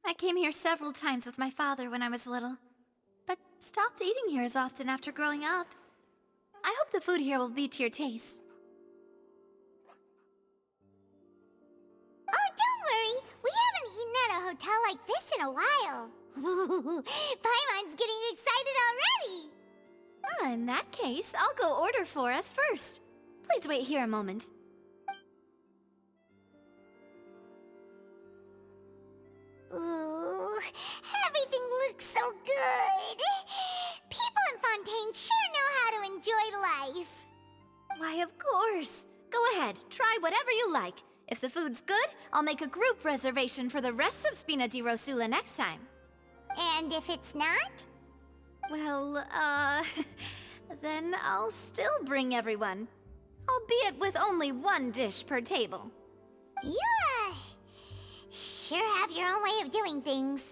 I came here several times with my father when I was little, but stopped eating here as often after growing up. I hope the food here will be to your taste. Oh, don't worry. We haven't eaten at a hotel like this in a while. Paimon's getting excited already. In that case, I'll go order for us first. Please wait here a moment. Ooh, everything looks so good. People in Fontaine sure know how to enjoy life. Why, of course. Go ahead, try whatever you like. If the food's good, I'll make a group reservation for the rest of Spina di Rosula next time. And if it's not? Well, then I'll still bring everyone. Albeit with only one dish per table. You, sure have your own way of doing things.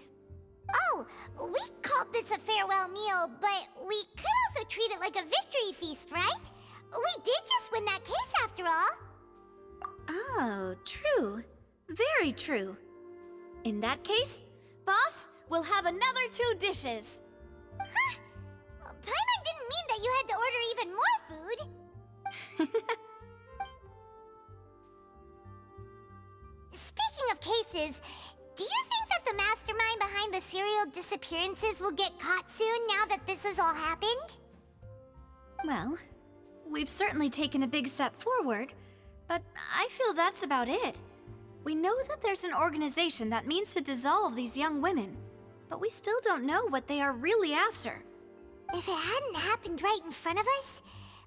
Oh, we called this a farewell meal, but we could also treat it like a victory feast, right? We did just win that case after all. Oh, true. Very true. In that case, boss, we'll have another 2 dishes. Huh? Paimon didn't mean that you had to order even more food. Speaking of cases, do you think that the mastermind behind the serial disappearances will get caught soon now that this has all happened? Well, we've certainly taken a big step forward, but I feel that's about it. We know that there's an organization that means to dissolve these young women, but we still don't know what they are really after. If it hadn't happened right in front of us,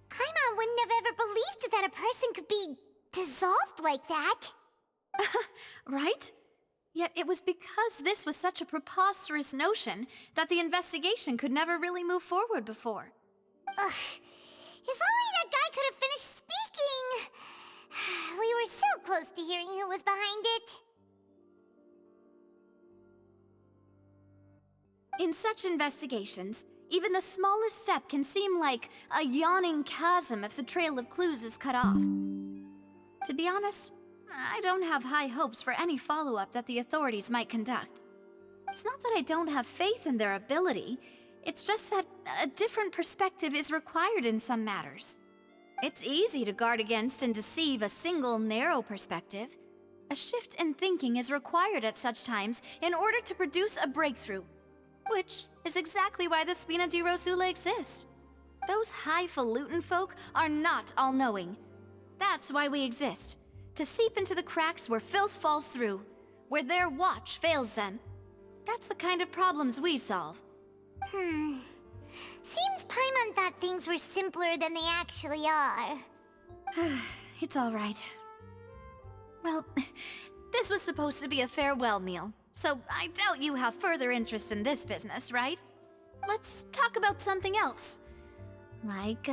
Paimon wouldn't have ever believed that a person could be dissolved like that. Right? Yet it was because this was such a preposterous notion that the investigation could never really move forward before. Ugh. If only that guy could have finished speaking! We were so close to hearing who was behind it. In such investigations, even the smallest step can seem like a yawning chasm if the trail of clues is cut off. To be honest, I don't have high hopes for any follow-up that the authorities might conduct. It's not that I don't have faith in their ability, it's just that a different perspective is required in some matters. It's easy to guard against and deceive a single narrow perspective. A shift in thinking is required at such times in order to produce a breakthrough, which is exactly why the Spina di Rosula exist. Those highfalutin folk are not all-knowing. That's why we exist. To seep into the cracks where filth falls through, where their watch fails them. That's the kind of problems we solve. Seems Paimon thought things were simpler than they actually are. It's all right. Well, this was supposed to be a farewell meal, so I doubt you have further interest in this business, right? Let's talk about something else. Like,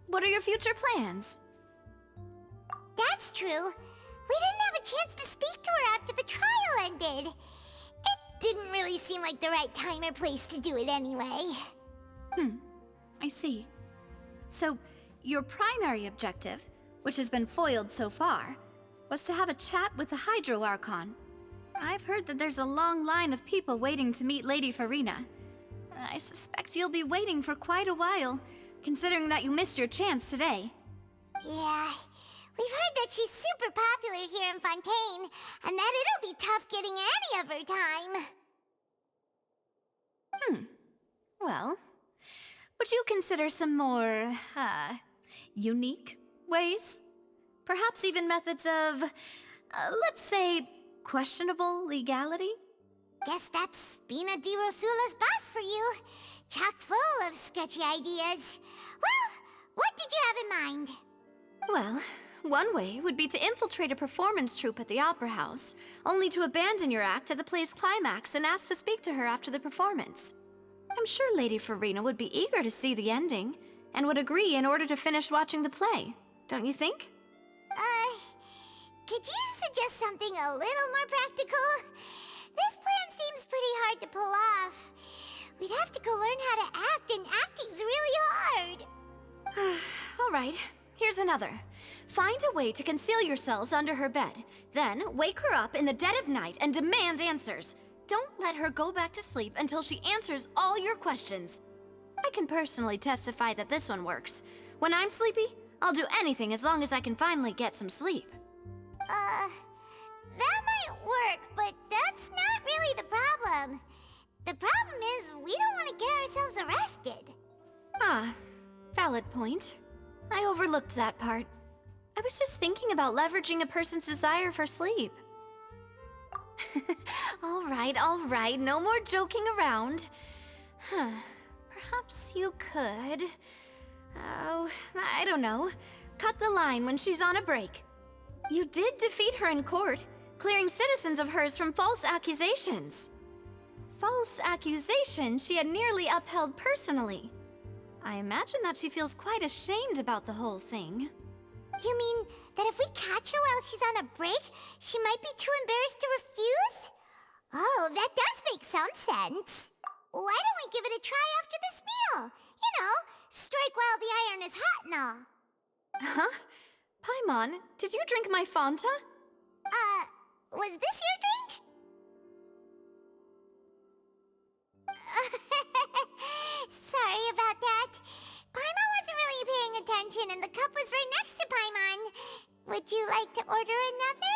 what are your future plans? That's true. We didn't have a chance to speak to her after the trial ended. It didn't really seem like the right time or place to do it anyway. I see. So, your primary objective, which has been foiled so far, was to have a chat with the Hydro Archon. I've heard that there's a long line of people waiting to meet Lady Farina. I suspect you'll be waiting for quite a while, considering that you missed your chance today. Yeah, we've heard that she's super popular here in Fontaine, and that it'll be tough getting any of her time. Well, would you consider some more, unique ways? Perhaps even methods of, let's say, questionable legality? Guess that's Spina di Rosula's boss for you. Chock full of sketchy ideas. Well, what did you have in mind? Well, one way would be to infiltrate a performance troupe at the Opera House, only to abandon your act at the play's climax and ask to speak to her after the performance. I'm sure Lady Farina would be eager to see the ending, and would agree in order to finish watching the play, don't you think? Could you suggest something a little more practical? This plan seems pretty hard to pull off. We'd have to go learn how to act, and acting's really hard. All right, here's another. Find a way to conceal yourselves under her bed, then wake her up in the dead of night and demand answers. don't let her go back to sleep until she answers all your questions. I can personally testify that this one works. When I'm sleepy, I'll do anything as long as I can finally get some sleep. That might work, but that's not really the problem. The problem is we don't want to get ourselves arrested. Ah, valid point. I overlooked that part. I was just thinking about leveraging a person's desire for sleep. All right, no more joking around. Perhaps you could... Oh, I don't know. Cut the line when she's on a break. You did defeat her in court, clearing citizens of hers from false accusations. False accusations she had nearly upheld personally. I imagine that she feels quite ashamed about the whole thing. You mean that if we catch her while she's on a break, she might be too embarrassed to refuse? Oh, that does make some sense. Why don't we give it a try after this meal? You know, strike while the iron is hot and all. Huh? Paimon, did you drink my Fanta? Was this your drink? Sorry about that. Paimon wasn't really paying attention and the cup was right next to Paimon. Would you like to order another?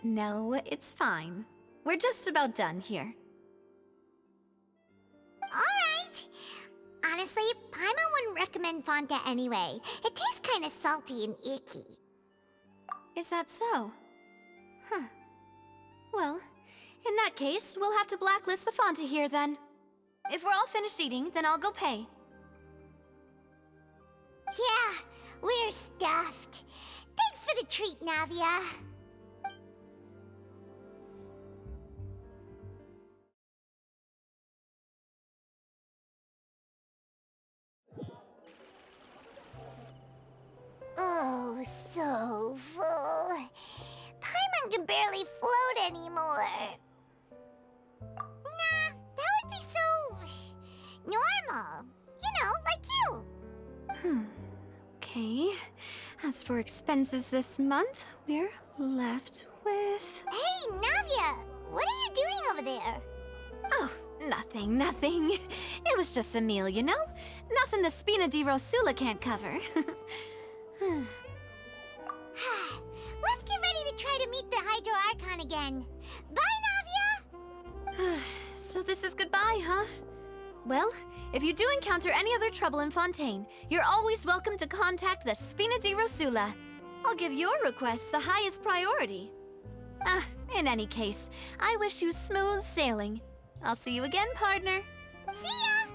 No, it's fine. We're just about done here. Alright. Honestly, Paimon wouldn't recommend Fanta anyway. It tastes kind of salty and icky. Is that so? Huh. Well, in that case, we'll have to blacklist the Fanta here then. If we're all finished eating, then I'll go pay. Yeah, we're stuffed. Thanks for the treat, Navia. Oh, so full. Paimon can barely float anymore. Nah, that would be so... normal. You know, like you. Okay. As for expenses this month, we're left with... Hey, Navia! What are you doing over there? Oh, nothing. It was just a meal, you know? Nothing the Spina di Rosula can't cover. Let's get ready to try to meet the Hydro Archon again. Bye, Navia! So this is goodbye, huh? Well, if you do encounter any other trouble in Fontaine, you're always welcome to contact the Spina di Rosula. I'll give your request the highest priority. In any case, I wish you smooth sailing. I'll see you again, partner. See ya!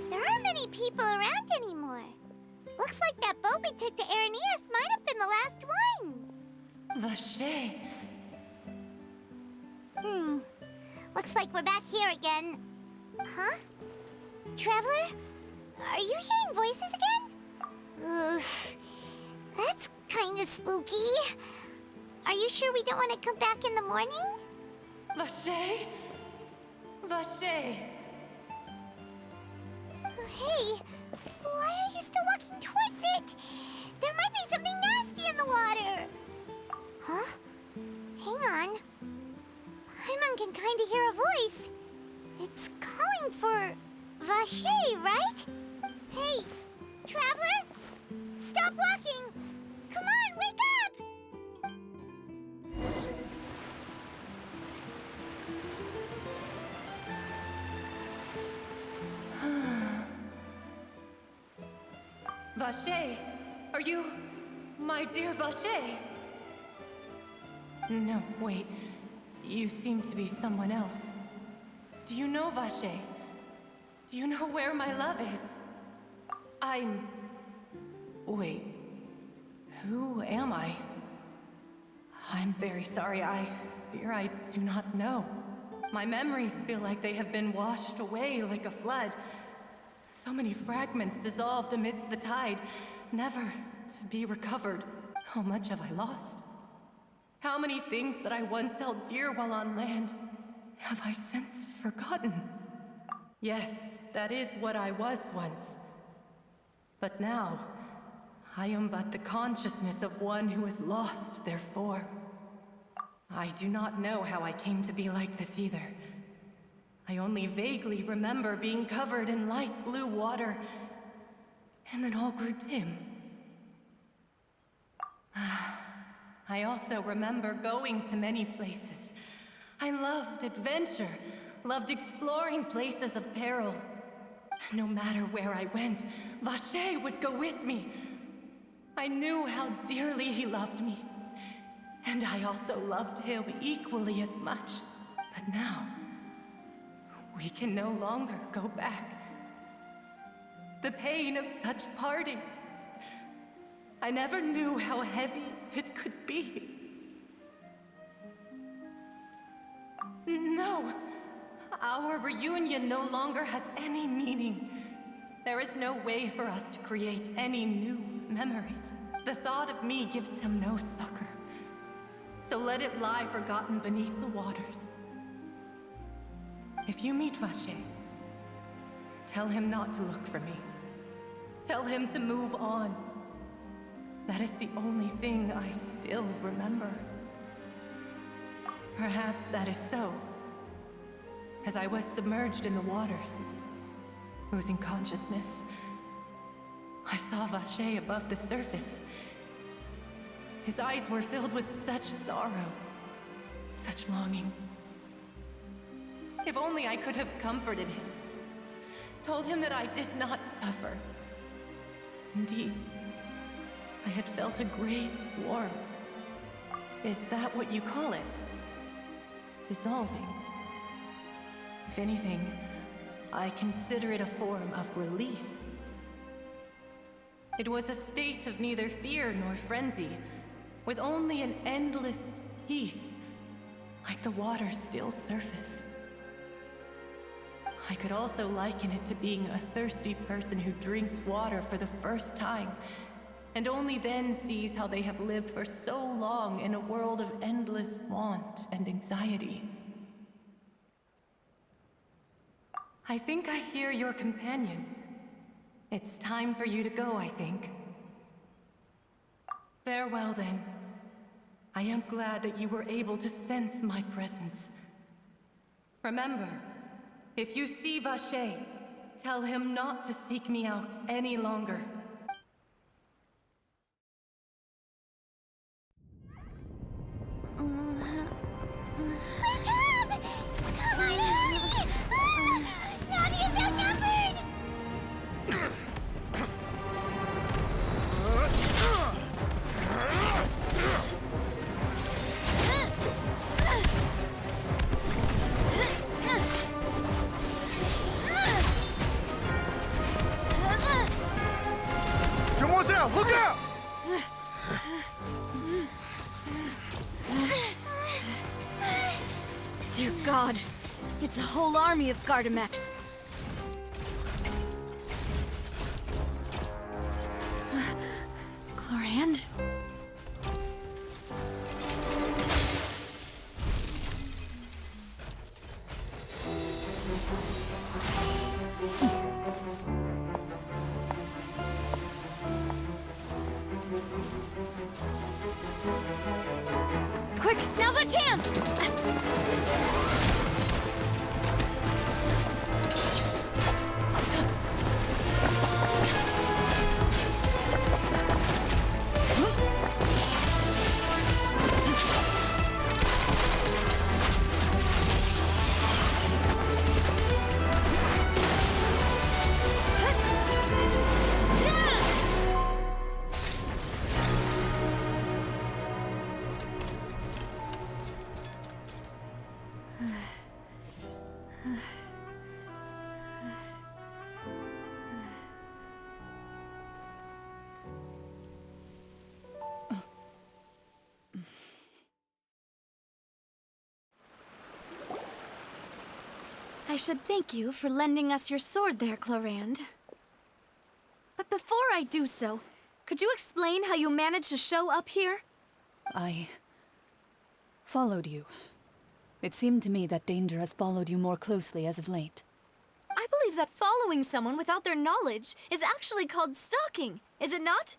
There aren't many people around anymore. Looks like that boat we took to Araneas might have been the last one. Vache. Looks like we're back here again. Huh? Traveler? Are you hearing voices again? Ugh. That's kinda spooky. Are you sure we don't want to come back in the morning? Vache. Vache. Hey, why are you still walking towards it? There might be something nasty in the water. Huh? Hang on. Paimon can kinda hear a voice. It's calling for Vache, right? Hey, traveler? Stop walking! Come on, wake up! Vache, are you... my dear Vache? No, wait. You seem to be someone else. Do you know Vache? Do you know where my love is? Wait. Who am I? I'm very sorry. I fear I do not know. My memories feel like they have been washed away like a flood. So many fragments dissolved amidst the tide, never to be recovered. How much have I lost? How many things that I once held dear while on land have I since forgotten? Yes, that is what I was once. But now, I am but the consciousness of one who is lost, therefore. I do not know how I came to be like this either. I only vaguely remember being covered in light blue water, and then all grew dim. I also remember going to many places. I loved adventure, loved exploring places of peril. No matter where I went, Vache would go with me. I knew how dearly he loved me, and I also loved him equally as much. But now, we can no longer go back. The pain of such parting, I never knew how heavy it could be. No, our reunion no longer has any meaning. There is no way for us to create any new memories. The thought of me gives him no succor. So let it lie forgotten beneath the waters. If you meet Vache, tell him not to look for me. Tell him to move on. That is the only thing I still remember. Perhaps that is so. As I was submerged in the waters, losing consciousness, I saw Vache above the surface. His eyes were filled with such sorrow, such longing. If only I could have comforted him, told him that I did not suffer. Indeed, I had felt a great warmth. Is that what you call it? Dissolving? If anything, I consider it a form of release. It was a state of neither fear nor frenzy, with only an endless peace, like the water's still surface. I could also liken it to being a thirsty person who drinks water for the first time, and only then sees how they have lived for so long in a world of endless want and anxiety. I think I hear your companion. It's time for you to go, I think. Farewell, then. I am glad that you were able to sense my presence. Remember, if you see Vache, tell him not to seek me out any longer. Wake up! Come on, hurry! Navi is outnumbered! Demoiselle, look out! Dear God, it's a whole army of Gardamex. Chlorand? Quick, now's our chance! I should thank you for lending us your sword there, Clarand. But before I do so, could you explain how you managed to show up here? I followed you. It seemed to me that danger has followed you more closely as of late. I believe that following someone without their knowledge is actually called stalking, is it not?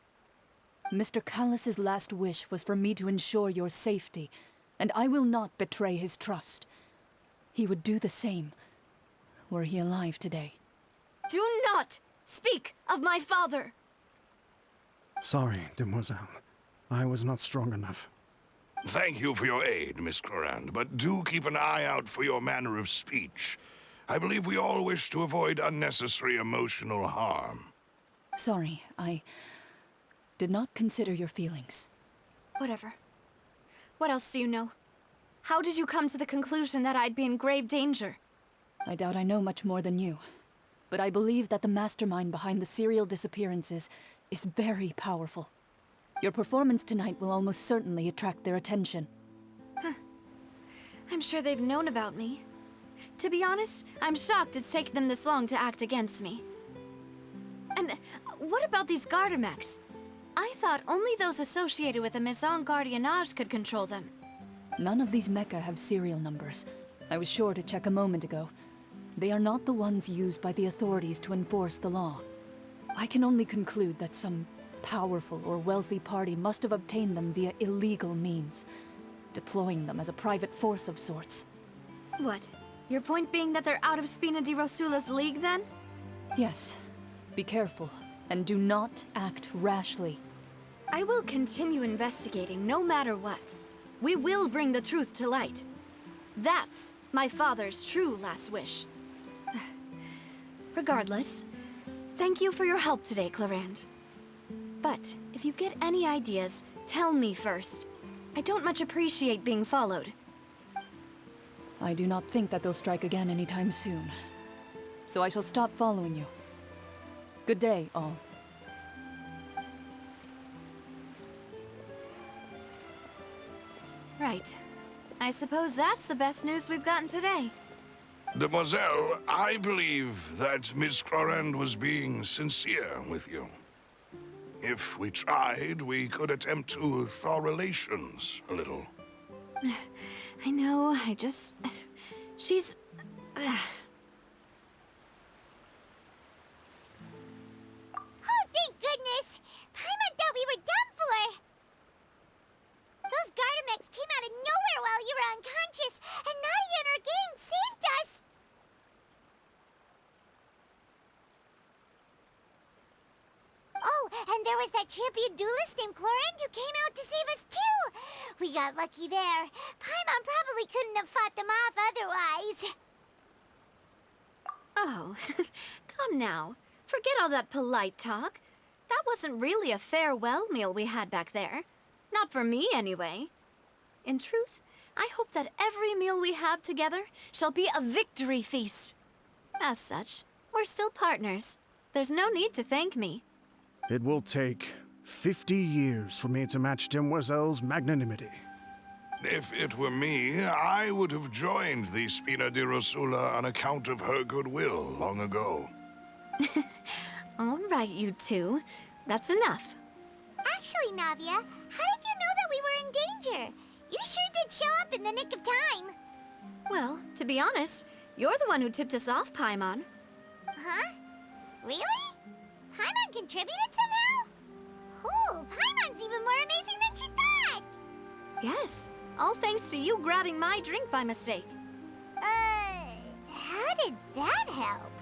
Mr. Callus's last wish was for me to ensure your safety, and I will not betray his trust. He would do the same, were he alive today. Do not speak of my father! Sorry, demoiselle. I was not strong enough. Thank you for your aid, Miss Clarand, but do keep an eye out for your manner of speech. I believe we all wish to avoid unnecessary emotional harm. Sorry, I did not consider your feelings. Whatever. What else do you know? How did you come to the conclusion that I'd be in grave danger? I doubt I know much more than you, but I believe that the mastermind behind the serial disappearances is very powerful. Your performance tonight will almost certainly attract their attention. I'm sure they've known about me. To be honest, I'm shocked it's taken them this long to act against me. And what about these Gardamex? I thought only those associated with the Maison Gardiennage could control them. None of these mecha have serial numbers. I was sure to check a moment ago. They are not the ones used by the authorities to enforce the law. I can only conclude that some powerful or wealthy party must have obtained them via illegal means, deploying them as a private force of sorts. What? Your point being that they're out of Spina di Rosula's league, then? Yes. Be careful, and do not act rashly. I will continue investigating no matter what. We will bring the truth to light. That's my father's true last wish. Regardless, thank you for your help today, Clarand. But if you get any ideas, tell me first. I don't much appreciate being followed. I do not think that they'll strike again anytime soon. So I shall stop following you. Good day, all. Right. I suppose that's the best news we've gotten today. Demoiselle, I believe that Miss Clarand was being sincere with you. If we tried, we could attempt to thaw relations a little. I know, she's... Oh, thank goodness! Paimon thought we were done for! Those Gardamex came out of nowhere while you were unconscious, and Nadia and her gang saved us! Oh, and there was that champion duelist named Clarand who came out to save us too! We got lucky there. Paimon probably couldn't have fought them off otherwise. Oh, come now. Forget all that polite talk. That wasn't really a farewell meal we had back there. Not for me, anyway. In truth, I hope that every meal we have together shall be a victory feast. As such, we're still partners. There's no need to thank me. It will take 50 years for me to match Demoiselle's magnanimity. If it were me, I would have joined the Spina di Rosula on account of her goodwill long ago. All right, you two. That's enough. Actually, Navia, how did you know that we were in danger? You sure did show up in the nick of time. Well, to be honest, you're the one who tipped us off, Paimon. Huh? Really? Paimon contributed somehow? Ooh, Paimon's even more amazing than she thought! Yes, all thanks to you grabbing my drink by mistake. How did that help?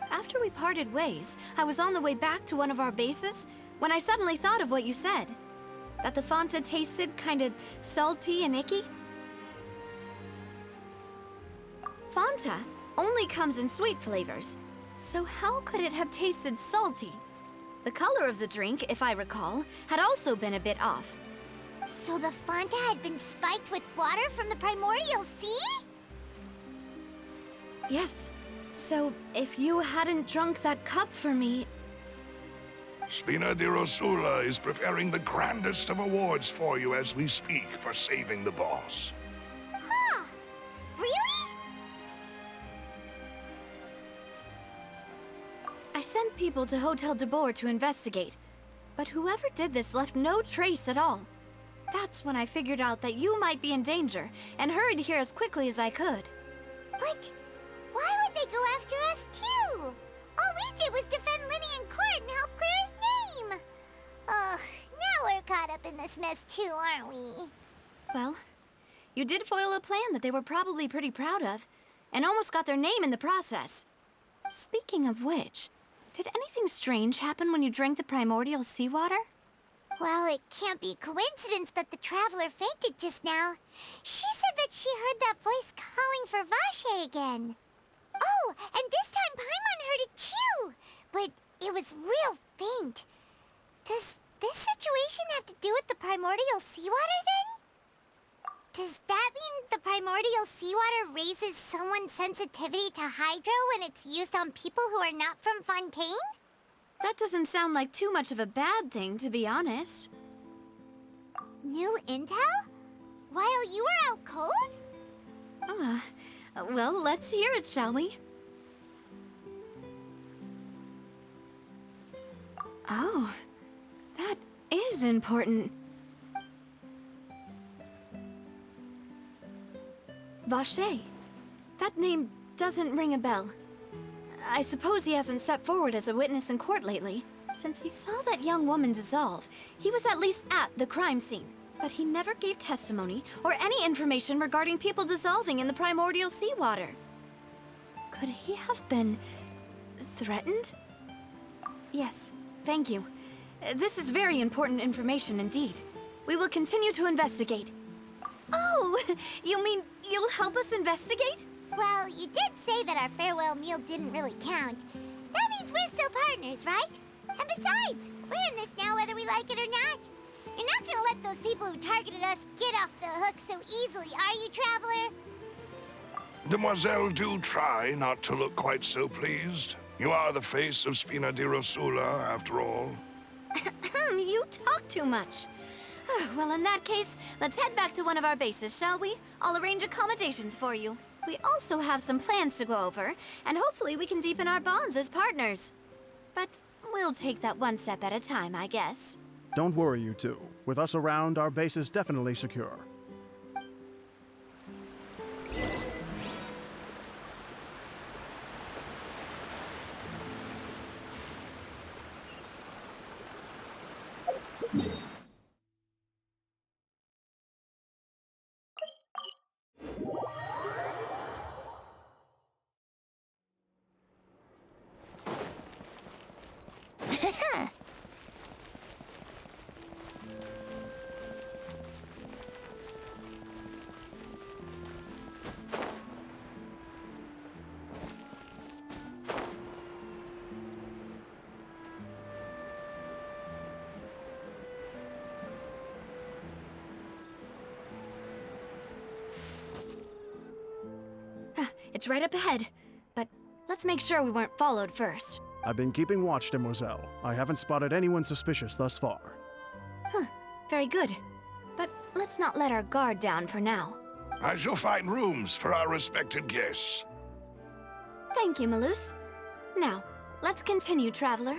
After we parted ways, I was on the way back to one of our bases when I suddenly thought of what you said. That the Fanta tasted kind of salty and icky. Fanta only comes in sweet flavors, so how could it have tasted salty? The color of the drink, if I recall, had also been a bit off. So the Fanta had been spiked with water from the primordial sea? Yes. So, if you hadn't drunk that cup for me... Spina di Rosula is preparing the grandest of awards for you as we speak for saving the boss. Huh. Really? sent people to Hotel de Boer to investigate, but whoever did this left no trace at all. That's when I figured out that you might be in danger, and hurried here as quickly as I could. But why would they go after us too? All we did was defend Linny in court and help clear his name. Ugh, now we're caught up in this mess too, aren't we? Well, you did foil a plan that they were probably pretty proud of, and almost got their name in the process. Speaking of which, did anything strange happen when you drank the primordial seawater? Well, it can't be coincidence that the traveler fainted just now. She said that she heard that voice calling for Vache again. Oh, and this time Paimon heard it too, but it was real faint. Does this situation have to do with the primordial seawater then? Does that mean the primordial seawater raises someone's sensitivity to hydro when it's used on people who are not from Fontaine? That doesn't sound like too much of a bad thing, to be honest. New intel? While you were out cold? Well, let's hear it, shall we? Oh, that is important. Vache. That name doesn't ring a bell. I suppose he hasn't stepped forward as a witness in court lately. Since he saw that young woman dissolve, he was at least at the crime scene. But he never gave testimony or any information regarding people dissolving in the primordial seawater. Could he have been threatened? Yes, thank you. This is very important information indeed. We will continue to investigate. Oh, you mean you'll help us investigate? Well, you did say that our farewell meal didn't really count. That means we're still partners, right? And besides, we're in this now whether we like it or not. You're not gonna let those people who targeted us get off the hook so easily, are you, Traveler? Demoiselle, do try not to look quite so pleased. You are the face of Spina di Rosula, after all. You talk too much. Well, in that case, let's head back to one of our bases, shall we? I'll arrange accommodations for you. We also have some plans to go over, and hopefully we can deepen our bonds as partners. But we'll take that one step at a time, I guess. Don't worry, you two. With us around, our base is definitely secure. It's right up ahead, but let's make sure we weren't followed first. I've been keeping watch, Demoiselle. I haven't spotted anyone suspicious thus far. Very good. But let's not let our guard down for now. I shall find rooms for our respected guests. Thank you, Malus. Now, let's continue, Traveler.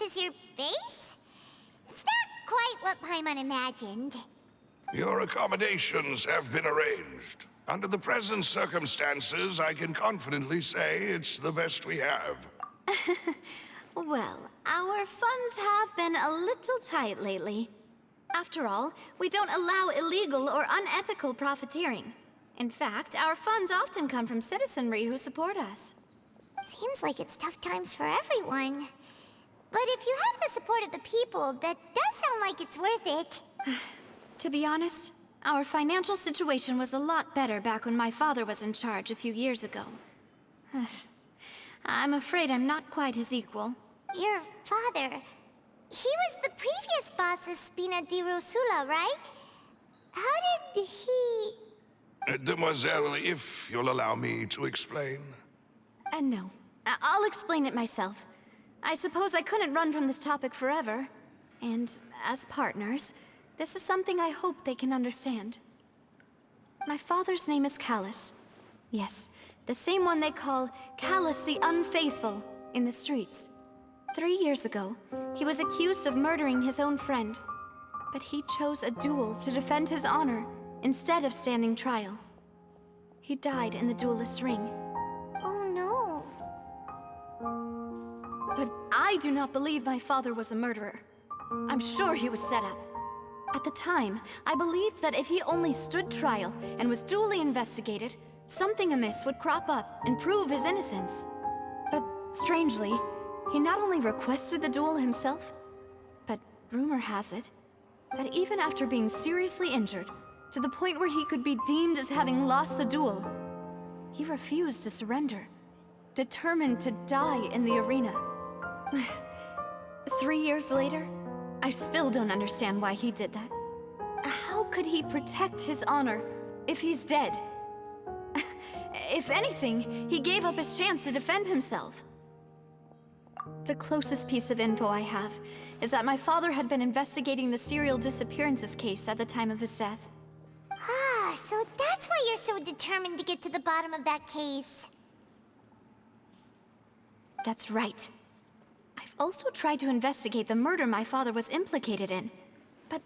This is your base? It's not quite what Paimon imagined. Your accommodations have been arranged. Under the present circumstances, I can confidently say it's the best we have. Well, our funds have been a little tight lately. After all, we don't allow illegal or unethical profiteering. In fact, our funds often come from citizenry who support us. Seems like it's tough times for everyone. But if you have the support of the people, that does sound like it's worth it. To be honest, our financial situation was a lot better back when my father was in charge a few years ago. I'm afraid I'm not quite his equal. Your father... he was the previous boss of Spina di Rosula, right? How did he... Demoiselle, if you'll allow me to explain. No. I'll explain it myself. I suppose I couldn't run from this topic forever. And as partners, this is something I hope they can understand. My father's name is Callus. Yes, the same one they call Callus the Unfaithful in the streets. 3 years ago, he was accused of murdering his own friend. But he chose a duel to defend his honor instead of standing trial. He died in the duelist's ring. Oh no. But I do not believe my father was a murderer. I'm sure he was set up. At the time, I believed that if he only stood trial and was duly investigated, something amiss would crop up and prove his innocence. But strangely, he not only requested the duel himself, but rumor has it that even after being seriously injured, to the point where he could be deemed as having lost the duel, he refused to surrender, determined to die in the arena. 3 years later, I still don't understand why he did that. How could he protect his honor if he's dead? If anything, he gave up his chance to defend himself. The closest piece of info I have is that my father had been investigating the serial disappearances case at the time of his death. Ah, so that's why you're so determined to get to the bottom of that case. That's right. I've also tried to investigate the murder my father was implicated in, but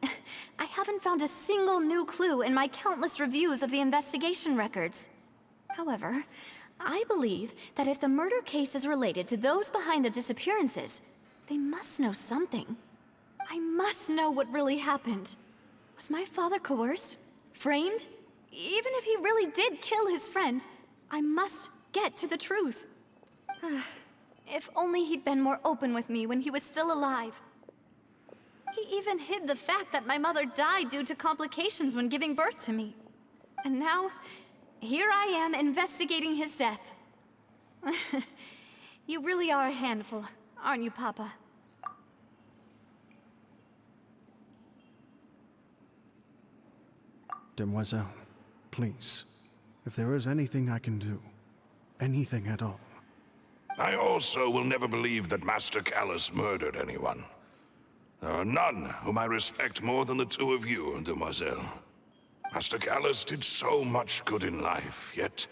I haven't found a single new clue in my countless reviews of the investigation records. However, I believe that if the murder case is related to those behind the disappearances, they must know something. I must know what really happened. Was my father coerced? Framed? Even if he really did kill his friend, I must get to the truth. If only he'd been more open with me when he was still alive. He even hid the fact that my mother died due to complications when giving birth to me. And now, here I am investigating his death. You really are a handful, aren't you, Papa? Demoiselle, please, if there is anything I can do, anything at all. I also will never believe that Master Callus murdered anyone. There are none whom I respect more than the two of you, Demoiselle. Master Callus did so much good in life, yet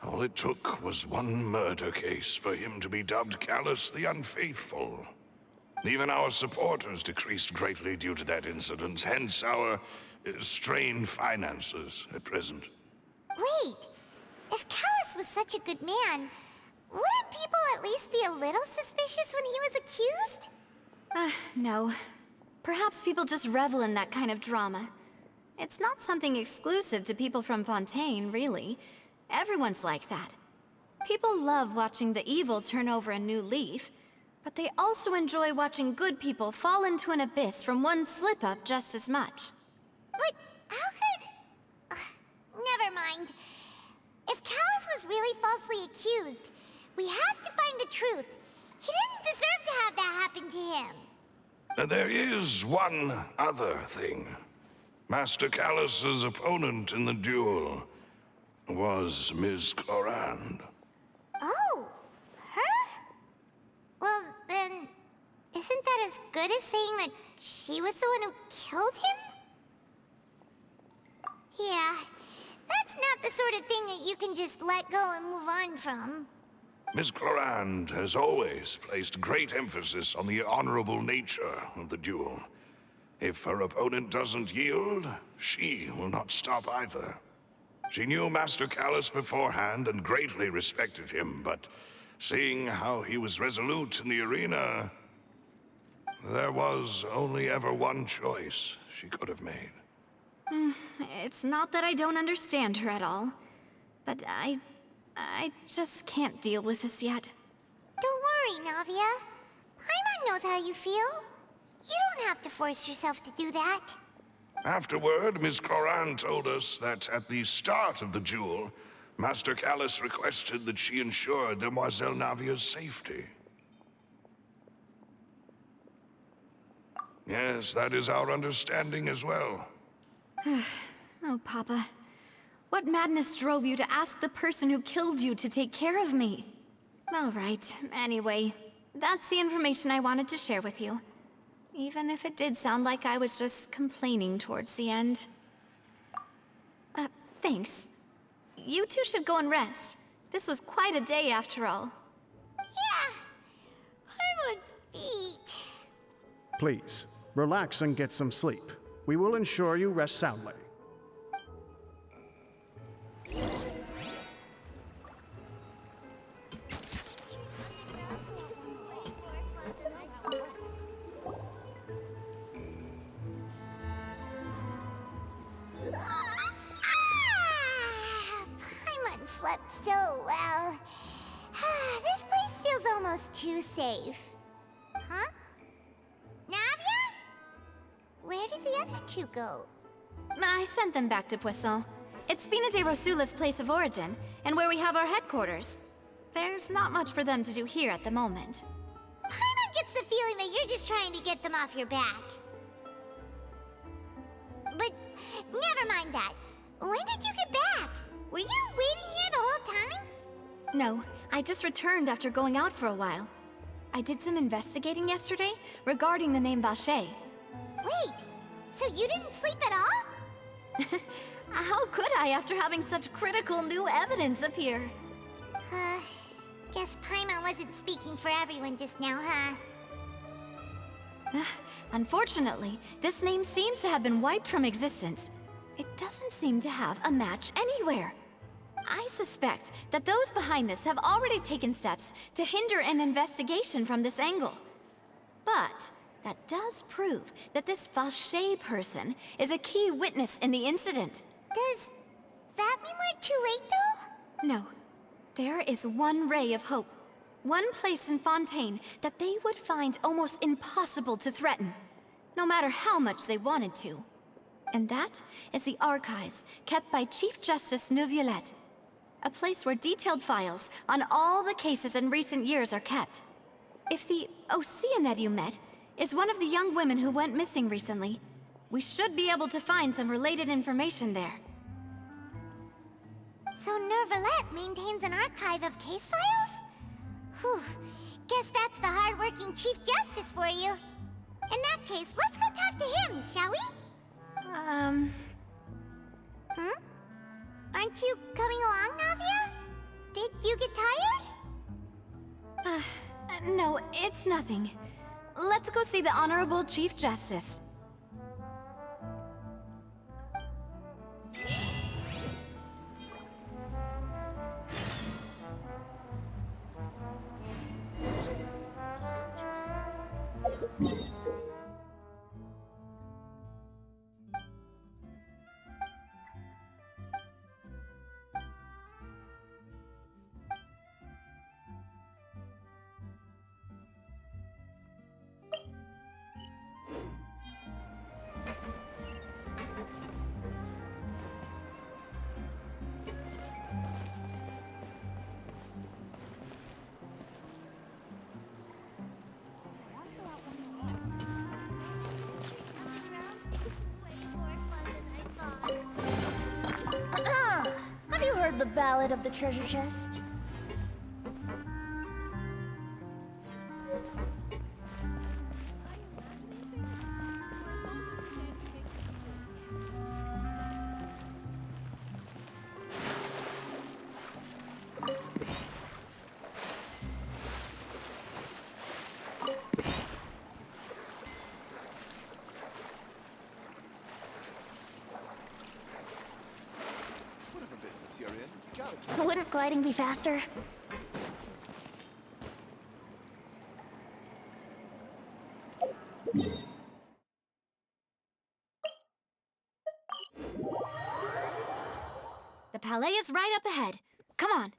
all it took was one murder case for him to be dubbed Callus the Unfaithful. Even our supporters decreased greatly due to that incident, hence our strained finances at present. Wait, if Callus was such a good man, wouldn't people at least be a little suspicious when he was accused? No. Perhaps people just revel in that kind of drama. It's not something exclusive to people from Fontaine, really. Everyone's like that. People love watching the evil turn over a new leaf, but they also enjoy watching good people fall into an abyss from one slip-up just as much. But how could... never mind. If Callus was really falsely accused, we have to find the truth. He didn't deserve to have that happen to him. There is one other thing. Master Callus's opponent in the duel was Ms. Clorand. Oh, her? Well, then, isn't that as good as saying that she was the one who killed him? Yeah, that's not the sort of thing that you can just let go and move on from. Miss Clorand has always placed great emphasis on the honorable nature of the duel. If her opponent doesn't yield, she will not stop either. She knew Master Callus beforehand and greatly respected him, but seeing how he was resolute in the arena, there was only ever one choice she could have made. It's not that I don't understand her at all, but I just can't deal with this yet. Don't worry, Navia. Paimon knows how you feel. You don't have to force yourself to do that. Afterward, Miss Clorand told us that at the start of the duel, Master Callus requested that she ensure Demoiselle Navia's safety. Yes, that is our understanding as well. Oh, Papa. What madness drove you to ask the person who killed you to take care of me? All right, anyway, that's the information I wanted to share with you. Even if it did sound like I was just complaining towards the end. Thanks. You two should go and rest. This was quite a day after all. Yeah. Paimon's feet. Please, relax and get some sleep. We will ensure you rest soundly. Paimon slept so well. This place feels almost too safe. Huh? Navia? Where did the other two go? I sent them back to Poisson. It's Spina de Rosula's place of origin, and where we have our headquarters. There's not much for them to do here at the moment. Paimon gets the feeling that you're just trying to get them off your back. But never mind that. When did you get back? Were you waiting here the whole time? No, I just returned after going out for a while. I did some investigating yesterday regarding the name Vache. Wait, so you didn't sleep at all? How could I after having such critical new evidence appear? Guess Paimon wasn't speaking for everyone just now, huh? Unfortunately, this name seems to have been wiped from existence. It doesn't seem to have a match anywhere. I suspect that those behind this have already taken steps to hinder an investigation from this angle. But that does prove that this Vache person is a key witness in the incident. Does that mean we're too late, though? No. There is one ray of hope. One place in Fontaine that they would find almost impossible to threaten, no matter how much they wanted to. And that is the archives kept by Chief Justice Neuvillette. A place where detailed files on all the cases in recent years are kept. If the Oceanid you met is one of the young women who went missing recently, we should be able to find some related information there. So Neuvillette maintains an archive of case files? Whew. Guess that's the hard-working Chief Justice for you. In that case, let's go talk to him, shall we? Aren't you coming along, Navia? Did you get tired? No, it's nothing. Let's go see the Honorable Chief Justice. Have you heard the Ballad of the Treasure Chest? gliding be faster? The palais is right up ahead. Come on.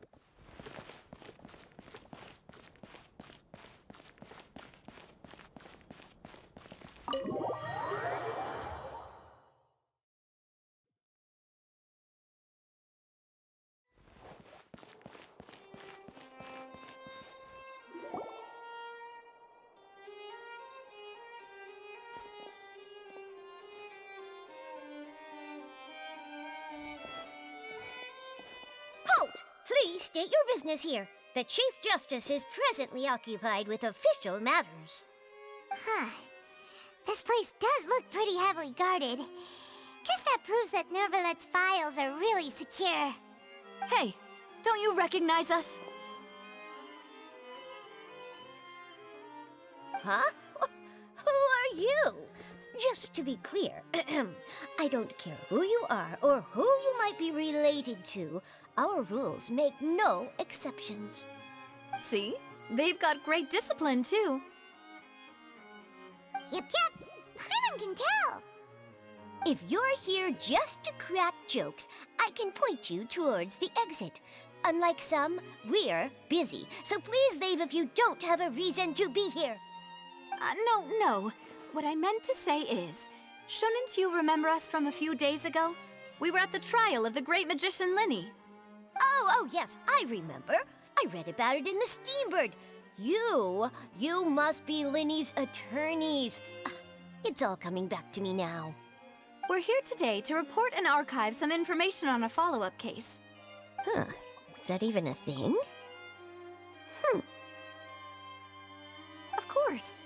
Halt! Please state your business here. The Chief Justice is presently occupied with official matters. Huh. This place does look pretty heavily guarded. Guess that proves that Nervalet's files are really secure. Hey, don't you recognize us? Huh? Who are you? Just to be clear, I don't care who you are or who you might be related to. Our rules make no exceptions. See? They've got great discipline, too. Yep. Paimon can tell. If you're here just to crack jokes, I can point you towards the exit. Unlike some, we're busy, so please leave if you don't have a reason to be here. No. What I meant to say is, shouldn't you remember us from a few days ago? We were at the trial of the great magician Linny. Oh, yes, I remember. I read about it in the Steambird. You must be Linny's attorneys. It's all coming back to me now. We're here today to report and archive some information on a follow-up case. Huh, is that even a thing? Of course.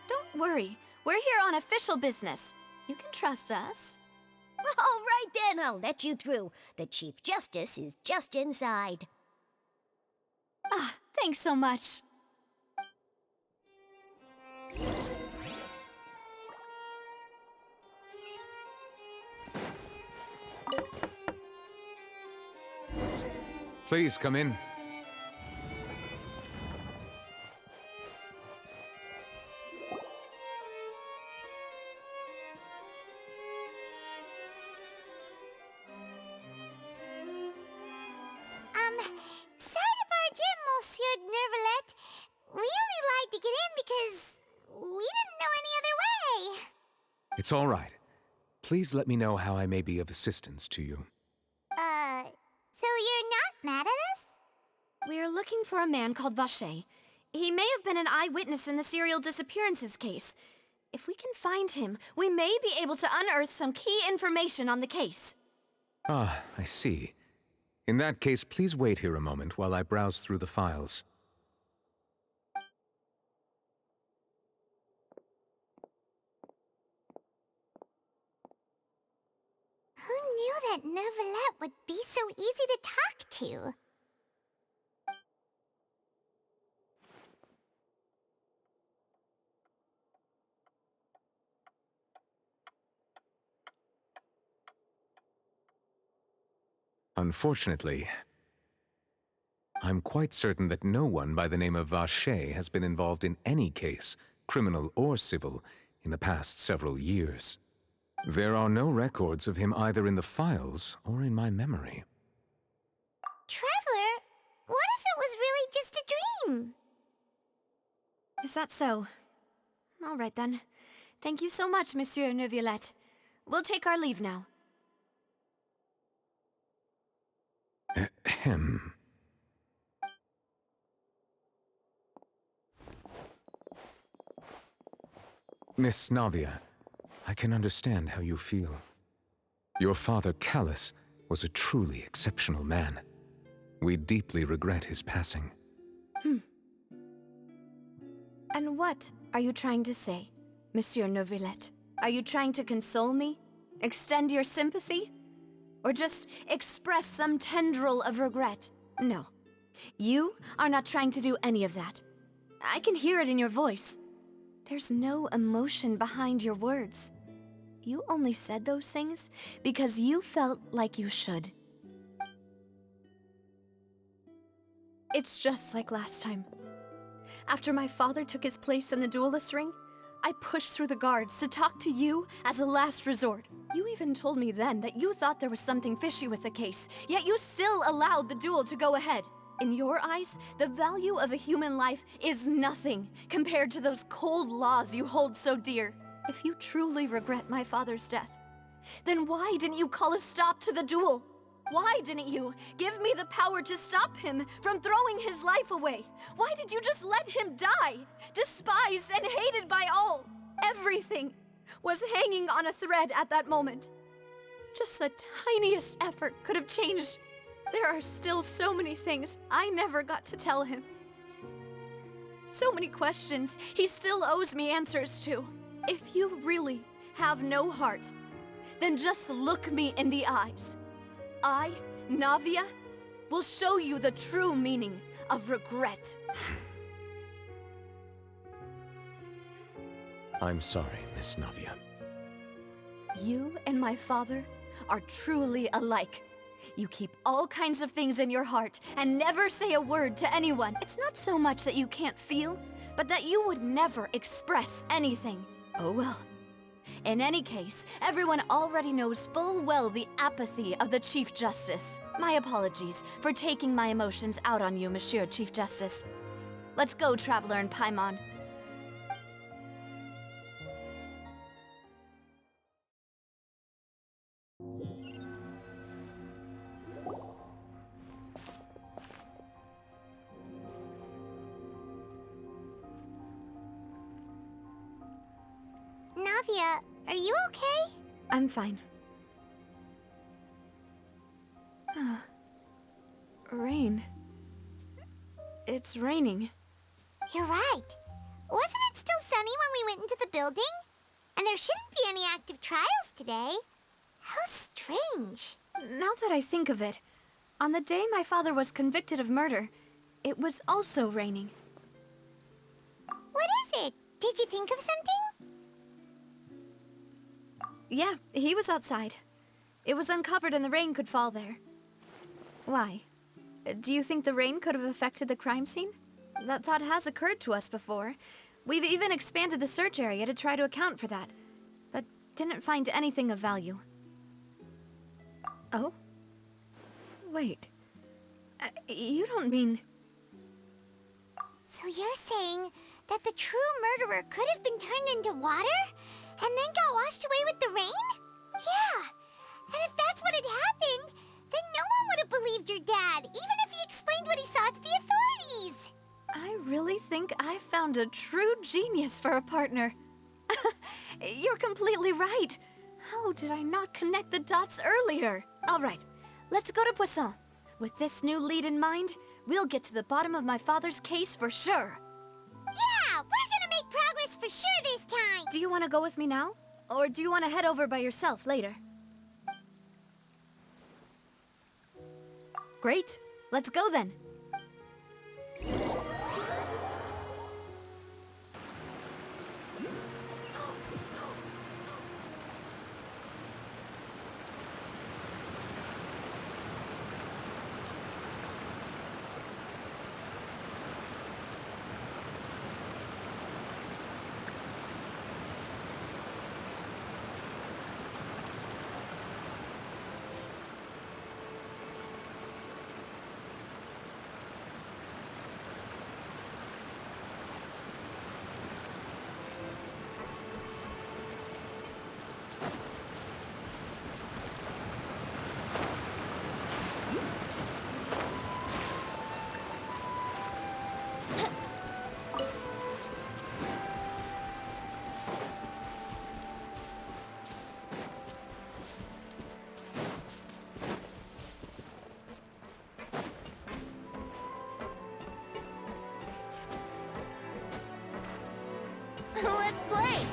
Don't worry. We're here on official business. You can trust us. All right then, I'll let you through. The Chief Justice is just inside. Thanks so much. Please come in. Sorry to barge in, Monsieur Nervalet. We only lied to get in because we didn't know any other way. It's all right. Please let me know how I may be of assistance to you. So you're not mad at us? We're looking for a man called Vache. He may have been an eyewitness in the serial disappearances case. If we can find him, we may be able to unearth some key information on the case. Ah, I see. In that case, please wait here a moment while I browse through the files. Who knew that Nervalet would be so easy to talk to? Unfortunately, I'm quite certain that no one by the name of Vache has been involved in any case, criminal or civil, in the past several years. There are no records of him either in the files or in my memory. Traveler, what if it was really just a dream? Is that so? All right then. Thank you so much, Monsieur Neuvillette. We'll take our leave now. Ahem. Miss Navia, I can understand how you feel. Your father, Callus, was a truly exceptional man. We deeply regret his passing. And what are you trying to say, Monsieur Neuvillette? Are you trying to console me? Extend your sympathy? Or just express some tendril of regret? No. You are not trying to do any of that. I can hear it in your voice. There's no emotion behind your words. You only said those things because you felt like you should. It's just like last time. After my father took his place in the duelist ring, I pushed through the guards to talk to you as a last resort. You even told me then that you thought there was something fishy with the case, yet you still allowed the duel to go ahead. In your eyes, the value of a human life is nothing compared to those cold laws you hold so dear. If you truly regret my father's death, then why didn't you call a stop to the duel? Why didn't you give me the power to stop him from throwing his life away? Why did you just let him die, despised and hated by all? Everything was hanging on a thread at that moment. Just the tiniest effort could have changed. There are still so many things I never got to tell him. So many questions he still owes me answers to. If you really have no heart, then just look me in the eyes. I, Navia, will show you the true meaning of regret. I'm sorry, Miss Navia. You and my father are truly alike. You keep all kinds of things in your heart and never say a word to anyone. It's not so much that you can't feel, but that you would never express anything. Oh well. In any case, everyone already knows full well the apathy of the Chief Justice. My apologies for taking my emotions out on you, Monsieur Chief Justice. Let's go, Traveler and Paimon. Navia, are you okay? I'm fine. Rain. It's raining. You're right. Wasn't it still sunny when we went into the building? And there shouldn't be any active trials today. How strange. Now that I think of it, on the day my father was convicted of murder, it was also raining. What is it? Did you think of something? Yeah, he was outside. It was uncovered and the rain could fall there. Why? Do you think the rain could have affected the crime scene? That thought has occurred to us before. We've even expanded the search area to try to account for that, but didn't find anything of value. Oh? Wait. You don't mean... So you're saying that the true murderer could have been turned into water? And then got washed away with the rain? Yeah. And if that's what had happened, then no one would have believed your dad, even if he explained what he saw to the authorities. I really think I found a true genius for a partner. You're completely right. How did I not connect the dots earlier? All right, let's go to Poisson. With this new lead in mind, we'll get to the bottom of my father's case for sure. Yeah, we're gonna make progress for sure this time. Do you want to go with me now? Or do you want to head over by yourself later? Great, let's go then. Let's play.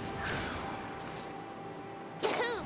Yahoo!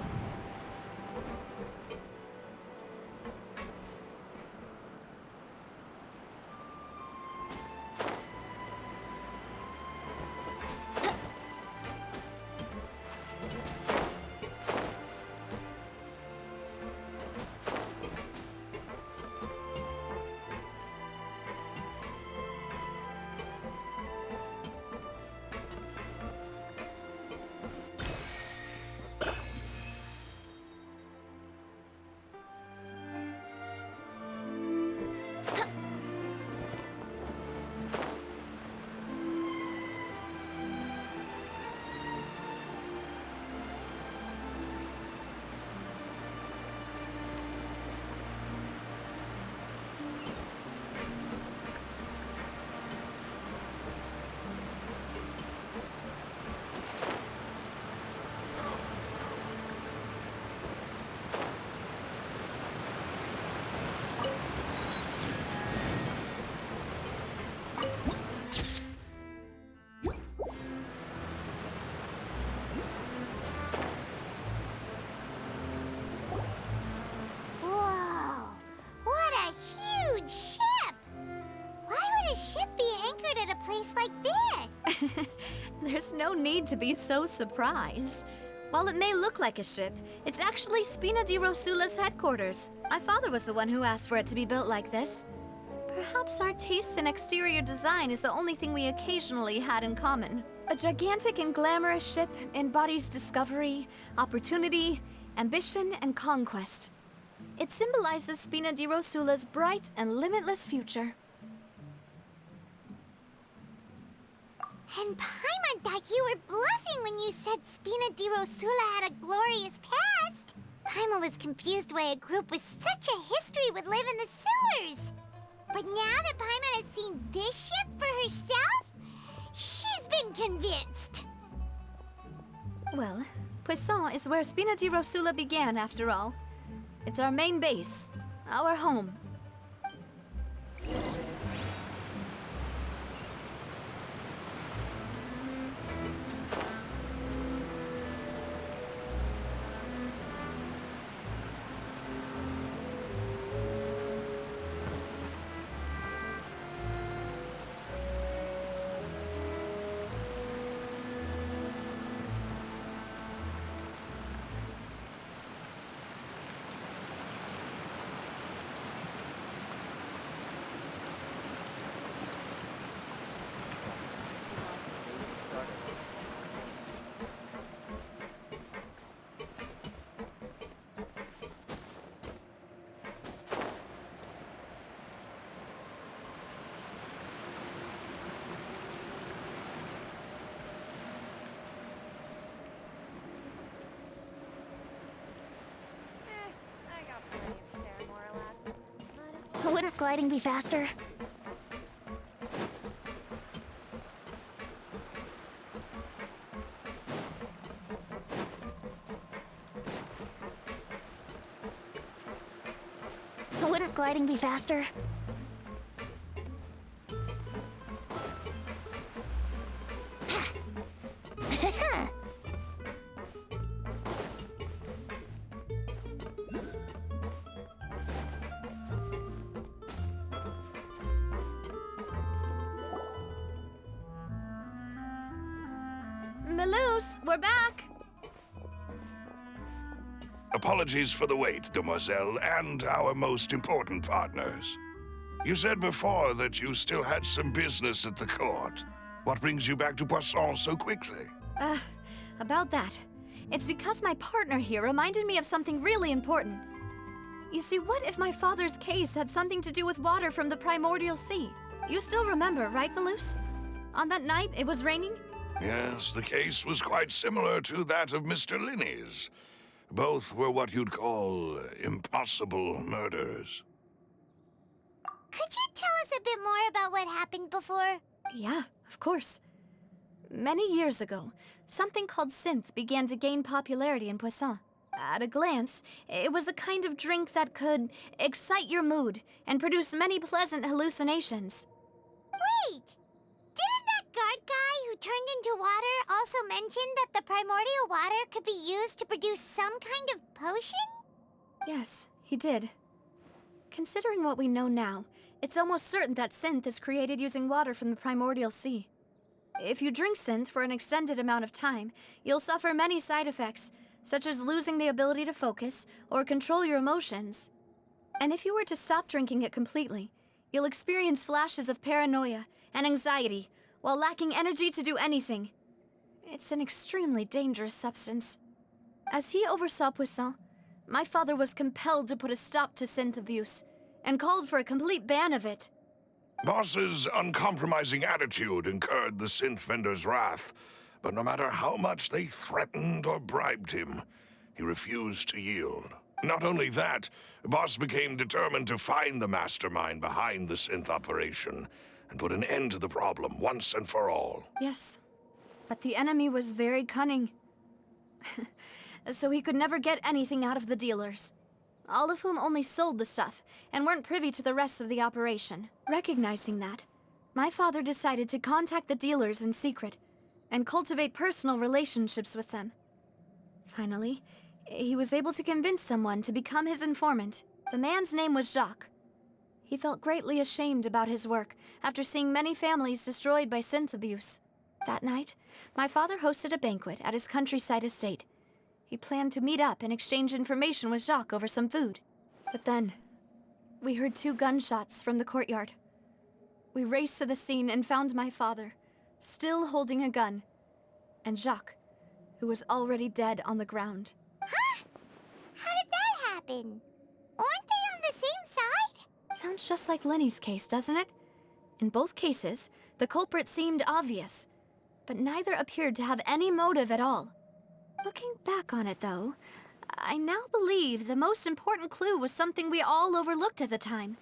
There's no need to be so surprised. While it may look like a ship, it's actually Spina di Rosula's headquarters. My father was the one who asked for it to be built like this. Perhaps our taste in exterior design is the only thing we occasionally had in common. A gigantic and glamorous ship embodies discovery, opportunity, ambition, and conquest. It symbolizes Spina di Rosula's bright and limitless future. And Paimon thought you were bluffing when you said Spina di Rosula had a glorious past. Paimon was confused why a group with such a history would live in the sewers. But now that Paimon has seen this ship for herself, she's been convinced. Well, Poisson is where Spina di Rosula began, after all. It's our main base, our home. Wouldn't gliding be faster? Wouldn't gliding be faster? Melus, we're back! Apologies for the wait, demoiselle, and our most important partners. You said before that you still had some business at the court. What brings you back to Poisson so quickly? About that. It's because my partner here reminded me of something really important. You see, what if my father's case had something to do with water from the primordial sea? You still remember, right, Melus? On that night, it was raining? Yes, the case was quite similar to that of Mr. Linney's. Both were what you'd call impossible murders. Could you tell us a bit more about what happened before? Yeah, of course. Many years ago, something called synth began to gain popularity in Poisson. At a glance, it was a kind of drink that could excite your mood and produce many pleasant hallucinations. Wait! Didn't that guard guy who turned into water also mention that the primordial water could be used to produce some kind of potion? Yes, he did. Considering what we know now, it's almost certain that synth is created using water from the primordial sea. If you drink synth for an extended amount of time, you'll suffer many side effects, such as losing the ability to focus or control your emotions. And if you were to stop drinking it completely, you'll experience flashes of paranoia and anxiety while lacking energy to do anything. It's an extremely dangerous substance. As he oversaw Poisson, my father was compelled to put a stop to synth abuse and called for a complete ban of it. Boss's uncompromising attitude incurred the synth vendor's wrath, but no matter how much they threatened or bribed him, he refused to yield. Not only that, Boss became determined to find the mastermind behind the synth operation and put an end to the problem once and for all. Yes, but the enemy was very cunning. So he could never get anything out of the dealers, all of whom only sold the stuff and weren't privy to the rest of the operation. Recognizing that, my father decided to contact the dealers in secret and cultivate personal relationships with them. Finally, he was able to convince someone to become his informant. The man's name was Jacques. He felt greatly ashamed about his work after seeing many families destroyed by synth abuse. That night, my father hosted a banquet at his countryside estate. He planned to meet up and exchange information with Jacques over some food. But then, we heard 2 gunshots from the courtyard. We raced to the scene and found my father, still holding a gun, and Jacques, who was already dead on the ground. Huh? How did that happen? Aren't they on the same side? Sounds just like Lenny's case, doesn't it? In both cases, the culprit seemed obvious, but neither appeared to have any motive at all. Looking back on it, though, I now believe the most important clue was something we all overlooked at the time.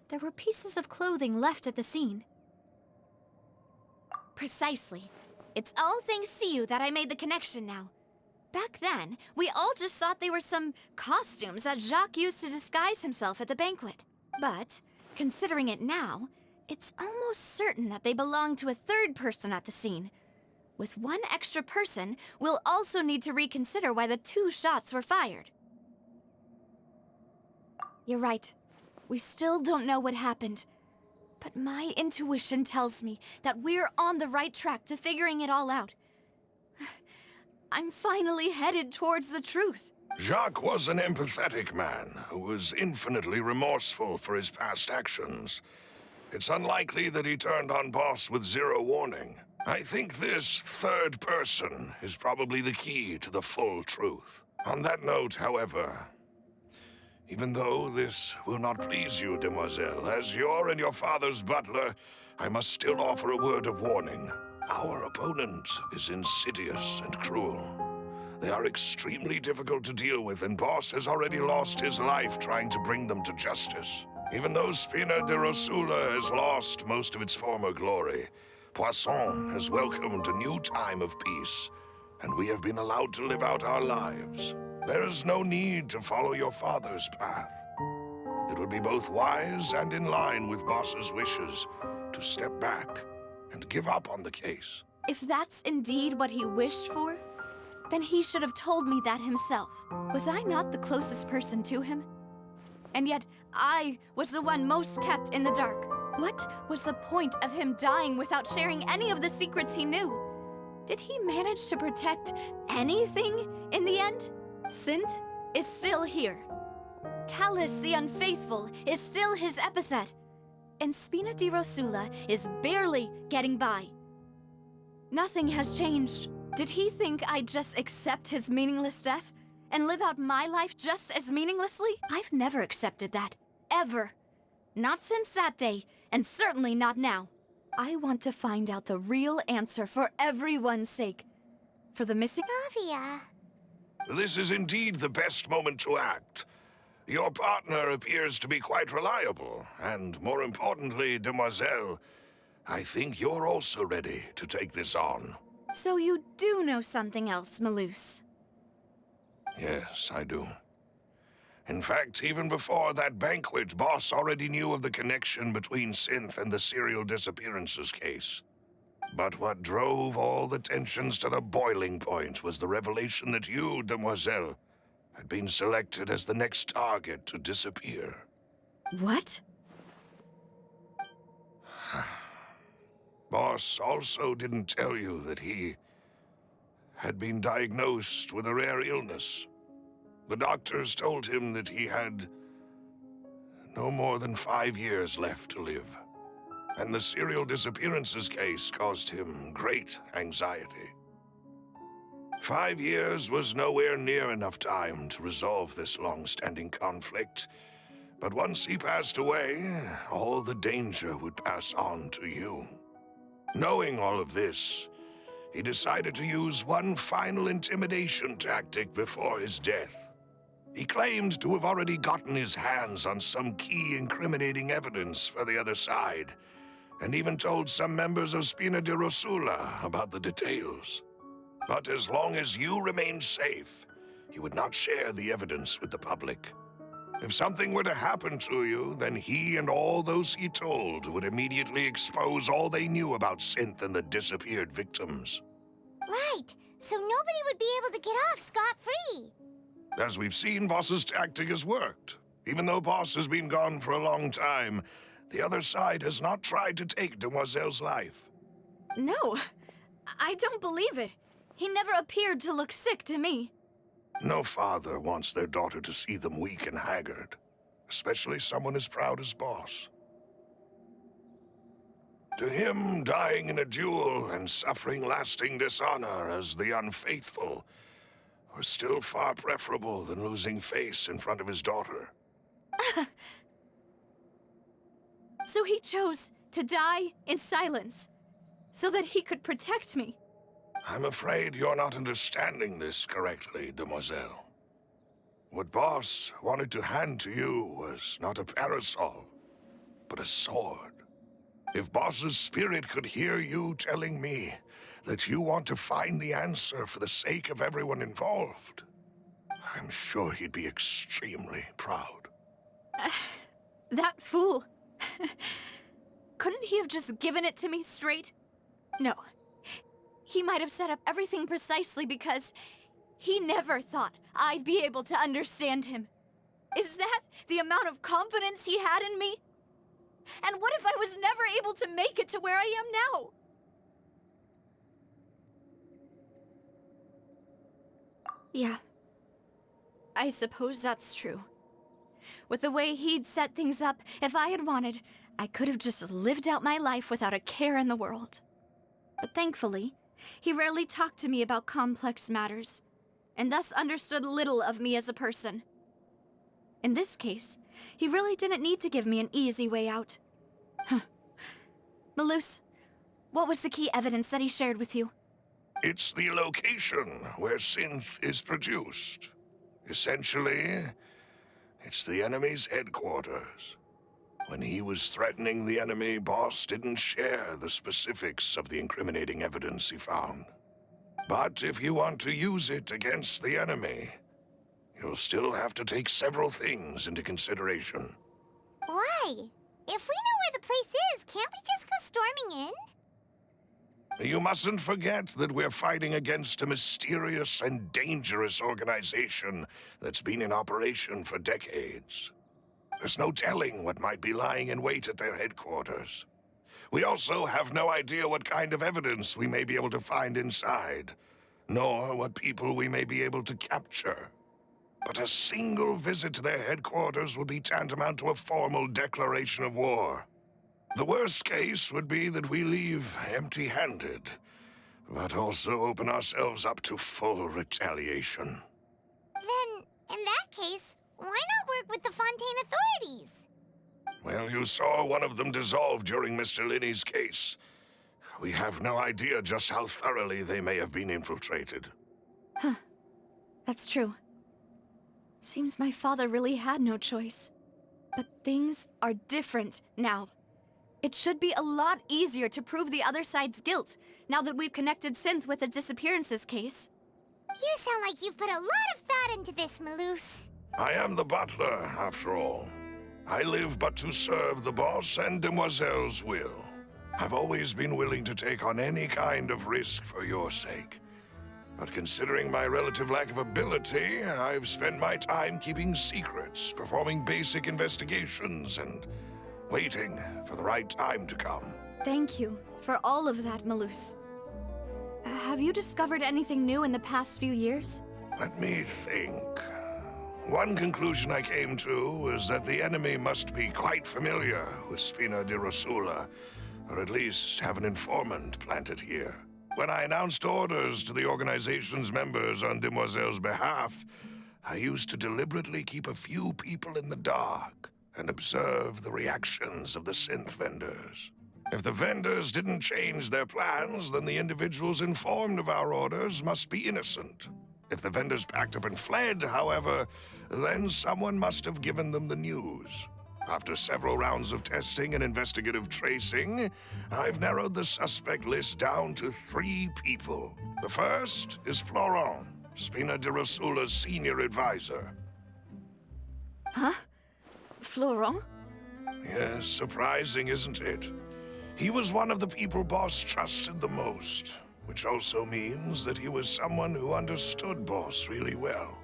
There were pieces of clothing left at the scene. Precisely. It's all thanks to you that I made the connection now. Back then, we all just thought they were some costumes that Jacques used to disguise himself at the banquet. But, considering it now, it's almost certain that they belong to a third person at the scene. With one extra person, we'll also need to reconsider why the 2 shots were fired. You're right. We still don't know what happened. But my intuition tells me that we're on the right track to figuring it all out. I'm finally headed towards the truth. Jacques was an empathetic man who was infinitely remorseful for his past actions. It's unlikely that he turned on Boss with 0 warning. I think this third person is probably the key to the full truth. On that note, however, even though this will not please you, demoiselle, as your and your father's butler, I must still offer a word of warning. Our opponent is insidious and cruel. They are extremely difficult to deal with, and Boss has already lost his life trying to bring them to justice. Even though Spina de Rosula has lost most of its former glory, Poisson has welcomed a new time of peace, and we have been allowed to live out our lives. There is no need to follow your father's path. It would be both wise and in line with Boss's wishes to step back and give up on the case. If that's indeed what he wished for, then he should have told me that himself. Was I not the closest person to him? And yet, I was the one most kept in the dark. What was the point of him dying without sharing any of the secrets he knew? Did he manage to protect anything in the end? Synth is still here. Callus the Unfaithful is still his epithet. And Spina di Rosula is barely getting by. Nothing has changed. Did he think I'd just accept his meaningless death and live out my life just as meaninglessly? I've never accepted that. Ever. Not since that day, and certainly not now. I want to find out the real answer for everyone's sake. For the missing... Avia. This is indeed the best moment to act. Your partner appears to be quite reliable, and more importantly, demoiselle, I think you're also ready to take this on. So you do know something else, Malus? Yes, I do. In fact, even before that banquet, Boss already knew of the connection between Synth and the serial disappearances case. But what drove all the tensions to the boiling point was the revelation that you, demoiselle, had been selected as the next target to disappear. What? Boss also didn't tell you that he had been diagnosed with a rare illness. The doctors told him that he had no more than 5 years left to live. And the serial disappearances case caused him great anxiety. 5 years was nowhere near enough time to resolve this long-standing conflict. But once he passed away, all the danger would pass on to you. Knowing all of this, he decided to use one final intimidation tactic before his death. He claimed to have already gotten his hands on some key incriminating evidence for the other side, and even told some members of Spina di Rosula about the details. But as long as you remained safe, he would not share the evidence with the public. If something were to happen to you, then he and all those he told would immediately expose all they knew about Synth and the disappeared victims. Right, so nobody would be able to get off scot-free. As we've seen, Boss's tactic has worked. Even though Boss has been gone for a long time, the other side has not tried to take Demoiselle's life. No, I don't believe it. He never appeared to look sick to me. No father wants their daughter to see them weak and haggard, especially someone as proud as Boss. To him, dying in a duel and suffering lasting dishonor as the unfaithful were still far preferable than losing face in front of his daughter. So he chose to die in silence, so that he could protect me. I'm afraid you're not understanding this correctly, demoiselle. What Boss wanted to hand to you was not a parasol, but a sword. If Boss's spirit could hear you telling me that you want to find the answer for the sake of everyone involved, I'm sure he'd be extremely proud. That fool. Couldn't he have just given it to me straight? No. He might have set up everything precisely because he never thought I'd be able to understand him. Is that the amount of confidence he had in me? And what if I was never able to make it to where I am now? Yeah. I suppose that's true. With the way he'd set things up, if I had wanted, I could have just lived out my life without a care in the world. But thankfully, he rarely talked to me about complex matters, and thus understood little of me as a person. In this case, he really didn't need to give me an easy way out. Malus, what was the key evidence that he shared with you? It's the location where synth is produced. Essentially, it's the enemy's headquarters. When he was threatening the enemy, Boss didn't share the specifics of the incriminating evidence he found. But if you want to use it against the enemy, you'll still have to take several things into consideration. Why? If we know where the place is, can't we just go storming in? You mustn't forget that we're fighting against a mysterious and dangerous organization that's been in operation for decades. There's no telling what might be lying in wait at their headquarters. We also have no idea what kind of evidence we may be able to find inside, nor what people we may be able to capture. But a single visit to their headquarters would be tantamount to a formal declaration of war. The worst case would be that we leave empty-handed, but also open ourselves up to full retaliation. Then, in that case, why not work with the Fontaine authorities? Well, you saw one of them dissolve during Mr. Linney's case. We have no idea just how thoroughly they may have been infiltrated. Huh. That's true. Seems my father really had no choice. But things are different now. It should be a lot easier to prove the other side's guilt, now that we've connected Synth with the disappearances case. You sound like you've put a lot of thought into this, Malus. I am the butler, after all. I live but to serve the boss and Demoiselle's will. I've always been willing to take on any kind of risk for your sake. But considering my relative lack of ability, I've spent my time keeping secrets, performing basic investigations, and waiting for the right time to come. Thank you for all of that, Malus. Have you discovered anything new in the past few years? Let me think. One conclusion I came to was that the enemy must be quite familiar with Spina di Rosula, or at least have an informant planted here. When I announced orders to the organization's members on Demoiselle's behalf, I used to deliberately keep a few people in the dark and observe the reactions of the synth vendors. If the vendors didn't change their plans, then the individuals informed of our orders must be innocent. If the vendors packed up and fled, however, then someone must have given them the news. After several rounds of testing and investigative tracing, I've narrowed the suspect list down to 3 people. The first is Florent, Spina di Rosula's senior advisor. Huh? Florent? Yes, surprising, isn't it? He was one of the people Boss trusted the most, which also means that he was someone who understood Boss really well.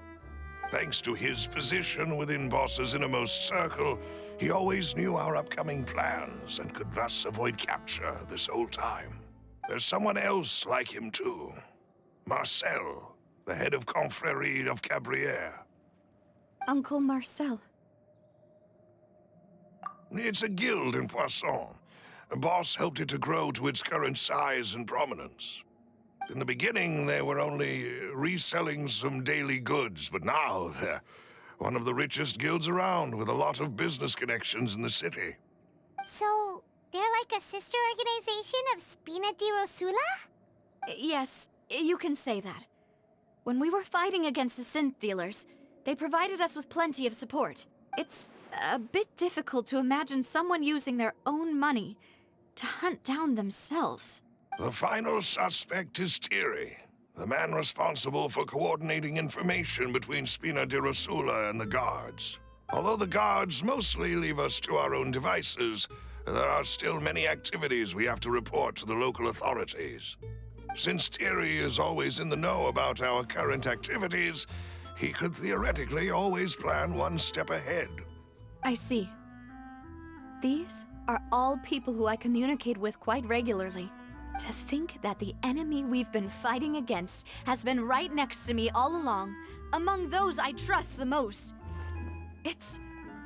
Thanks to his position within Boss's innermost circle, he always knew our upcoming plans and could thus avoid capture this whole time. There's someone else like him too. Marcel, the head of Confrérie of Cabrières. Uncle Marcel. It's a guild in Poisson. A boss helped it to grow to its current size and prominence. In the beginning, they were only reselling some daily goods, but now they're one of the richest guilds around, with a lot of business connections in the city. So, they're like a sister organization of Spina di Rosula? Yes, you can say that. When we were fighting against the synth dealers, they provided us with plenty of support. It's a bit difficult to imagine someone using their own money to hunt down themselves. The final suspect is Thierry, the man responsible for coordinating information between Spina di Rosula and the guards. Although the guards mostly leave us to our own devices, there are still many activities we have to report to the local authorities. Since Thierry is always in the know about our current activities, he could theoretically always plan one step ahead. I see. These are all people who I communicate with quite regularly. To think that the enemy we've been fighting against has been right next to me all along, among those I trust the most. It's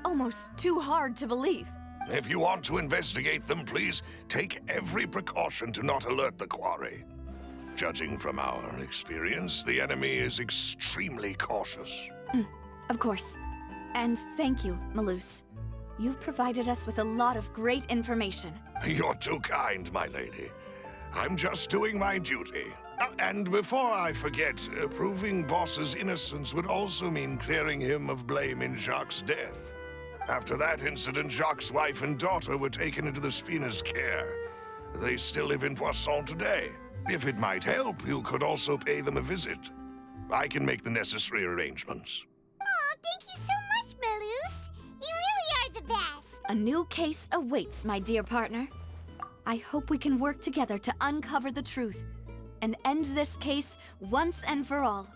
almost too hard to believe. If you want to investigate them, please take every precaution to not alert the quarry. Judging from our experience, the enemy is extremely cautious. Of course. And thank you, Malus. You've provided us with a lot of great information. You're too kind, my lady. I'm just doing my duty. And before I forget, proving Boss's innocence would also mean clearing him of blame in Jacques' death. After that incident, Jacques' wife and daughter were taken into the Spina's care. They still live in Poisson today. If it might help, you could also pay them a visit. I can make the necessary arrangements. Oh, thank you so much, Malus. You really are the best. A new case awaits, my dear partner. I hope we can work together to uncover the truth and end this case once and for all.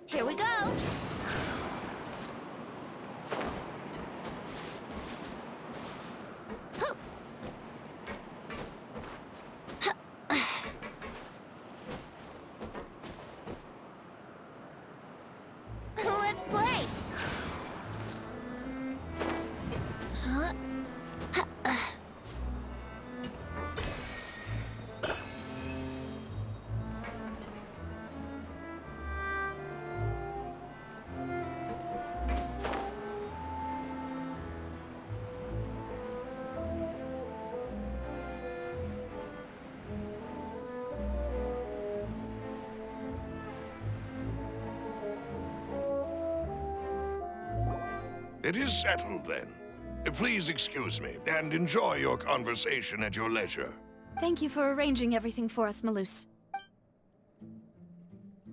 Here we go. Let's play. Huh? It is settled, then. Please excuse me, and enjoy your conversation at your leisure. Thank you for arranging everything for us, Malus.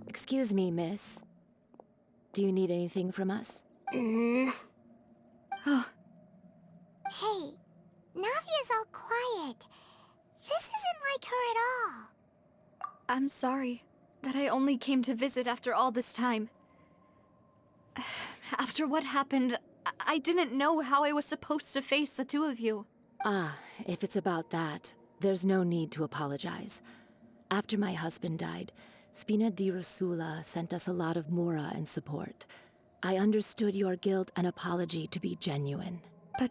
Excuse me, miss. Do you need anything from us? Oh, Hey, Navia's all quiet. This isn't like her at all. I'm sorry that I only came to visit after all this time. After what happened, I didn't know how I was supposed to face the two of you. Ah, if it's about that, there's no need to apologize. After my husband died, Spina di Rosula sent us a lot of mora and support. I understood your guilt and apology to be genuine. But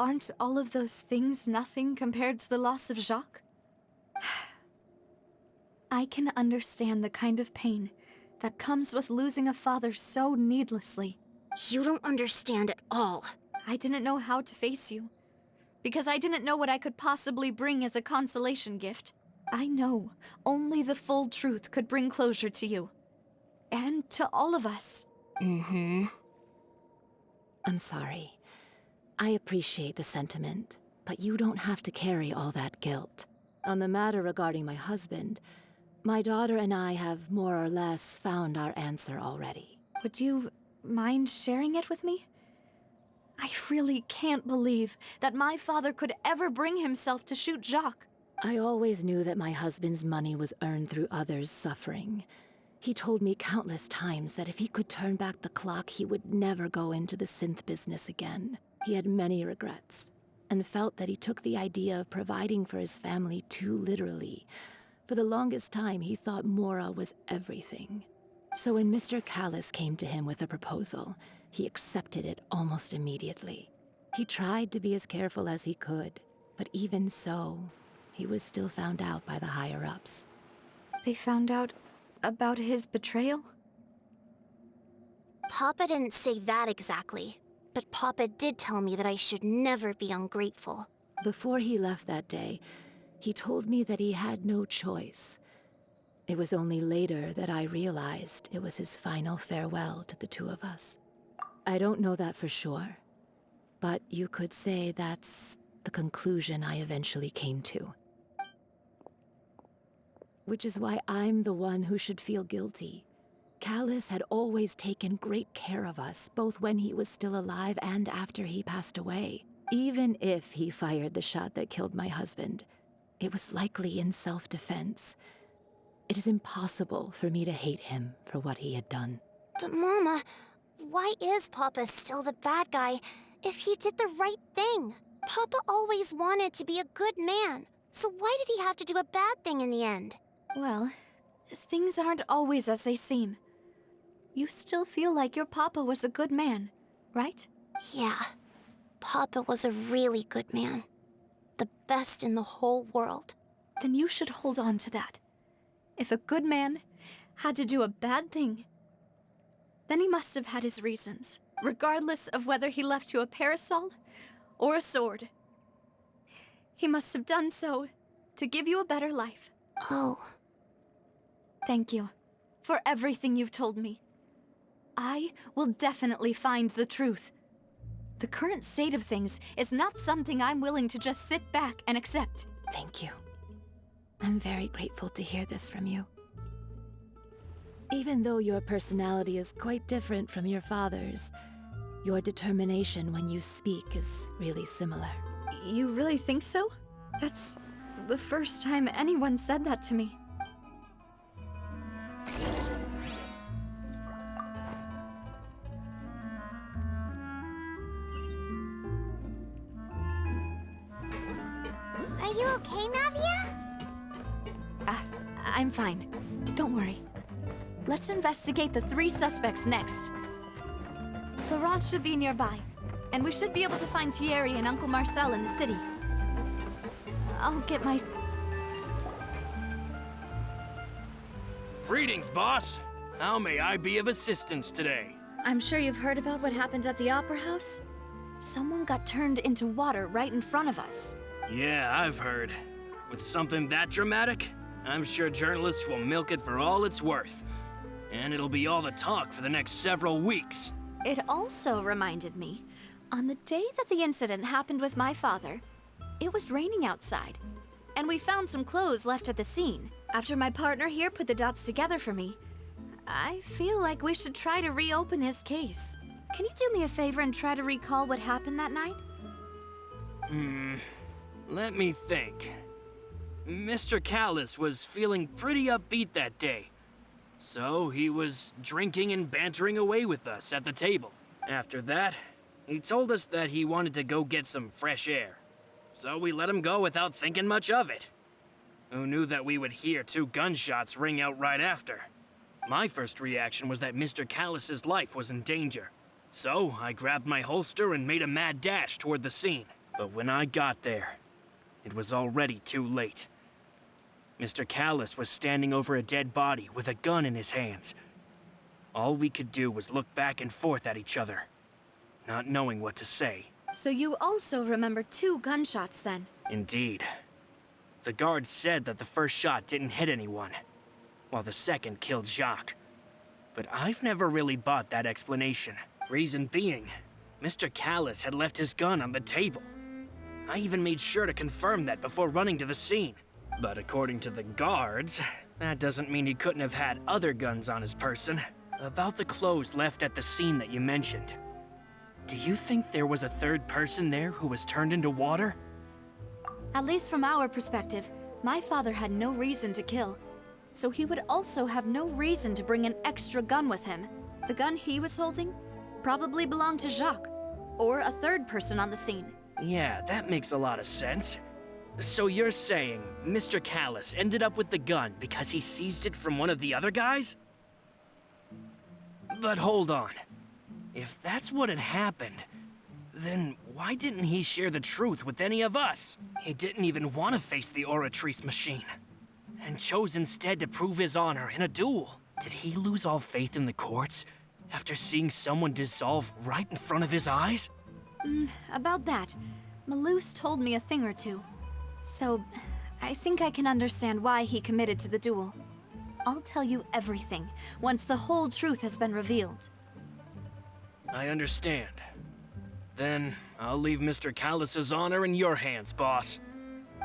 aren't all of those things nothing compared to the loss of Jacques? I can understand the kind of pain that comes with losing a father so needlessly. You don't understand at all. I didn't know how to face you, because I didn't know what I could possibly bring as a consolation gift. I know only the full truth could bring closure to you. And to all of us. I'm sorry. I appreciate the sentiment, but you don't have to carry all that guilt. On the matter regarding my husband, my daughter and I have more or less found our answer already. Would you mind sharing it with me? I really can't believe that my father could ever bring himself to shoot Jacques. I always knew that my husband's money was earned through others' suffering. He told me countless times that if he could turn back the clock, he would never go into the synth business again. He had many regrets, and felt that he took the idea of providing for his family too literally. For the longest time, he thought Mora was everything. So when Mr. Callis came to him with a proposal, he accepted it almost immediately. He tried to be as careful as he could, but even so, he was still found out by the higher-ups. They found out about his betrayal? Papa didn't say that exactly, but Papa did tell me that I should never be ungrateful. Before he left that day, he told me that he had no choice. It was only later that I realized it was his final farewell to the two of us. I don't know that for sure, but you could say that's the conclusion I eventually came to. Which is why I'm the one who should feel guilty. Callis had always taken great care of us, both when he was still alive and after he passed away. Even if he fired the shot that killed my husband, it was likely in self-defense. It is impossible for me to hate him for what he had done. But Mama, why is Papa still the bad guy if he did the right thing? Papa always wanted to be a good man, so why did he have to do a bad thing in the end? Well, things aren't always as they seem. You still feel like your papa was a good man, right? Yeah, Papa was a really good man. The best in the whole world. Then you should hold on to that. If a good man had to do a bad thing, then he must have had his reasons, regardless of whether he left you a parasol or a sword. He must have done so to give you a better life. Oh. Thank you for everything you've told me. I will definitely find the truth. The current state of things is not something I'm willing to just sit back and accept. Thank you. I'm very grateful to hear this from you. Even though your personality is quite different from your father's, your determination when you speak is really similar. You really think so? That's the first time anyone said that to me. Are you okay, Navia? I'm fine. Don't worry. Let's investigate the 3 suspects next. Laurent should be nearby, and we should be able to find Thierry and Uncle Marcel in the city. I'll get my... Greetings, boss. How may I be of assistance today? I'm sure you've heard about what happened at the Opera House. Someone got turned into water right in front of us. Yeah, I've heard. With something that dramatic, I'm sure journalists will milk it for all it's worth. And it'll be all the talk for the next several weeks. It also reminded me, on the day that the incident happened with my father, it was raining outside, and we found some clothes left at the scene. After my partner here put the dots together for me, I feel like we should try to reopen his case. Can you do me a favor and try to recall what happened that night? Let me think. Mr. Callis was feeling pretty upbeat that day. So he was drinking and bantering away with us at the table. After that, he told us that he wanted to go get some fresh air. So we let him go without thinking much of it. Who knew that we would hear 2 gunshots ring out right after? My first reaction was that Mr. Callis's life was in danger. So I grabbed my holster and made a mad dash toward the scene. But when I got there, it was already too late. Mr. Callis was standing over a dead body with a gun in his hands. All we could do was look back and forth at each other, not knowing what to say. So you also remember 2 gunshots then? Indeed. The guard said that the first shot didn't hit anyone, while the second killed Jacques. But I've never really bought that explanation. Reason being, Mr. Callus had left his gun on the table. I even made sure to confirm that before running to the scene. But according to the guards, that doesn't mean he couldn't have had other guns on his person. About the clothes left at the scene that you mentioned, do you think there was a third person there who was turned into water? At least from our perspective, my father had no reason to kill. So he would also have no reason to bring an extra gun with him. The gun he was holding probably belonged to Jacques, or a third person on the scene. Yeah, that makes a lot of sense. So you're saying Mr. Callus ended up with the gun because he seized it from one of the other guys? But hold on. If that's what had happened, then why didn't he share the truth with any of us? He didn't even want to face the Oratrice machine, and chose instead to prove his honor in a duel. Did he lose all faith in the courts after seeing someone dissolve right in front of his eyes? About that, Malus told me a thing or two. So, I think I can understand why he committed to the duel. I'll tell you everything once the whole truth has been revealed. I understand. Then I'll leave Mr. Callus's honor in your hands, boss.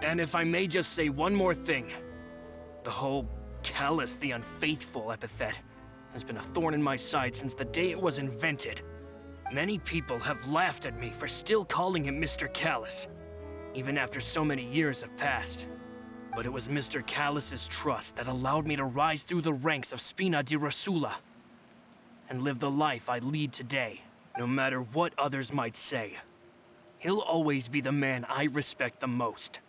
And if I may just say one more thing. The whole Callus the Unfaithful epithet has been a thorn in my side since the day it was invented. Many people have laughed at me for still calling him Mr. Callus, even after so many years have passed. But it was Mr. Callus's trust that allowed me to rise through the ranks of Spina di Rosula and live the life I lead today, no matter what others might say. He'll always be the man I respect the most,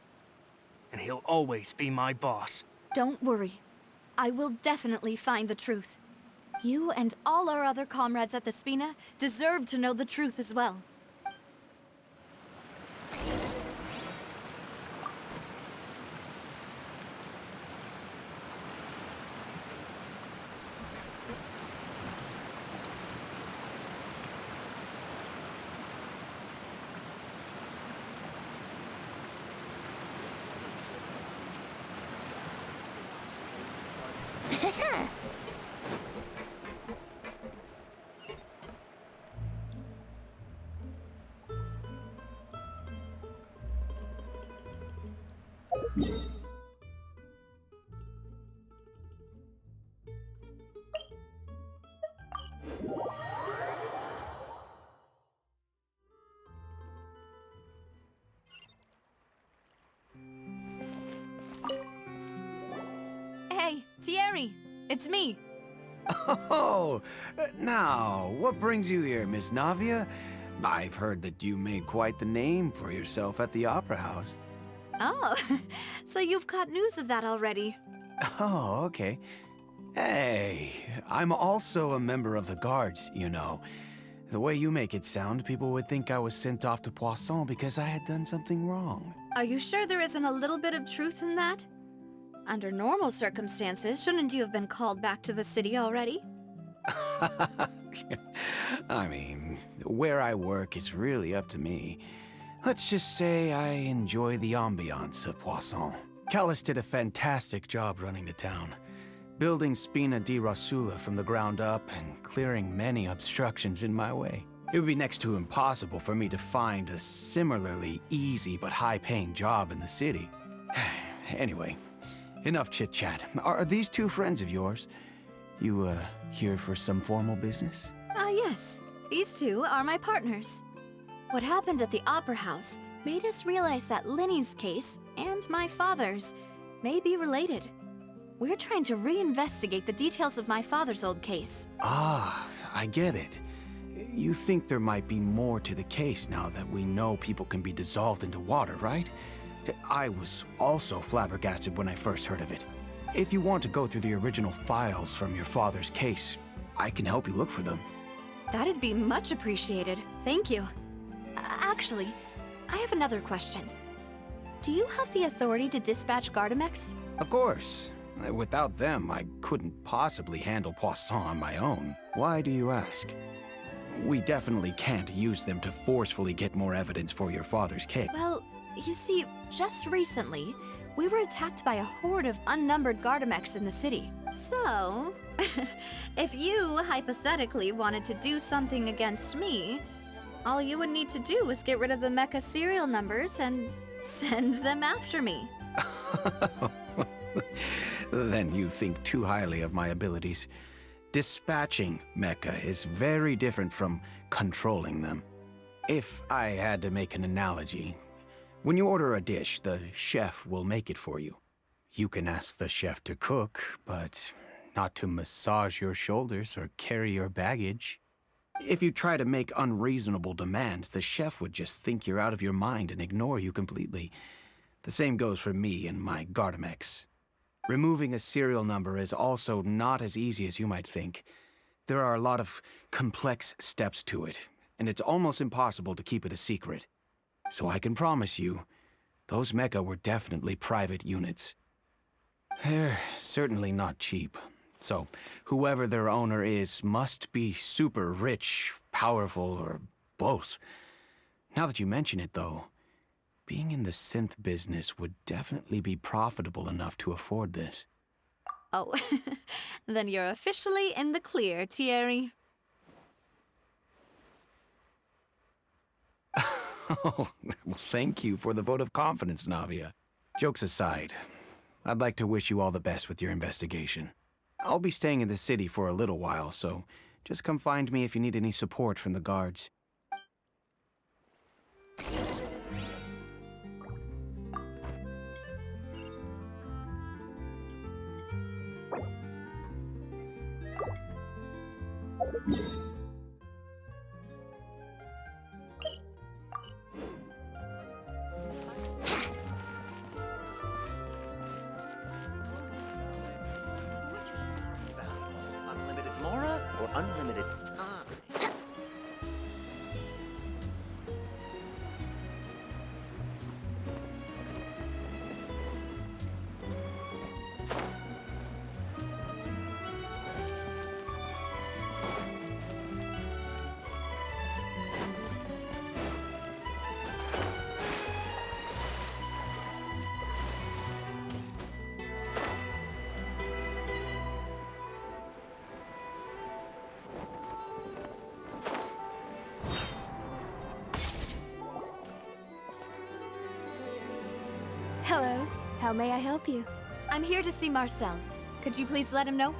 and he'll always be my boss. Don't worry. I will definitely find the truth. You and all our other comrades at the Spina deserve to know the truth as well. Hey, Thierry! It's me! Oh, now, what brings you here, Miss Navia? I've heard that you made quite the name for yourself at the Opera House. Oh, so you've caught news of that already. Oh, okay. Hey, I'm also a member of the guards, you know. The way you make it sound, people would think I was sent off to Poisson because I had done something wrong. Are you sure there isn't a little bit of truth in that? Under normal circumstances, shouldn't you have been called back to the city already? I mean, where I work is really up to me. Let's just say I enjoy the ambiance of Poisson. Callus did a fantastic job running the town, building Spina di Rosula from the ground up and clearing many obstructions in my way. It would be next to impossible for me to find a similarly easy but high-paying job in the city. Anyway, enough chit-chat. Are these two friends of yours? You, here for some formal business? Yes. These two are my partners. What happened at the Opera House made us realize that Linny's case and my father's may be related. We're trying to reinvestigate the details of my father's old case. Ah, I get it. You think there might be more to the case now that we know people can be dissolved into water, right? I was also flabbergasted when I first heard of it. If you want to go through the original files from your father's case, I can help you look for them. That'd be much appreciated. Thank you. Actually, I have another question. Do you have the authority to dispatch Gardamex? Of course. Without them, I couldn't possibly handle Poisson on my own. Why do you ask? We definitely can't use them to forcefully get more evidence for your father's case. Well, you see, just recently, We were attacked by a horde of unnumbered Gardamex in the city. So, if you hypothetically wanted to do something against me, all you would need to do is get rid of the mecha serial numbers and send them after me. Then you think too highly of my abilities. Dispatching mecha is very different from controlling them. If I had to make an analogy, when you order a dish, the chef will make it for you. You can ask the chef to cook, but not to massage your shoulders or carry your baggage. If you try to make unreasonable demands, the chef would just think you're out of your mind and ignore you completely. The same goes for me and my Gardamex. Removing a serial number is also not as easy as you might think. There are a lot of complex steps to it, and it's almost impossible to keep it a secret. So I can promise you, those mecha were definitely private units. They're certainly not cheap. So, whoever their owner is must be super rich, powerful, or both. Now that you mention it, though, being in the synth business would definitely be profitable enough to afford this. Oh, then you're officially in the clear, Thierry. Oh, well, thank you for the vote of confidence, Navia. Jokes aside, I'd like to wish you all the best with your investigation. I'll be staying in the city for a little while, so just come find me if you need any support from the guards. Unlimited Mora or unlimited time? Hello. How may I help you? I'm here to see Marcel. Could you please let him know?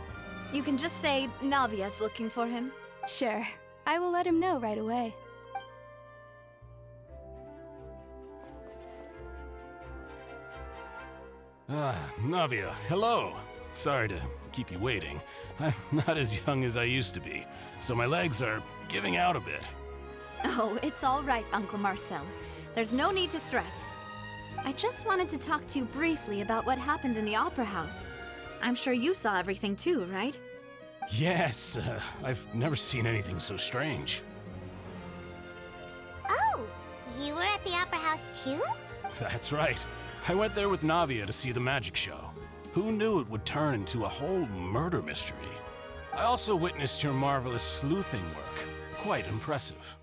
You can just say Navia's looking for him. Sure. I will let him know right away. Ah, Navia, hello. Sorry to keep you waiting. I'm not as young as I used to be, so my legs are giving out a bit. Oh, it's all right, Uncle Marcel. There's no need to stress. I just wanted to talk to you briefly about what happened in the Opera House. I'm sure you saw everything too, right? Yes, I've never seen anything so strange. Oh, you were at the Opera House too? That's right. I went there with Navia to see the magic show. Who knew it would turn into a whole murder mystery? I also witnessed your marvelous sleuthing work. Quite impressive.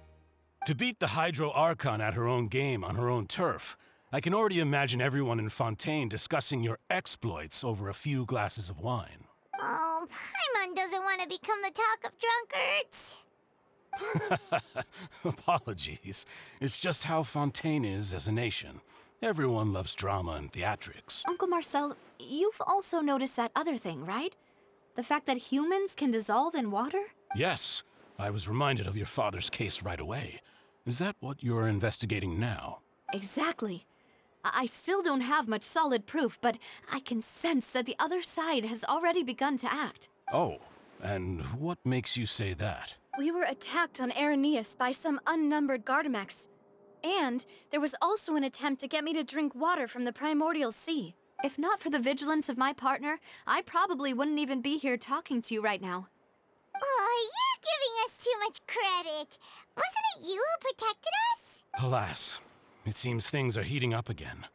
To beat the Hydro Archon at her own game on her own turf, I can already imagine everyone in Fontaine discussing your exploits over a few glasses of wine. Oh, Paimon doesn't want to become the talk of drunkards. Apologies. It's just how Fontaine is as a nation. Everyone loves drama and theatrics. Uncle Marcel, you've also noticed that other thing, right? The fact that humans can dissolve in water? Yes, I was reminded of your father's case right away. Is that what you're investigating now? Exactly. I still don't have much solid proof, but I can sense that the other side has already begun to act. Oh, and what makes you say that? We were attacked on Araneus by some unnumbered Gardamex. And there was also an attempt to get me to drink water from the primordial sea. If not for the vigilance of my partner, I probably wouldn't even be here talking to you right now. Oh, you're giving us too much credit. Wasn't it you who protected us? Alas, it seems things are heating up again.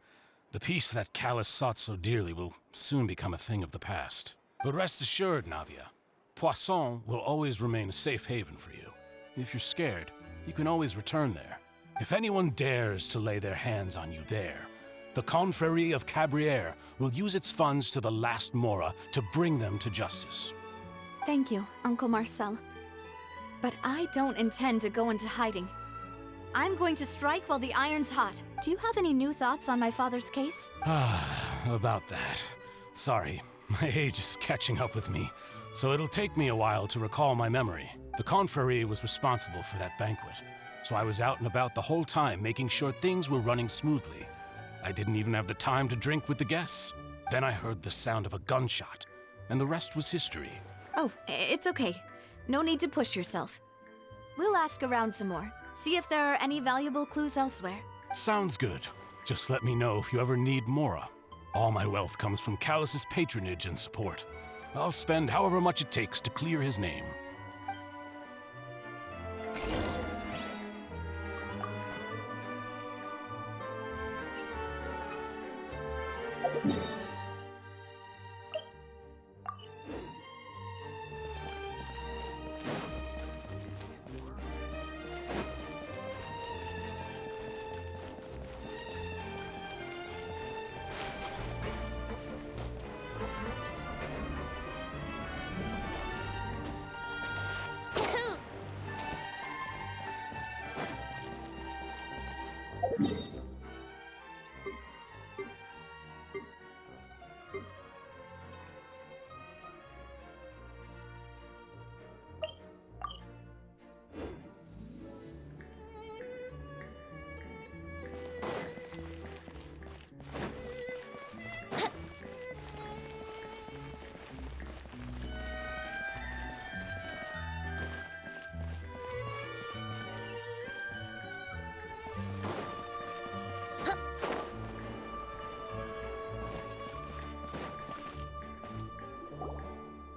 The peace that Callus sought so dearly will soon become a thing of the past. But rest assured, Navia, Poisson will always remain a safe haven for you. If you're scared, you can always return there. If anyone dares to lay their hands on you there, The Confrérie of Cabrières will use its funds to the last Mora to bring them to justice. Thank you, Uncle Marcel. But I don't intend to go into hiding. I'm going to strike while the iron's hot. Do you have any new thoughts on my father's case? About that. Sorry, my age is catching up with me, so it'll take me a while to recall my memory. The Confrérie was responsible for that banquet, so I was out and about the whole time making sure things were running smoothly. I didn't even have the time to drink with the guests. Then I heard the sound of a gunshot, and the rest was history. Oh, it's okay. No need to push yourself. We'll ask around some more, see if there are any valuable clues elsewhere. Sounds good. Just let me know if you ever need Mora. All my wealth comes from Callus's patronage and support. I'll spend however much it takes to clear his name.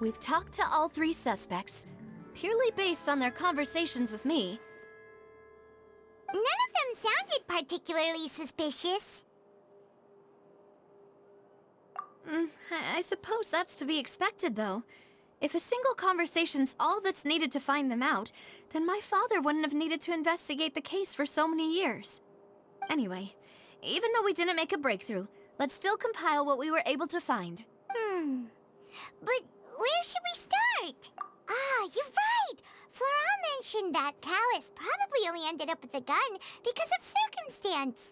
We've talked to all three suspects, purely based on their conversations with me. None of them sounded particularly suspicious. I suppose that's to be expected, though. If a single conversation's all that's needed to find them out, then my father wouldn't have needed to investigate the case for so many years. Anyway, even though we didn't make a breakthrough, let's still compile what we were able to find. But where should we start? Ah, you're right! Flora mentioned that Callus probably only ended up with the gun because of circumstance.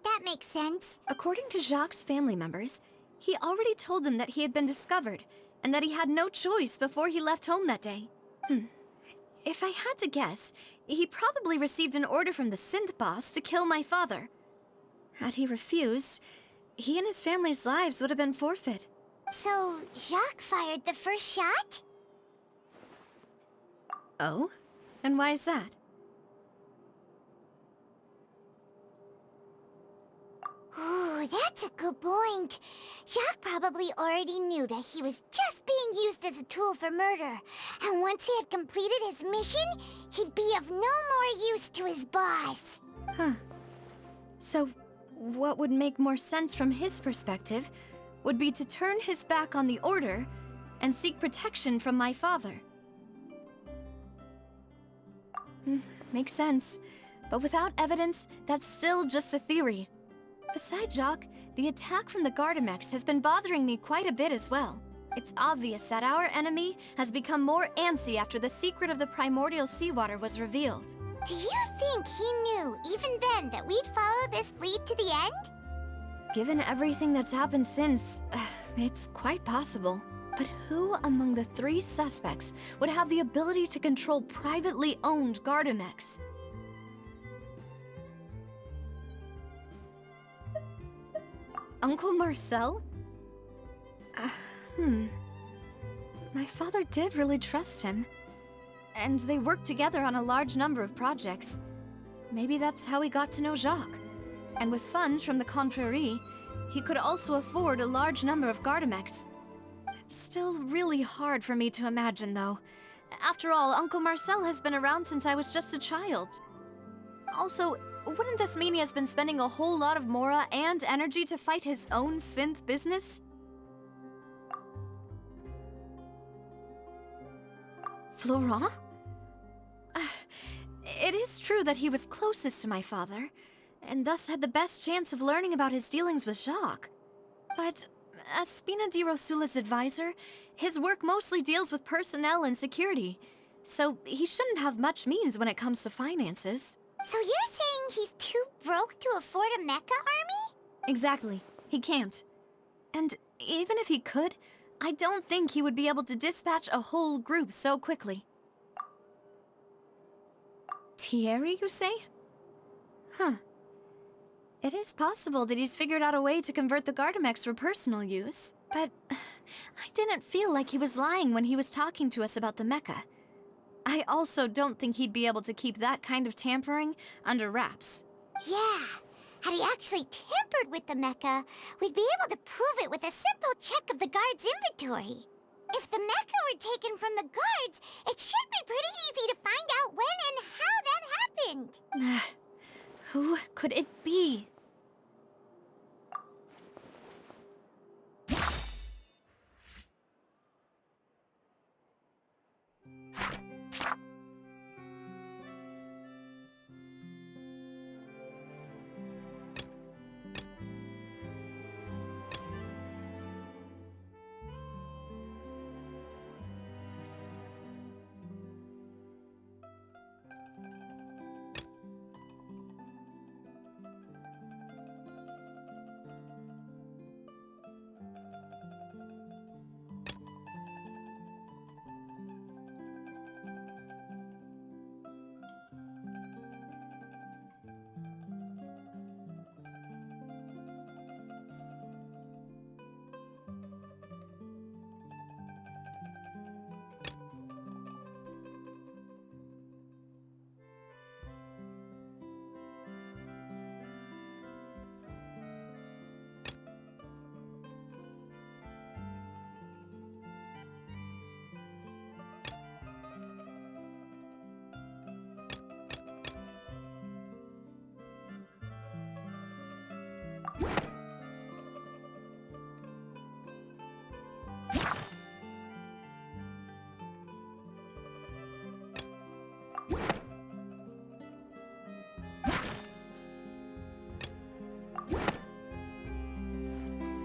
That makes sense. According to Jacques' family members, he already told them that he had been discovered, and that he had no choice before he left home that day. If I had to guess, he probably received an order from the synth boss to kill my father. Had he refused, he and his family's lives would have been forfeit. So, Jacques fired the first shot? Oh? And why is that? Ooh, that's a good point. Jacques probably already knew that he was just being used as a tool for murder. And once he had completed his mission, he'd be of no more use to his boss. So, what would make more sense from his perspective would be to turn his back on the Order and seek protection from my father. Makes sense. But without evidence, that's still just a theory. Besides Jacques, the attack from the Gardamex has been bothering me quite a bit as well. It's obvious that our enemy has become more antsy after the secret of the primordial seawater was revealed. Do you think he knew, even then, that we'd follow this lead to the end? Given everything that's happened since, it's quite possible. But who among the three suspects would have the ability to control privately owned Gardamex? Uncle Marcel? My father did really trust him. And they worked together on a large number of projects. Maybe that's how he got to know Jacques. And with funds from the Confrérie, he could also afford a large number of Gardamex. It's still really hard for me to imagine, though. After all, Uncle Marcel has been around since I was just a child. Also, wouldn't this mean he has been spending a whole lot of Mora and energy to fight his own synth business? Florent? It is true that he was closest to my father, and thus had the best chance of learning about his dealings with Jacques. But as Spina di Rosula's advisor, his work mostly deals with personnel and security, so he shouldn't have much means when it comes to finances. So you're saying he's too broke to afford a mecha army? Exactly. He can't. And even if he could, I don't think he would be able to dispatch a whole group so quickly. Thierry, you say? Huh. It is possible that he's figured out a way to convert the Gardamex for personal use, but I didn't feel like he was lying when he was talking to us about the mecha. I also don't think he'd be able to keep that kind of tampering under wraps. Yeah. Had he actually tampered with the mecha, we'd be able to prove it with a simple check of the guard's inventory. If the mecha were taken from the guards, it should be pretty easy to find out when and how that happened. Who could it be?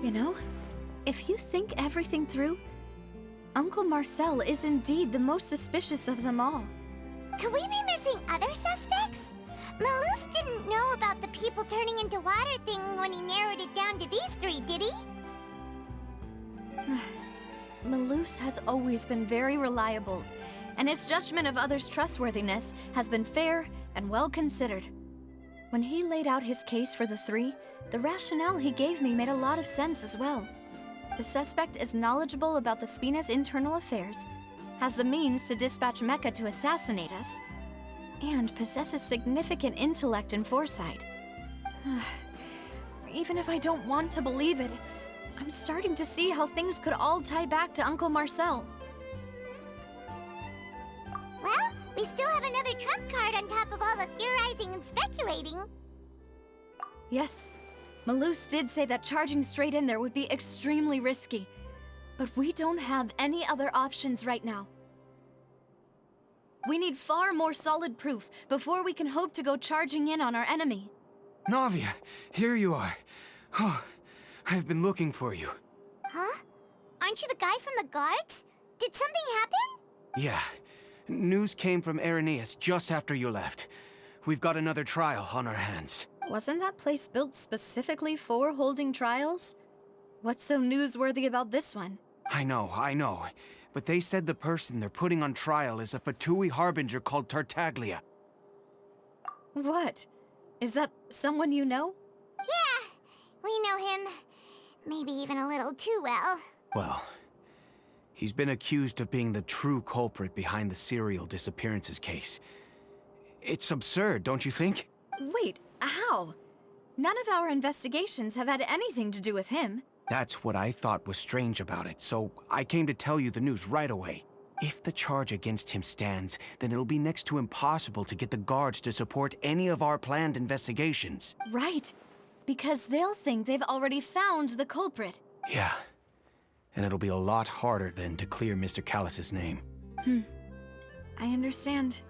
You know, if you think everything through, Uncle Marcel is indeed the most suspicious of them all. Could we be missing other suspects? Malus didn't know about the people turning into water thing when he narrowed it down to these three, did he? Malus has always been very reliable, and his judgment of others' trustworthiness has been fair and well considered. When he laid out his case for the three, the rationale he gave me made a lot of sense as well. The suspect is knowledgeable about the Spina's internal affairs, has the means to dispatch Mecha to assassinate us, and possesses significant intellect and foresight. Even if I don't want to believe it, I'm starting to see how things could all tie back to Uncle Marcel. Well, we still have another trump card on top of all the theorizing and speculating. Yes, Malus did say that charging straight in there would be extremely risky, but we don't have any other options right now. We need far more solid proof before we can hope to go charging in on our enemy. Navia, here you are. Oh, I've been looking for you. Huh? Aren't you the guy from the guards? Did something happen? Yeah. News came from Irenaeus just after you left. We've got another trial on our hands. Wasn't that place built specifically for holding trials? What's so newsworthy about this one? I know. But they said the person they're putting on trial is a Fatui harbinger called Tartaglia. What? Is that someone you know? Yeah, we know him. Maybe even a little too well. Well, he's been accused of being the true culprit behind the serial disappearances case. It's absurd, don't you think? Wait, how? None of our investigations have had anything to do with him. That's what I thought was strange about it, so I came to tell you the news right away. If the charge against him stands, then it'll be next to impossible to get the guards to support any of our planned investigations. Right, because they'll think they've already found the culprit. Yeah, and it'll be a lot harder then to clear Mr. Callus's name. I understand.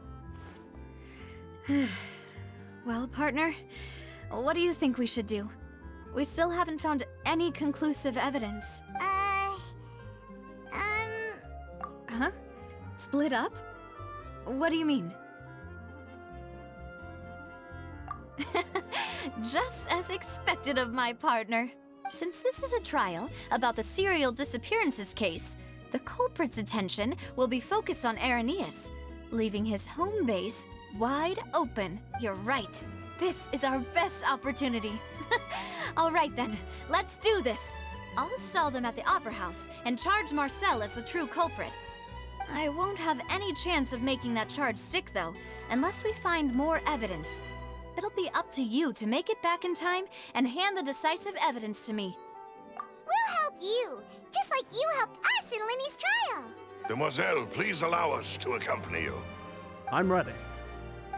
Well, partner, What do you think we should do? We still haven't found any conclusive evidence. Huh? Split up? What do you mean? Just as expected of my partner. Since this is a trial about the serial disappearances case, the culprit's attention will be focused on Irenaeus, leaving his home base wide open. You're right. This is our best opportunity. All right then, let's do this. I'll stall them at the Opera House and charge Marcel as the true culprit. I won't have any chance of making that charge stick though, unless we find more evidence. It'll be up to you to make it back in time and hand the decisive evidence to me. We'll help you, just like you helped us in Linny's trial. Demoiselle, please allow us to accompany you. I'm ready.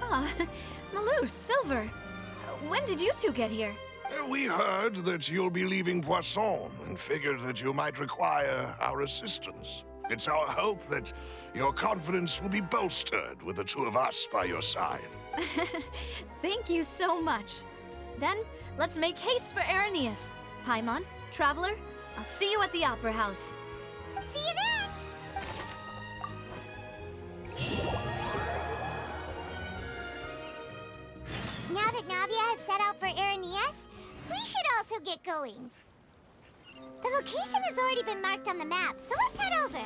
Ah, Malou, Silver. When did you two get here? We heard that you'll be leaving Poisson and figured that you might require our assistance. It's our hope that your confidence will be bolstered with the two of us by your side. Thank you so much. Then, let's make haste for Irenaeus. Paimon, Traveler, I'll see you at the Opera House. See you then! Now that Navia has set out for Irenaeus, we should also get going. The location has already been marked on the map, so let's head over.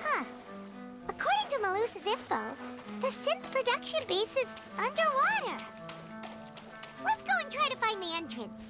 Huh. According to Malusa's info, the synth production base is underwater. Let's go and try to find the entrance.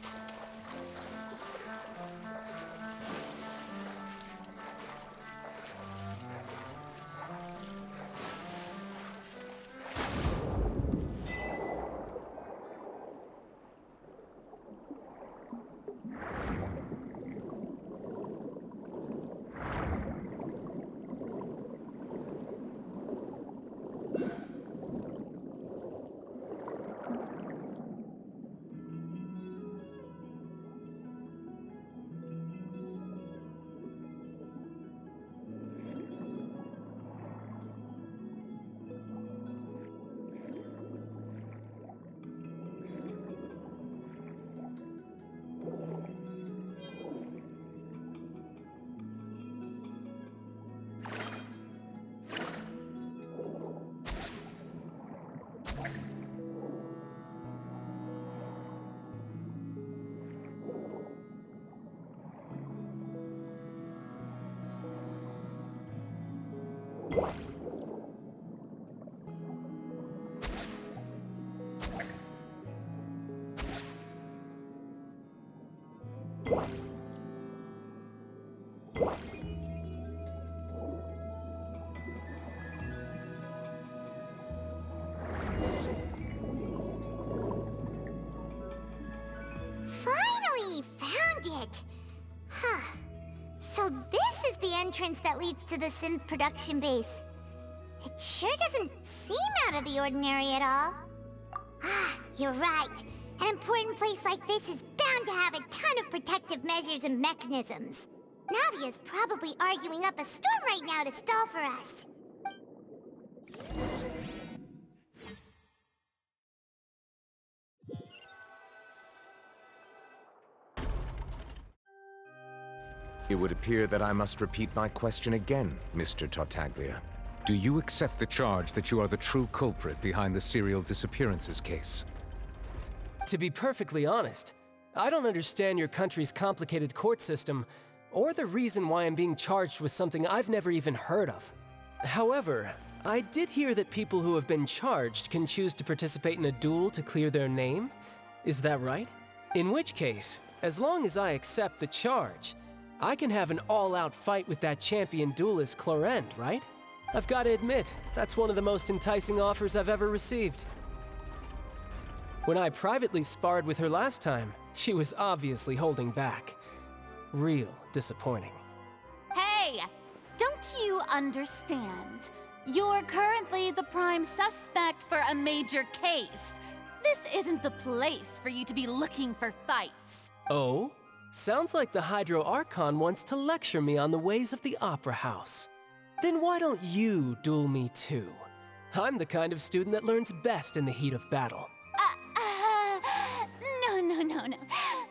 Finally found it! Huh. So this is the entrance that leads to the synth production base. It sure doesn't seem out of the ordinary at all. Ah, you're right. An important place like this is bound to have a ton of protective measures and mechanisms. Navia's probably arguing up a storm right now to stall for us. It would appear that I must repeat my question again, Mr. Tartaglia. Do you accept the charge that you are the true culprit behind the serial disappearances case? To be perfectly honest, I don't understand your country's complicated court system, or the reason why I'm being charged with something I've never even heard of. However, I did hear that people who have been charged can choose to participate in a duel to clear their name. Is that right? In which case, as long as I accept the charge, I can have an all-out fight with that champion duelist Clorend, right? I've got to admit, that's one of the most enticing offers I've ever received. When I privately sparred with her last time, she was obviously holding back. Real disappointing. Hey! Don't you understand? You're currently the prime suspect for a major case. This isn't the place for you to be looking for fights. Oh? Sounds like the Hydro Archon wants to lecture me on the ways of the Opera House. Then why don't you duel me too? I'm the kind of student that learns best in the heat of battle. No.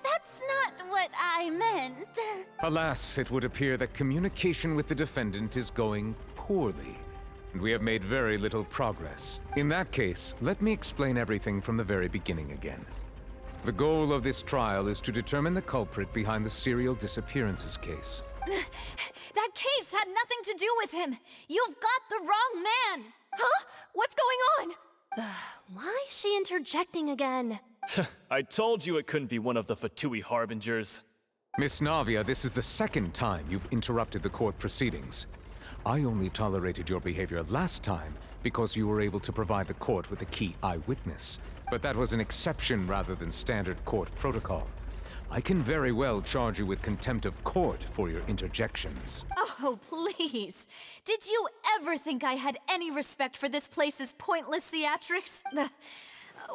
That's not what I meant. Alas, it would appear that communication with the defendant is going poorly, and we have made very little progress. In that case, let me explain everything from the very beginning again. The goal of this trial is to determine the culprit behind the serial disappearances case. That case had nothing to do with him! You've got the wrong man! Huh? What's going on? Why is she interjecting again? I told you it couldn't be one of the Fatui Harbingers. Miss Navia, this is the second time you've interrupted the court proceedings. I only tolerated your behavior last time because you were able to provide the court with a key eyewitness. But that was an exception rather than standard court protocol. I can very well charge you with contempt of court for your interjections. Oh, please. Did you ever think I had any respect for this place's pointless theatrics?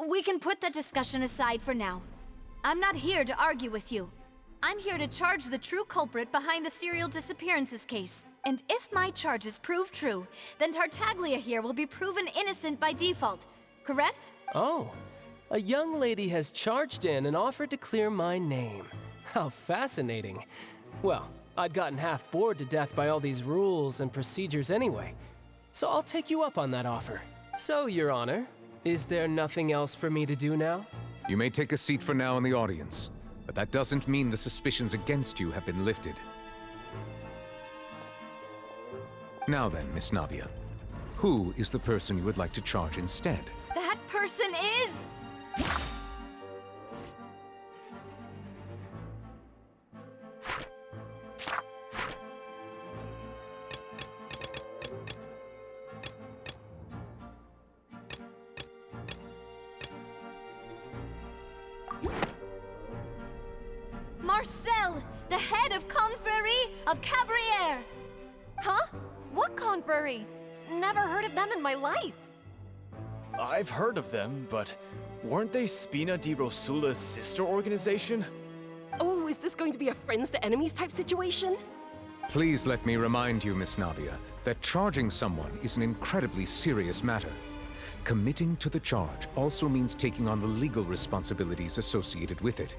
We can put that discussion aside for now. I'm not here to argue with you. I'm here to charge the true culprit behind the serial disappearances case. And if my charges prove true, then Tartaglia here will be proven innocent by default. Correct? Oh, a young lady has charged in and offered to clear my name. How fascinating. Well, I'd gotten half bored to death by all these rules and procedures anyway, so I'll take you up on that offer. So, Your Honor, is there nothing else for me to do now? You may take a seat for now in the audience, but that doesn't mean the suspicions against you have been lifted. Now then, Miss Navia, who is the person you would like to charge instead? That person is... Marcel, the head of Confrérie of Cabrières! Huh? What Confrérie? Never heard of them in my life. I've heard of them, but weren't they Spina di Rosula's sister organization? Oh, is this going to be a friends to enemies type situation? Please let me remind you, Miss Navia, that charging someone is an incredibly serious matter. Committing to the charge also means taking on the legal responsibilities associated with it.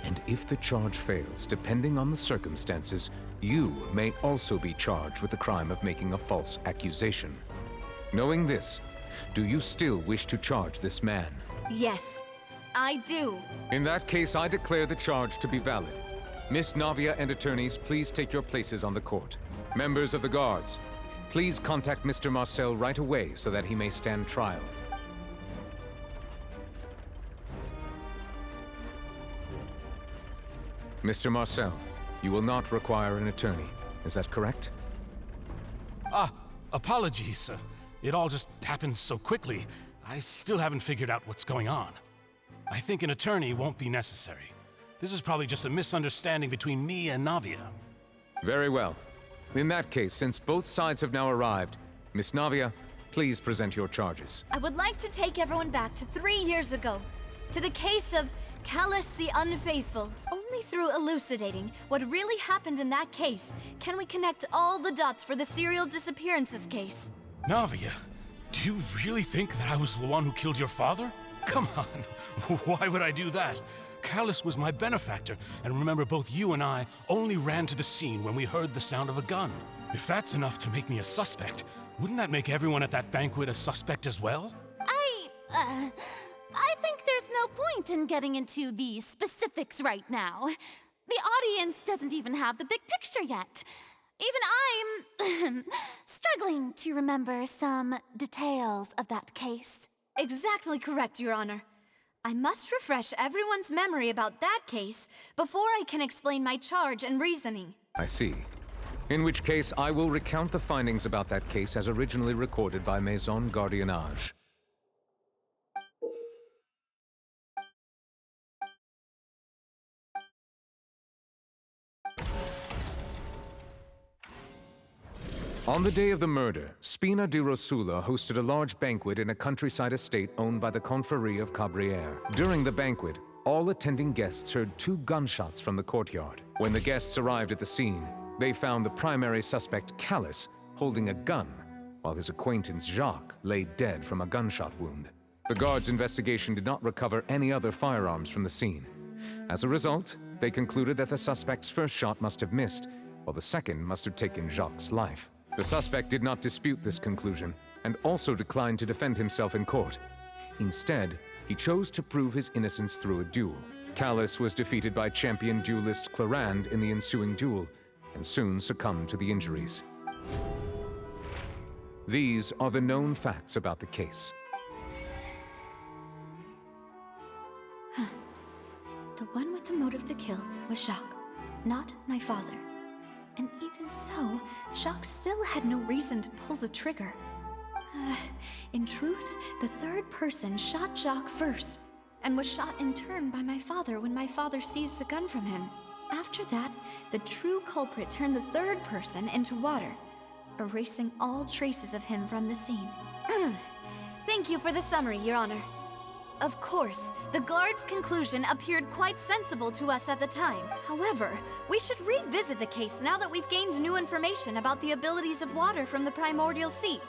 And if the charge fails, depending on the circumstances, you may also be charged with the crime of making a false accusation. Knowing this, do you still wish to charge this man? Yes, I do. In that case, I declare the charge to be valid. Miss Navia and attorneys, please take your places on the court. Members of the guards, please contact Mr. Marcel right away so that he may stand trial. Mr. Marcel, you will not require an attorney. Is that correct? Apologies. It all just happened so quickly. I still haven't figured out what's going on. I think an attorney won't be necessary. This is probably just a misunderstanding between me and Navia. Very well. In that case, since both sides have now arrived, Miss Navia, please present your charges. I would like to take everyone back to 3 years ago, to the case of Callus the Unfaithful. Only through elucidating what really happened in that case can we connect all the dots for the serial disappearances case. Navia, do you really think that I was the one who killed your father? Come on, why would I do that? Callus was my benefactor, and remember, both you and I only ran to the scene when we heard the sound of a gun. If that's enough to make me a suspect, wouldn't that make everyone at that banquet a suspect as well? I think there's no point in getting into the specifics right now. The audience doesn't even have the big picture yet. Even I'm struggling to remember some details of that case. Exactly correct, Your Honor. I must refresh everyone's memory about that case before I can explain my charge and reasoning. I see. In which case, I will recount the findings about that case as originally recorded by Maison Gardiennage. On the day of the murder, Spina di Rosula hosted a large banquet in a countryside estate owned by the Confrérie of Cabrières. During the banquet, all attending guests heard 2 gunshots from the courtyard. When the guests arrived at the scene, they found the primary suspect, Callus, holding a gun, while his acquaintance Jacques lay dead from a gunshot wound. The guards' investigation did not recover any other firearms from the scene. As a result, they concluded that the suspect's first shot must have missed, while the second must have taken Jacques' life. The suspect did not dispute this conclusion, and also declined to defend himself in court. Instead, he chose to prove his innocence through a duel. Callus was defeated by champion duelist Clarand in the ensuing duel, and soon succumbed to the injuries. These are the known facts about the case. The one with the motive to kill was Jacques, not my father. And even so, Jacques still had no reason to pull the trigger. In truth, the third person shot Jacques first, and was shot in turn by my father when my father seized the gun from him. After that, the true culprit turned the third person into water, erasing all traces of him from the scene. Thank you for the summary, Your Honor. Of course, the guard's conclusion appeared quite sensible to us at the time. However, we should revisit the case now that we've gained new information about the abilities of water from the primordial sea.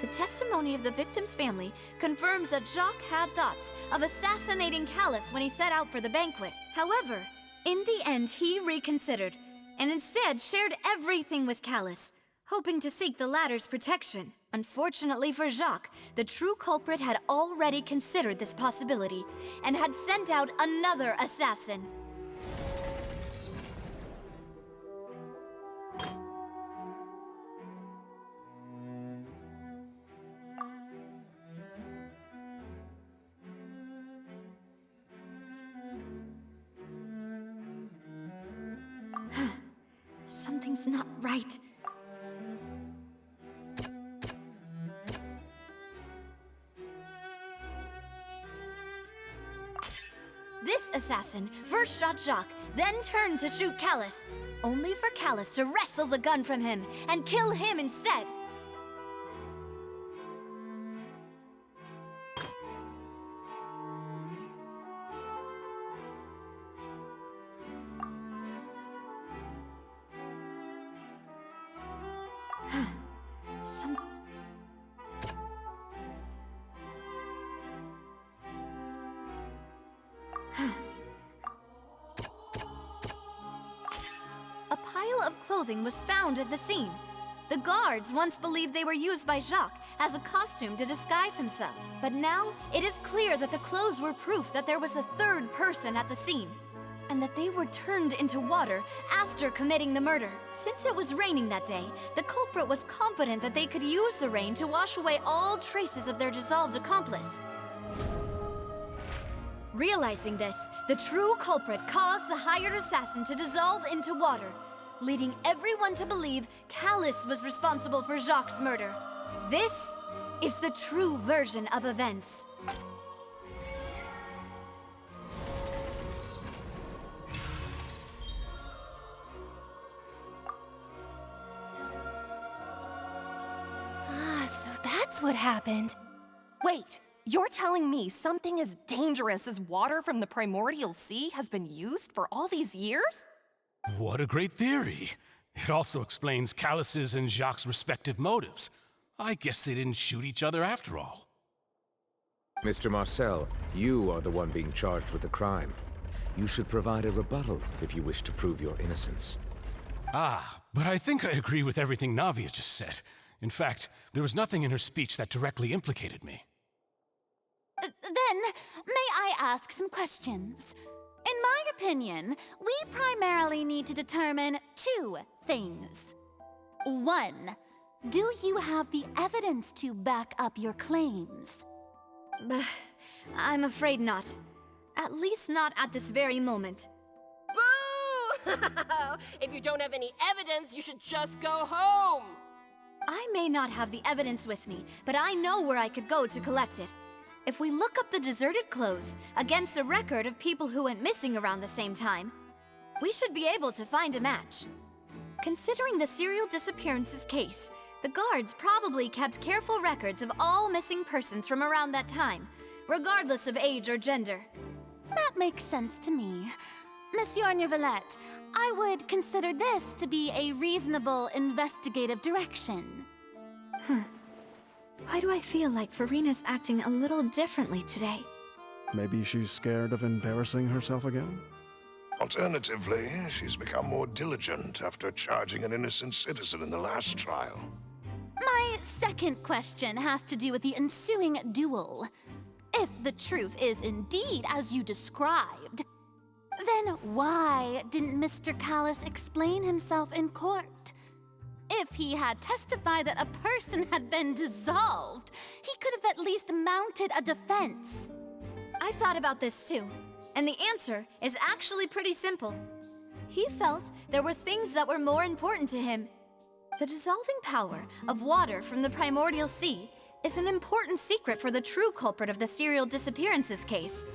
The testimony of the victim's family confirms that Jacques had thoughts of assassinating Callus when he set out for the banquet. However, in the end, he reconsidered, and instead shared everything with Callus, hoping to seek the latter's protection. Unfortunately for Jacques, the true culprit had already considered this possibility, and had sent out another assassin. Something's not right. This assassin first shot Jacques, then turned to shoot Callus, only for Callus to wrestle the gun from him and kill him instead. A pile of clothing was found at the scene. The guards once believed they were used by Jacques as a costume to disguise himself. But now, it is clear that the clothes were proof that there was a third person at the scene, and that they were turned into water after committing the murder. Since it was raining that day, the culprit was confident that they could use the rain to wash away all traces of their dissolved accomplice. Realizing this, the true culprit caused the hired assassin to dissolve into water, leading everyone to believe Callus was responsible for Jacques' murder. This is the true version of events. So that's what happened. Wait, you're telling me something as dangerous as water from the primordial sea has been used for all these years? What a great theory. It also explains Callus's and Jacques' respective motives. I guess they didn't shoot each other after all. Mr. Marcel, you are the one being charged with the crime. You should provide a rebuttal if you wish to prove your innocence. Ah, but I think I agree with everything Navia just said. In fact, there was nothing in her speech that directly implicated me. Then, may I ask some questions? In In my opinion, we primarily need to determine two things. One, do you have the evidence to back up your claims? I'm afraid not. At least not at this very moment. Boo! If you don't have any evidence, you should just go home! I may not have the evidence with me, but I know where I could go to collect it. If we look up the deserted clothes against a record of people who went missing around the same time, we should be able to find a match. Considering the serial disappearances case, the guards probably kept careful records of all missing persons from around that time, regardless of age or gender. That makes sense to me. Monsieur Neuvillette, I would consider this to be a reasonable investigative direction. Why do I feel like Farina's acting a little differently today? Maybe she's scared of embarrassing herself again? Alternatively, she's become more diligent after charging an innocent citizen in the last trial. My second question has to do with the ensuing duel. If the truth is indeed as you described, then why didn't Mr. Callis explain himself in court? If he had testified that a person had been dissolved, he could have at least mounted a defense. I've thought about this too, and the answer is actually pretty simple. He felt there were things that were more important to him. The dissolving power of water from the primordial sea is an important secret for the true culprit of the serial disappearances case.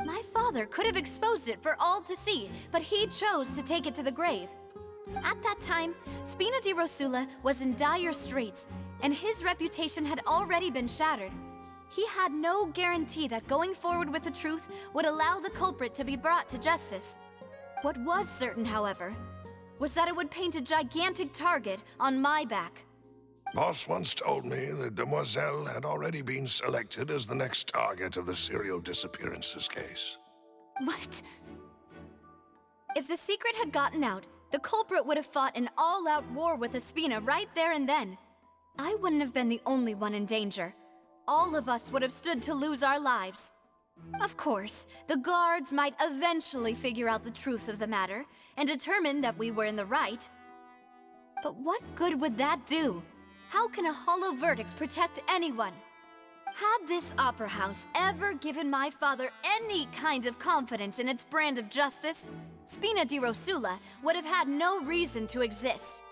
My father could have exposed it for all to see, but he chose to take it to the grave. At that time, Spina di Rosula was in dire straits, and his reputation had already been shattered. He had no guarantee that going forward with the truth would allow the culprit to be brought to justice. What was certain, however, was that it would paint a gigantic target on my back. Boss once told me that Demoiselle had already been selected as the next target of the serial disappearances case. What? If the secret had gotten out, the culprit would have fought an all-out war with Espina right there and then. I wouldn't have been the only one in danger. All of us would have stood to lose our lives. Of course, the guards might eventually figure out the truth of the matter and determine that we were in the right. But what good would that do? How can a hollow verdict protect anyone? Had this opera house ever given my father any kind of confidence in its brand of justice, Spina di Rosula would have had no reason to exist.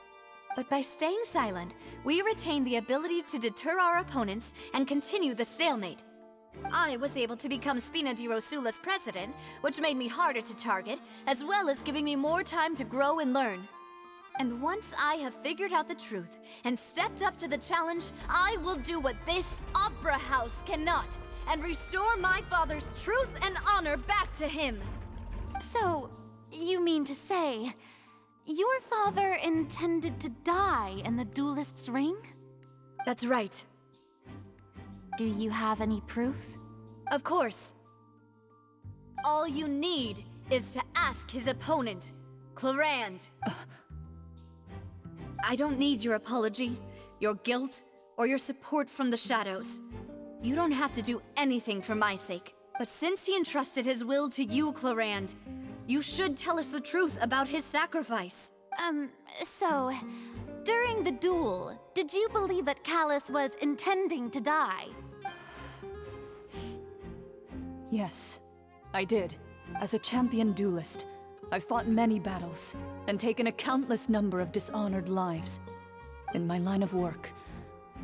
But by staying silent, we retained the ability to deter our opponents and continue the stalemate. I was able to become Spina di Rosula's president, which made me harder to target, as well as giving me more time to grow and learn. And once I have figured out the truth and stepped up to the challenge, I will do what this opera house cannot, and restore my father's truth and honor back to him. So, you mean to say, your father intended to die in the duelist's ring? That's right. Do you have any proof? Of course. All you need is to ask his opponent, Clarand. I don't need your apology, your guilt, or your support from the shadows. You don't have to do anything for my sake. But since he entrusted his will to you, Clarand, you should tell us the truth about his sacrifice. So, during the duel, did you believe that Callis was intending to die? Yes, I did. As a champion duelist, I've fought many battles and taken a countless number of dishonored lives. In my line of work,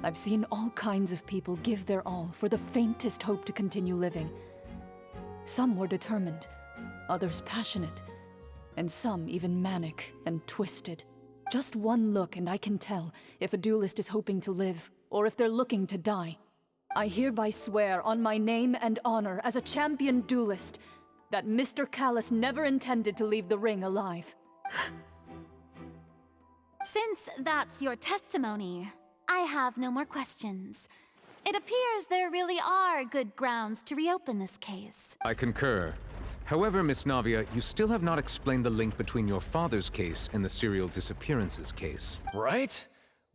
I've seen all kinds of people give their all for the faintest hope to continue living. Some were determined, others passionate, and some even manic and twisted. Just one look and I can tell if a duelist is hoping to live or if they're looking to die. I hereby swear on my name and honor as a champion duelist that Mr. Callis never intended to leave the ring alive. Since that's your testimony, I have no more questions. It appears there really are good grounds to reopen this case. I concur. However, Miss Navia, you still have not explained the link between your father's case and the serial disappearances case. Right?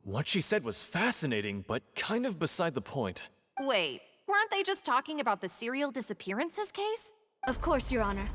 What she said was fascinating, but kind of beside the point. Wait, weren't they just talking about the serial disappearances case? Of course, Your Honor.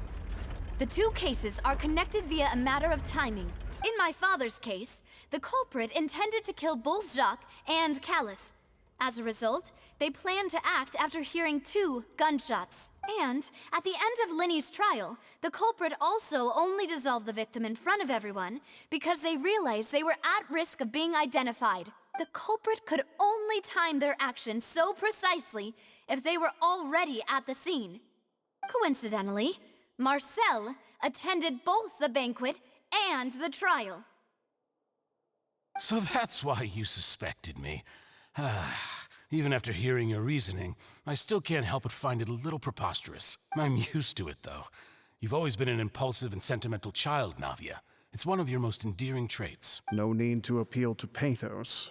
The two cases are connected via a matter of timing. In my father's case, the culprit intended to kill both Jacques and Callus. As a result, they planned to act after hearing 2 gunshots. And at the end of Linny's trial, the culprit also only dissolved the victim in front of everyone because they realized they were at risk of being identified. The culprit could only time their actions so precisely if they were already at the scene. Coincidentally, Marcel attended both the banquet and the trial. So that's why you suspected me. Even after hearing your reasoning, I still can't help but find it a little preposterous. I'm used to it, though. You've always been an impulsive and sentimental child, Navia. It's one of your most endearing traits. No need to appeal to pathos.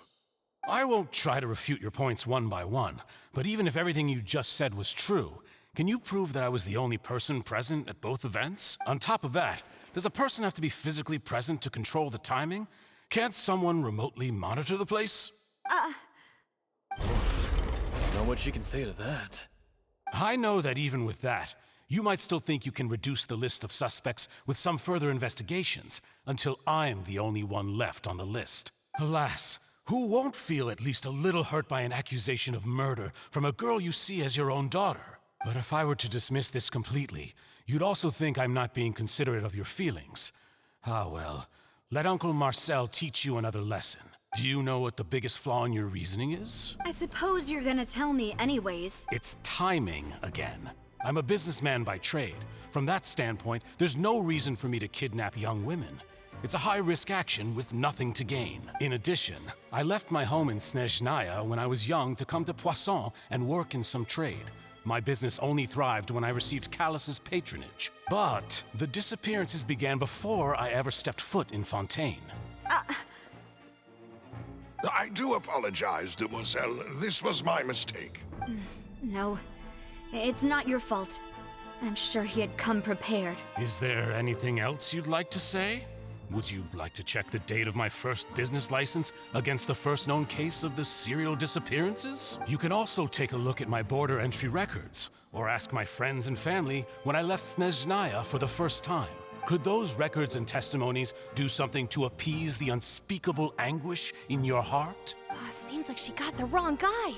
I won't try to refute your points one by one, but even if everything you just said was true, can you prove that I was the only person present at both events? On top of that, does a person have to be physically present to control the timing? Can't someone remotely monitor the place? Know what she can say to that. I know that even with that, you might still think you can reduce the list of suspects with some further investigations, until I'm the only one left on the list. Alas, who won't feel at least a little hurt by an accusation of murder from a girl you see as your own daughter? But if I were to dismiss this completely, you'd also think I'm not being considerate of your feelings. Ah well, let Uncle Marcel teach you another lesson. Do you know what the biggest flaw in your reasoning is? I suppose you're gonna tell me anyways. It's timing again. I'm a businessman by trade. From that standpoint, there's no reason for me to kidnap young women. It's a high-risk action with nothing to gain. In addition, I left my home in Snezhnaya when I was young to come to Poisson and work in some trade. My business only thrived when I received Callus's patronage. But the disappearances began before I ever stepped foot in Fontaine. I do apologize, demoiselle. This was my mistake. No, it's not your fault. I'm sure he had come prepared. Is there anything else you'd like to say? Would you like to check the date of my first business license against the first known case of the serial disappearances? You can also take a look at my border entry records, or ask my friends and family when I left Snezhnaya for the first time. Could those records and testimonies do something to appease the unspeakable anguish in your heart? Seems like she got the wrong guy.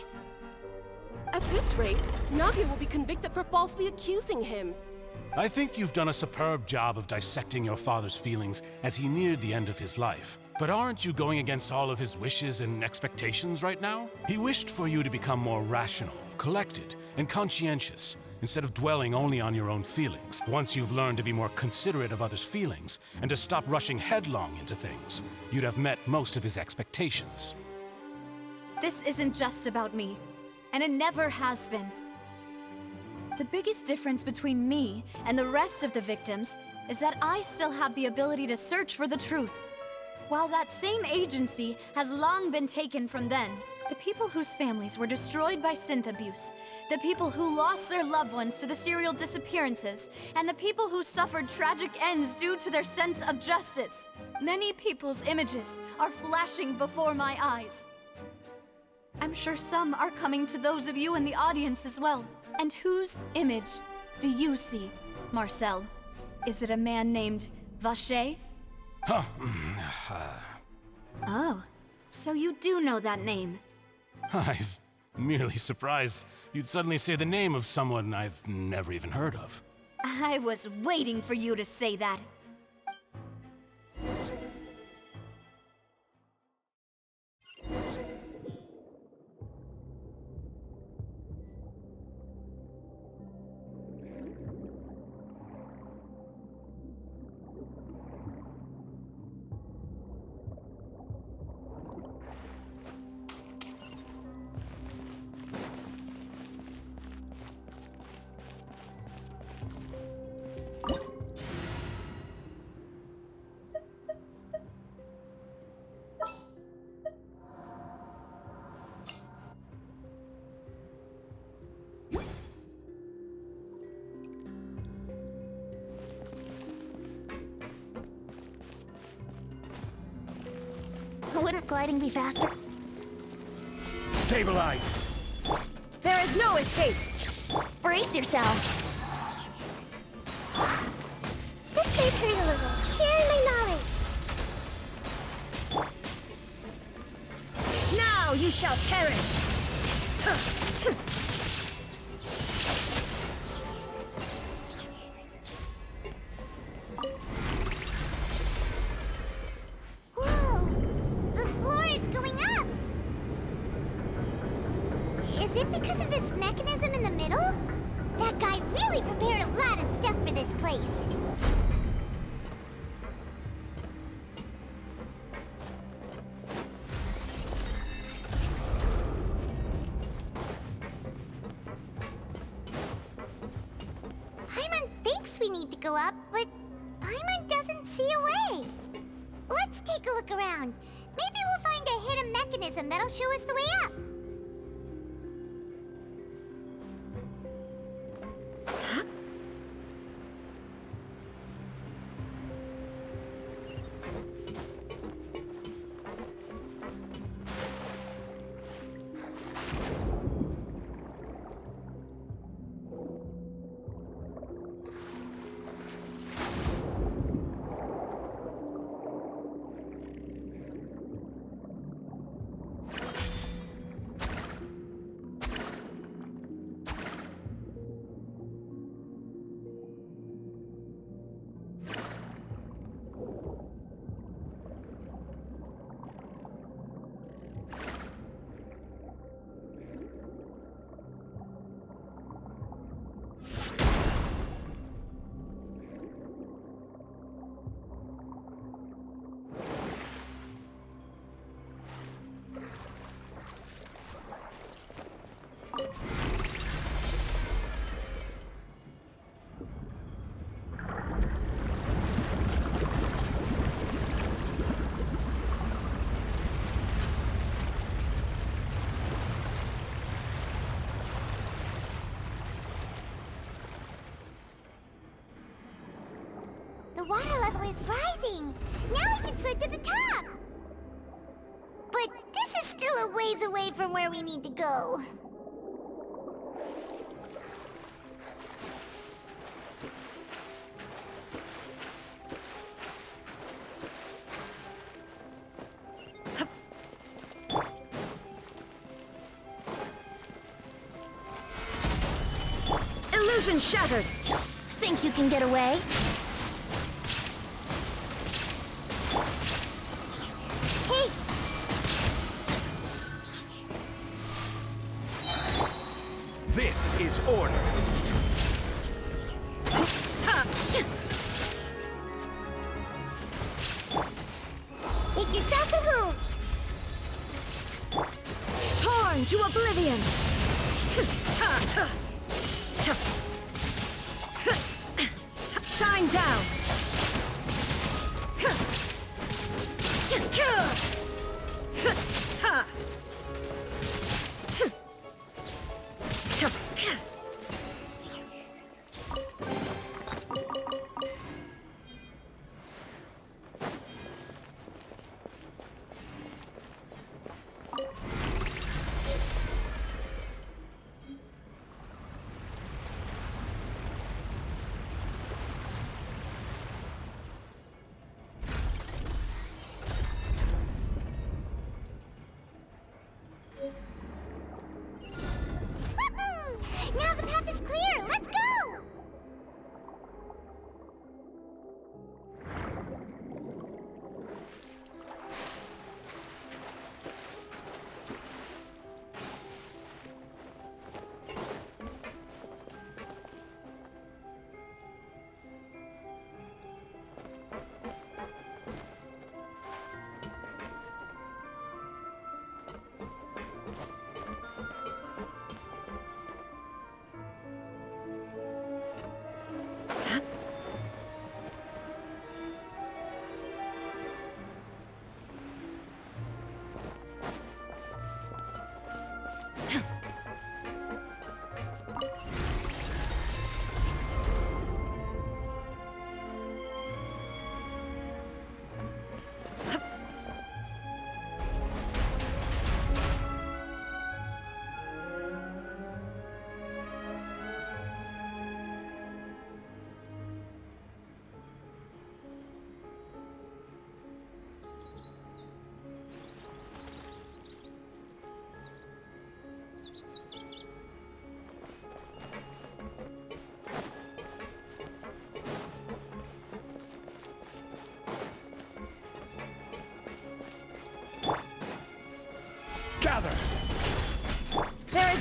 At this rate, Navia will be convicted for falsely accusing him. I think you've done a superb job of dissecting your father's feelings as he neared the end of his life. But aren't you going against all of his wishes and expectations right now? He wished for you to become more rational, collected, and conscientious, instead of dwelling only on your own feelings. Once you've learned to be more considerate of others' feelings, and to stop rushing headlong into things, you'd have met most of his expectations. This isn't just about me, and it never has been. The biggest difference between me and the rest of the victims is that I still have the ability to search for the truth, while that same agency has long been taken from them. The people whose families were destroyed by synth abuse, the people who lost their loved ones to the serial disappearances, and the people who suffered tragic ends due to their sense of justice. Many people's images are flashing before my eyes. I'm sure some are coming to those of you in the audience as well. And whose image do you see, Marcel? Is it a man named Vacher? Oh, so you do know that name. I'm merely surprised you'd suddenly say the name of someone I've never even heard of. I was waiting for you to say that. Wouldn't gliding be faster? Stabilize! There is no escape! Brace yourself! hurt a little. Sharing my knowledge. Now you shall perish! Whoa! The floor is going up! Is it because of this mechanism in the middle? That guy really prepared a lot of stuff for this place. Paimon thinks we need to go up, but Paimon doesn't see a way. Let's take a look around. Maybe we'll find a hidden mechanism that'll show us the way up. The water level is rising! Now we can swim to the top! But this is still a ways away from where we need to go. Illusion shattered! Think you can get away? Hey! This is order. Make yourself at home! Torn to oblivion! Shine down!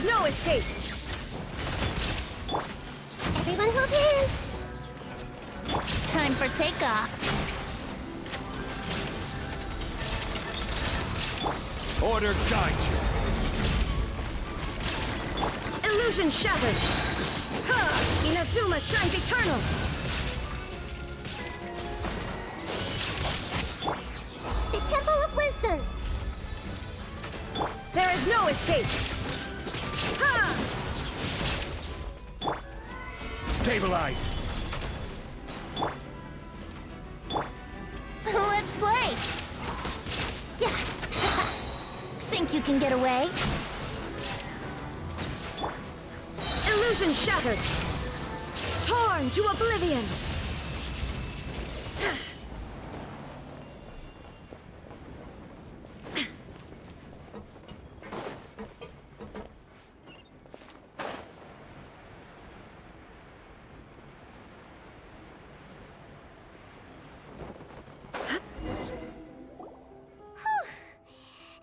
is no escape! Everyone hold hands! Time for takeoff. Order guide you. Illusion shattered! Ha! Inazuma shines eternal! The Temple of Wisdom! There is no escape! Ha! Stabilize. Let's play. Yeah. Think you can get away? Illusion shattered! Torn to oblivion!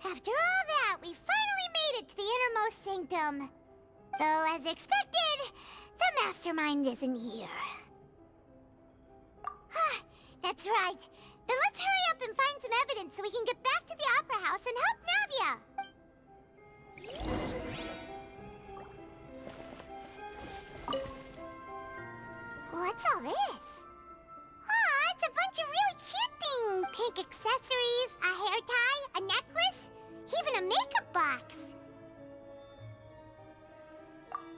After all that, we finally made it to the innermost sanctum. Though, as expected, the mastermind isn't here. That's right. Then let's hurry up and find some evidence so we can get back to the Opera House and help Navia. What's all this? Aw, it's a bunch of really cute things. Pink accessories, a hair tie, a necklace, even a makeup box.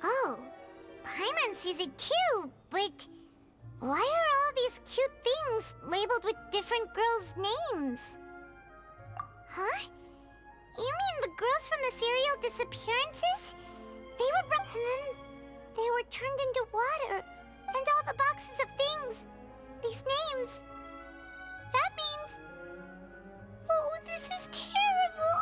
Oh, Paimon sees it too, but why are all these cute things labeled with different girls' names? Huh? You mean the girls from the serial disappearances? They were and then they were turned into water. And all the boxes of things. These names. That means... Oh, this is terrible.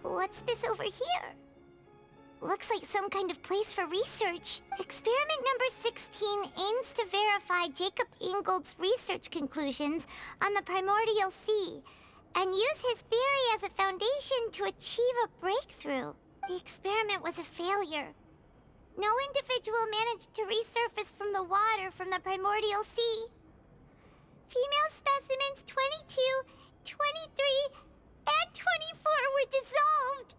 What's this over here? Looks like some kind of place for research. Experiment number 16 aims to verify Jacob Ingold's research conclusions on the primordial sea and use his theory as a foundation to achieve a breakthrough. The experiment was a failure. No individual managed to resurface from the water from the primordial sea. Female specimens 22, 23, and 24 were dissolved.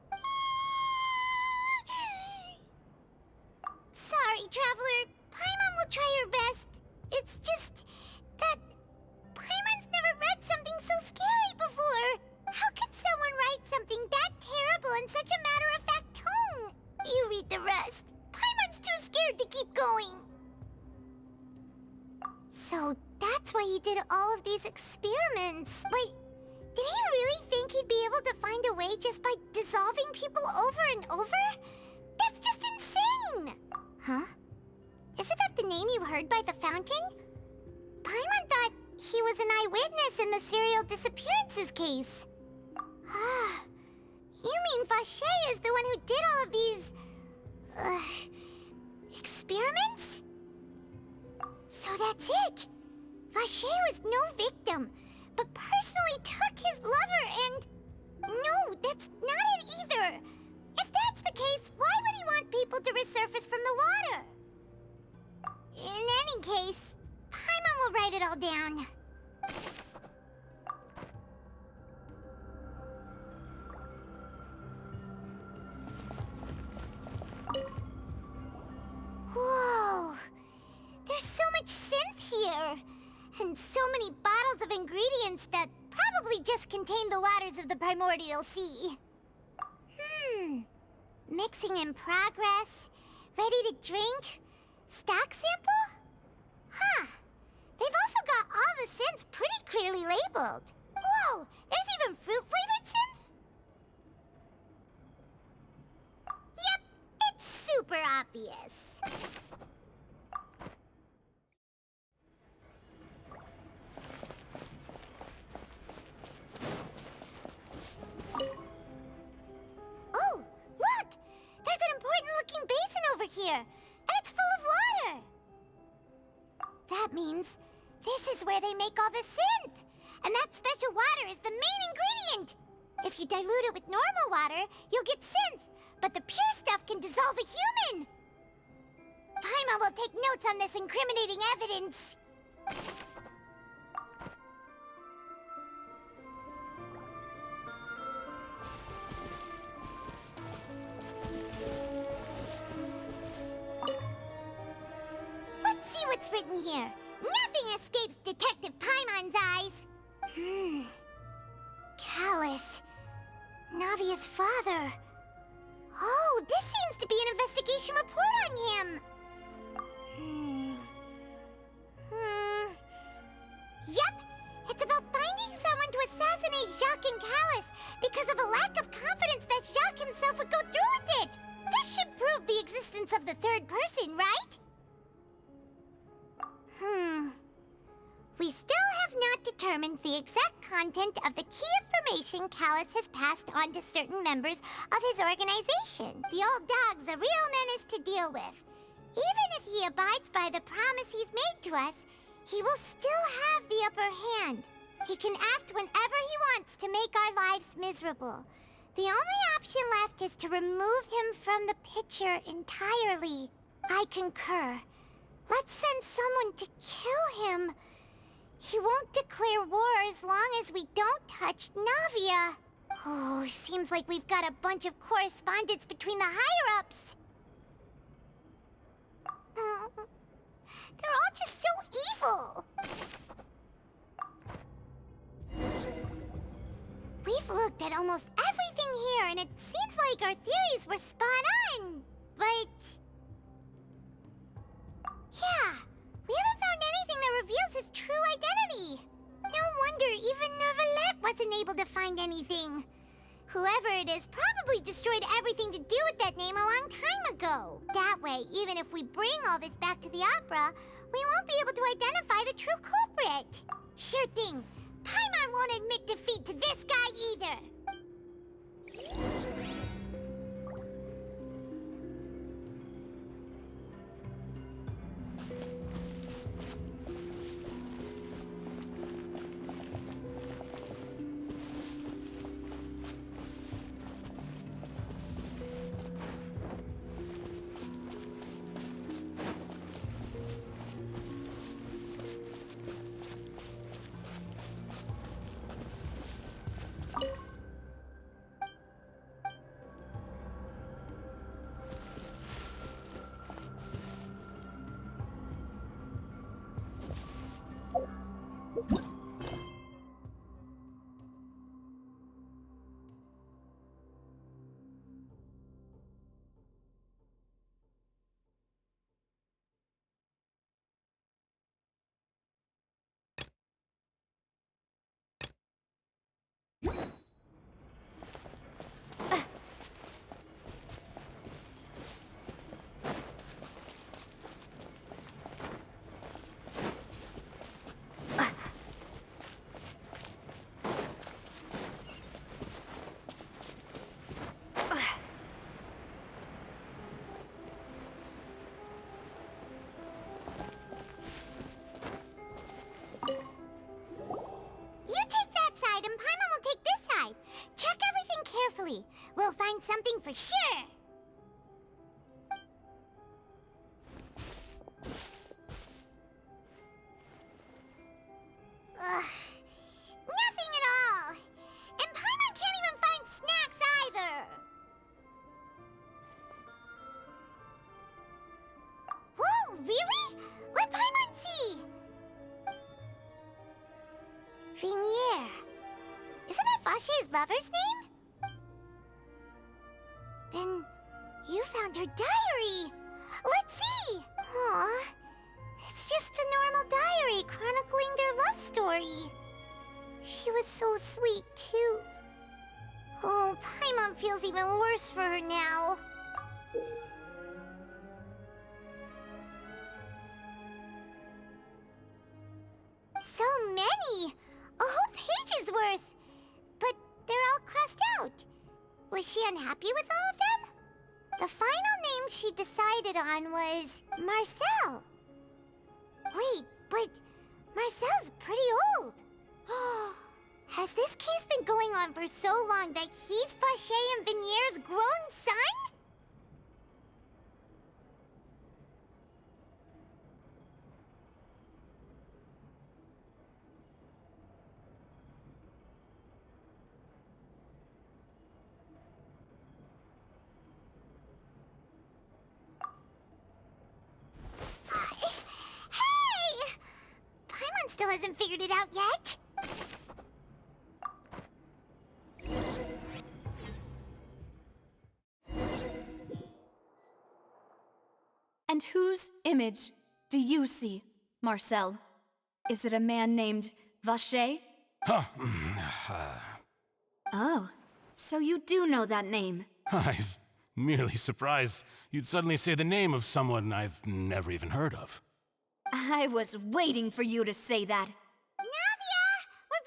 Sorry, Traveler. Paimon will try her best. It's just that Paimon's never read something so scary before. How can someone write something that terrible in such a matter-of-fact tone? You read the rest. Paimon's too scared to keep going. So that's why he did all of these experiments. Like, did he really think he'd be able to find a way just by dissolving people over and over? That's just insane! Huh? Isn't that the name you heard by the fountain? Paimon thought he was an eyewitness in the serial disappearances case. You mean Vache is the one who did all of these... experiments? So that's it! Vache was no victim, but personally took his lover and... No, that's not it either! If that's the case, why would he want people to resurface from the water? In any case, Paimon will write it all down. Whoa! There's so much synth here! And so many bottles of ingredients that probably just contain the waters of the primordial sea. Mixing in progress, ready to drink, stock sample? Huh. They've also got all the synth pretty clearly labeled. Whoa, there's even fruit-flavored synth? Yep, it's super obvious. Oh, That means this is where they make all the synth! And that special water is the main ingredient! If you dilute it with normal water, you'll get synth, but the pure stuff can dissolve a human! Paimon will take notes on this incriminating evidence. Let's see what's written here. Nothing escapes Detective Paimon's eyes. Callus. Navia's father. Oh, this seems to be an investigation report on him. Yep, it's about finding someone to assassinate Jacques and Callus because of a lack of confidence that Jacques himself would go through with it. This should prove the existence of the third person, right? We still have not determined the exact content of the key information Callus has passed on to certain members of his organization. The old dog's a real menace to deal with. Even if he abides by the promise he's made to us, he will still have the upper hand. He can act whenever he wants to make our lives miserable. The only option left is to remove him from the picture entirely. I concur. Let's send someone to kill him. He won't declare war as long as we don't touch Navia. Oh, seems like we've got a bunch of correspondence between the higher-ups. They're all just so evil. We've looked at almost everything here, and it seems like our theories were spot on. But... yeah, we haven't found anything that reveals his true identity. No wonder even Neuvillette wasn't able to find anything. Whoever it is probably destroyed everything to do with that name a long time ago. That way, even if we bring all this back to the opera, we won't be able to identify the true culprit. Sure thing. Paimon won't admit defeat to this guy either. We'll find something for sure. Ugh. Nothing at all. And Paimon can't even find snacks either. Whoa, really? Let Paimon see. Vinier. Isn't that Vache's lover's name? Then you found her diary! Let's see! Aw, it's just a normal diary chronicling their love story. She was so sweet, too. Oh, Paimon feels even worse for her now. So many! A whole page's worth! But they're all crossed out. Was she unhappy with all of them? The final name she decided on was Marcel. Wait, but But Marcel's pretty old. Has this case been going on for so long that he's Vacher and Vinier's grown son? Hey! Paimon still hasn't figured it out yet. And whose image do you see, Marcel? Is it a man named Vacher? Huh. Oh, so you do know that name. I'm merely surprised you'd suddenly say the name of someone I've never even heard of. I was waiting for you to say that. Navia! We're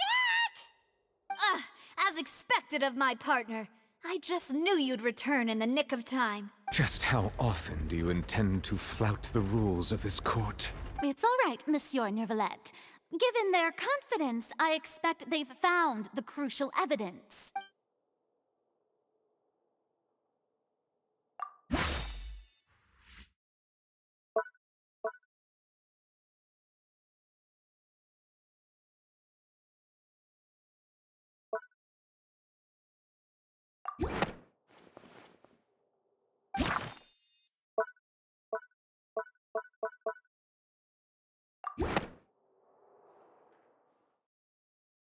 back! As expected of my partner. I just knew you'd return in the nick of time. Just how often do you intend to flout the rules of this court? It's all right, Monsieur Nervalette. Given their confidence, I expect they've found the crucial evidence.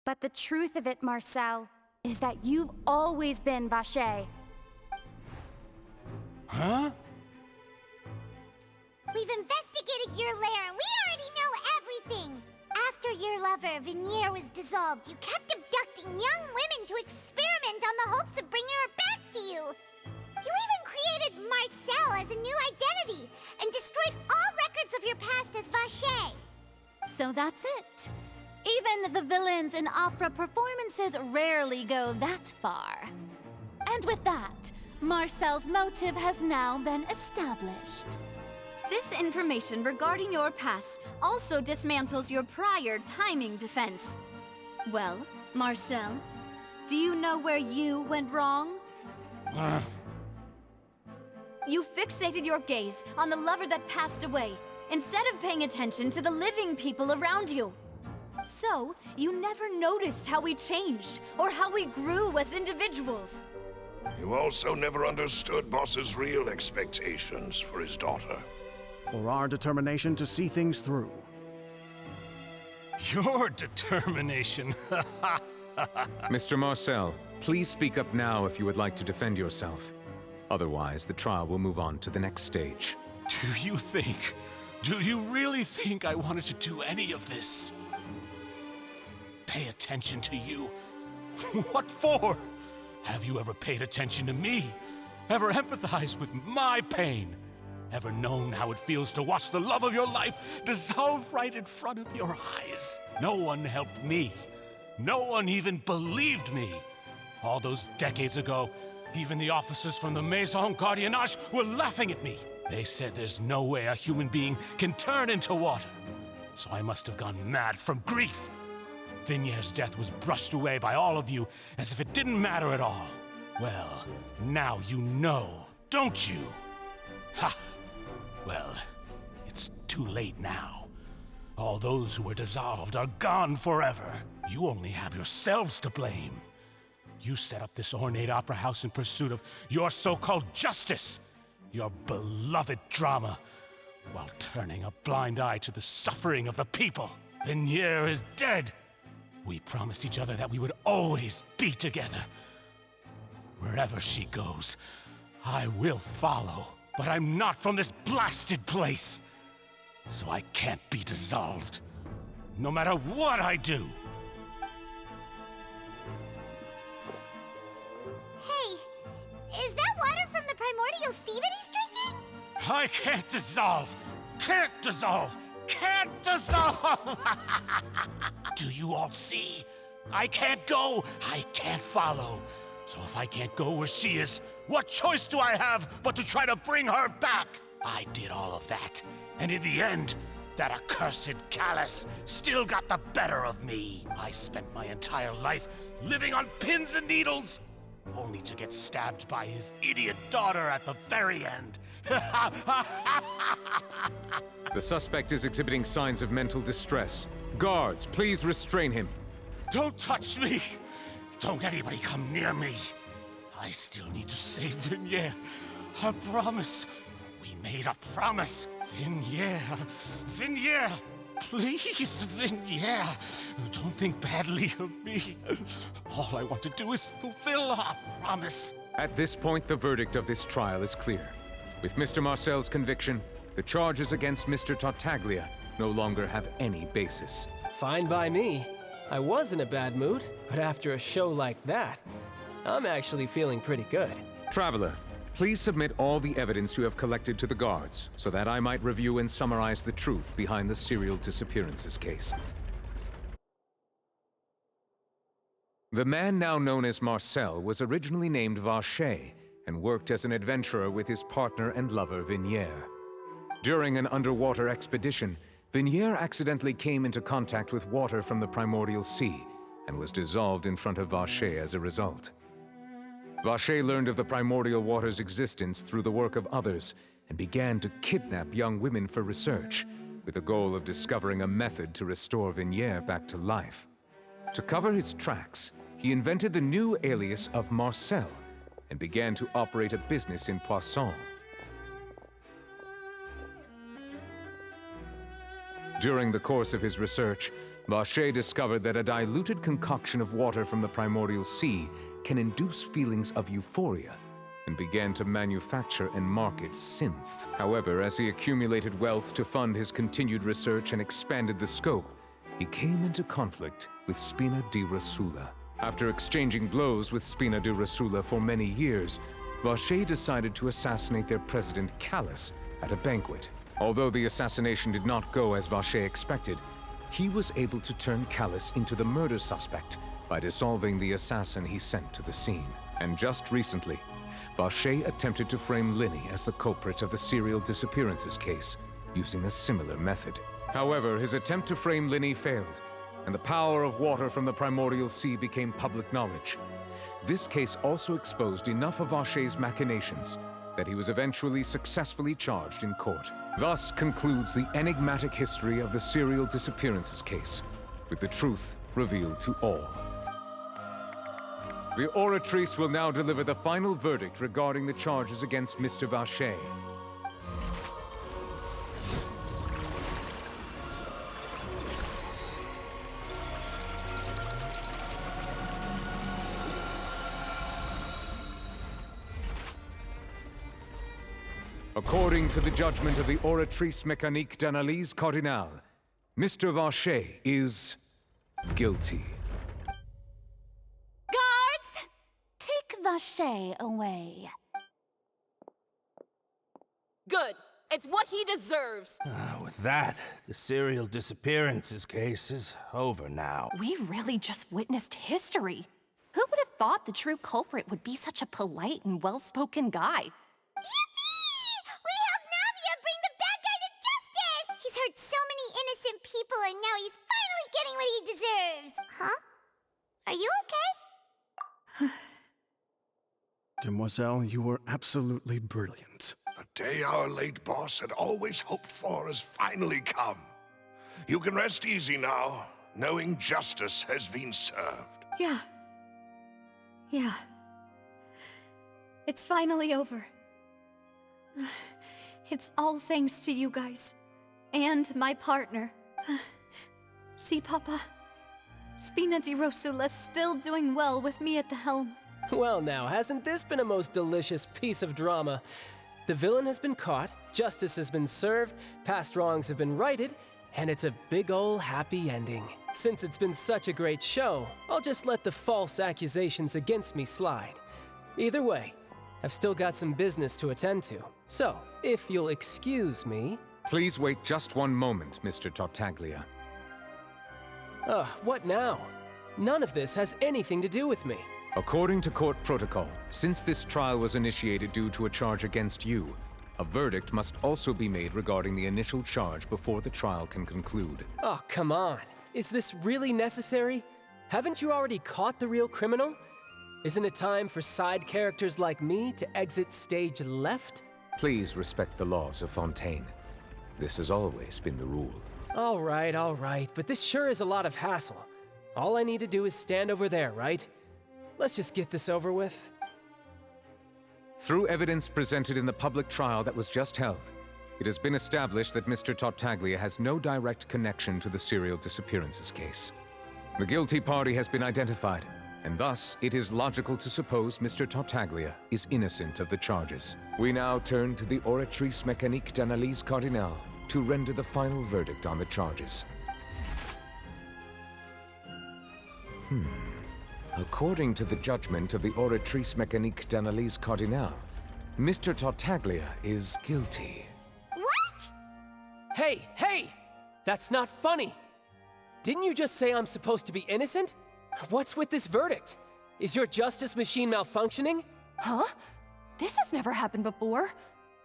But the truth of it, Marcel, is that you've always been Vacher. Huh? We've investigated your lair and we already know everything! After your lover, Vinier, was dissolved, you kept abducting young women to experiment on the hopes of bringing her back to you! You even created Marcel as a new identity and destroyed all records of your past as Vacher! So that's it. Even the villains in opera performances rarely go that far. And with that, Marcel's motive has now been established. This information regarding your past also dismantles your prior timing defense. Well, Marcel, do you know where you went wrong? You fixated your gaze on the lover that passed away, instead of paying attention to the living people around you. So, you never noticed how we changed, or how we grew as individuals. You also never understood Boss's real expectations for his daughter. Or our determination to see things through. Your determination? Mr. Marcel, please speak up now if you would like to defend yourself. Otherwise, the trial will move on to the next stage. Do you really think I wanted to do any of this? Pay attention to you? What for? Have you ever paid attention to me? Ever empathized with my pain? Ever known how it feels to watch the love of your life dissolve right in front of your eyes? No one helped me. No one even believed me. All those decades ago, even the officers from the Maison Gardiennage were laughing at me. They said there's no way a human being can turn into water. So I must have gone mad from grief. Vinier's death was brushed away by all of you as if it didn't matter at all. Well, now you know, don't you? Ha! Well, it's too late now. All those who were dissolved are gone forever. You only have yourselves to blame. You set up this ornate opera house in pursuit of your so-called justice, your beloved drama, while turning a blind eye to the suffering of the people. Vinier is dead. We promised each other that we would always be together. Wherever she goes, I will follow. But I'm not from this blasted place. So I can't be dissolved. No matter what I do. Hey, is that water from the primordial sea that he's drinking? I can't dissolve! Can't dissolve! Can't dissolve! Do you all see? I can't go, I can't follow. So if I can't go where she is, what choice do I have but to try to bring her back? I did all of that, and in the end, That accursed Callus still got the better of me. I spent my entire life living on pins and needles, only to get stabbed by his idiot daughter at the very end. The suspect is exhibiting signs of mental distress. Guards, please restrain him. Don't touch me! Don't anybody come near me! I still need to save Vignier. I promise. We made a promise. Vignier. Vignier. Please, Vignier. Don't think badly of me. All I want to do is fulfill our promise. At this point, the verdict of this trial is clear. With Mr. Marcel's conviction, the charges against Mr. Tartaglia no longer have any basis. Fine by me. I was in a bad mood, but after a show like that, I'm actually feeling pretty good. Traveler, please submit all the evidence you have collected to the guards, so that I might review and summarize the truth behind the serial disappearances case. The man now known as Marcel was originally named Vacher and worked as an adventurer with his partner and lover Vignier. During an underwater expedition, Vignier accidentally came into contact with water from the primordial sea and was dissolved in front of Vacher as a result. Vacher learned of the primordial water's existence through the work of others and began to kidnap young women for research, with the goal of discovering a method to restore Vignier back to life. To cover his tracks, he invented the new alias of Marcel and began to operate a business in Poisson. During the course of his research, Vacher discovered that a diluted concoction of water from the primordial sea can induce feelings of euphoria, and began to manufacture and market synth. However, as he accumulated wealth to fund his continued research and expanded the scope, he came into conflict with Spina di Rosula. After exchanging blows with Spina di Rosula for many years, Vacher decided to assassinate their president Callus at a banquet. Although the assassination did not go as Vacher expected, he was able to turn Callus into the murder suspect by dissolving the assassin he sent to the scene. And just recently, Vacher attempted to frame Linny as the culprit of the serial disappearances case, using a similar method. However, his attempt to frame Linny failed, and the power of water from the primordial sea became public knowledge. This case also exposed enough of Vacher's machinations that he was eventually successfully charged in court. Thus concludes the enigmatic history of the serial disappearances case, with the truth revealed to all. The Oratrice will now deliver the final verdict regarding the charges against Mr. Vacher. According to the judgment of the Oratrice Mécanique d'Analyse Cardinale, Mr. Vacher is guilty. Guards! Take Vacher away. Good. It's what he deserves. With that, the serial disappearances case is over now. We really just witnessed history. Who would have thought the true culprit would be such a polite and well-spoken guy? We helped Navia bring the bad guy to justice! He's hurt so many innocent people, and now he's finally getting what he deserves. Huh? Are you okay? Demoiselle, you were absolutely brilliant. The day our late boss had always hoped for has finally come. You can rest easy now, knowing justice has been served. Yeah. It's finally over. It's all thanks to you guys. And my partner. See, Papa? Spina di Rosula's still doing well with me at the helm. Well now, hasn't this been a most delicious piece of drama? The villain has been caught, justice has been served, past wrongs have been righted, and it's a big ol' happy ending. Since it's been such a great show, I'll just let the false accusations against me slide. Either way, I've still got some business to attend to. So, if you'll excuse me... Please wait just one moment, Mr. Tartaglia. What now? None of this has anything to do with me. According to court protocol, since this trial was initiated due to a charge against you, A verdict must also be made regarding the initial charge before the trial can conclude. Oh, come on. Is this really necessary? Haven't you already caught the real criminal? Isn't it time for side characters like me to exit stage left? Please respect the laws of Fontaine. This has always been the rule. All right, but this sure is a lot of hassle. All I need to do is stand over there, right? Let's just get this over with. Through evidence presented in the public trial that was just held, it has been established that Mr. Tartaglia has no direct connection to the serial disappearances case. The guilty party has been identified, and thus it is logical to suppose Mr. Tartaglia is innocent of the charges. We now turn to the Oratrice Mécanique d'Analyse Cardinale to render the final verdict on the charges. According to the judgment of the Oratrice Mécanique d'Analyse Cardinale, Mr. Tartaglia is guilty. What? Hey! That's not funny! Didn't you just say I'm supposed to be innocent? What's with this verdict? Is your justice machine malfunctioning? Huh? This has never happened before.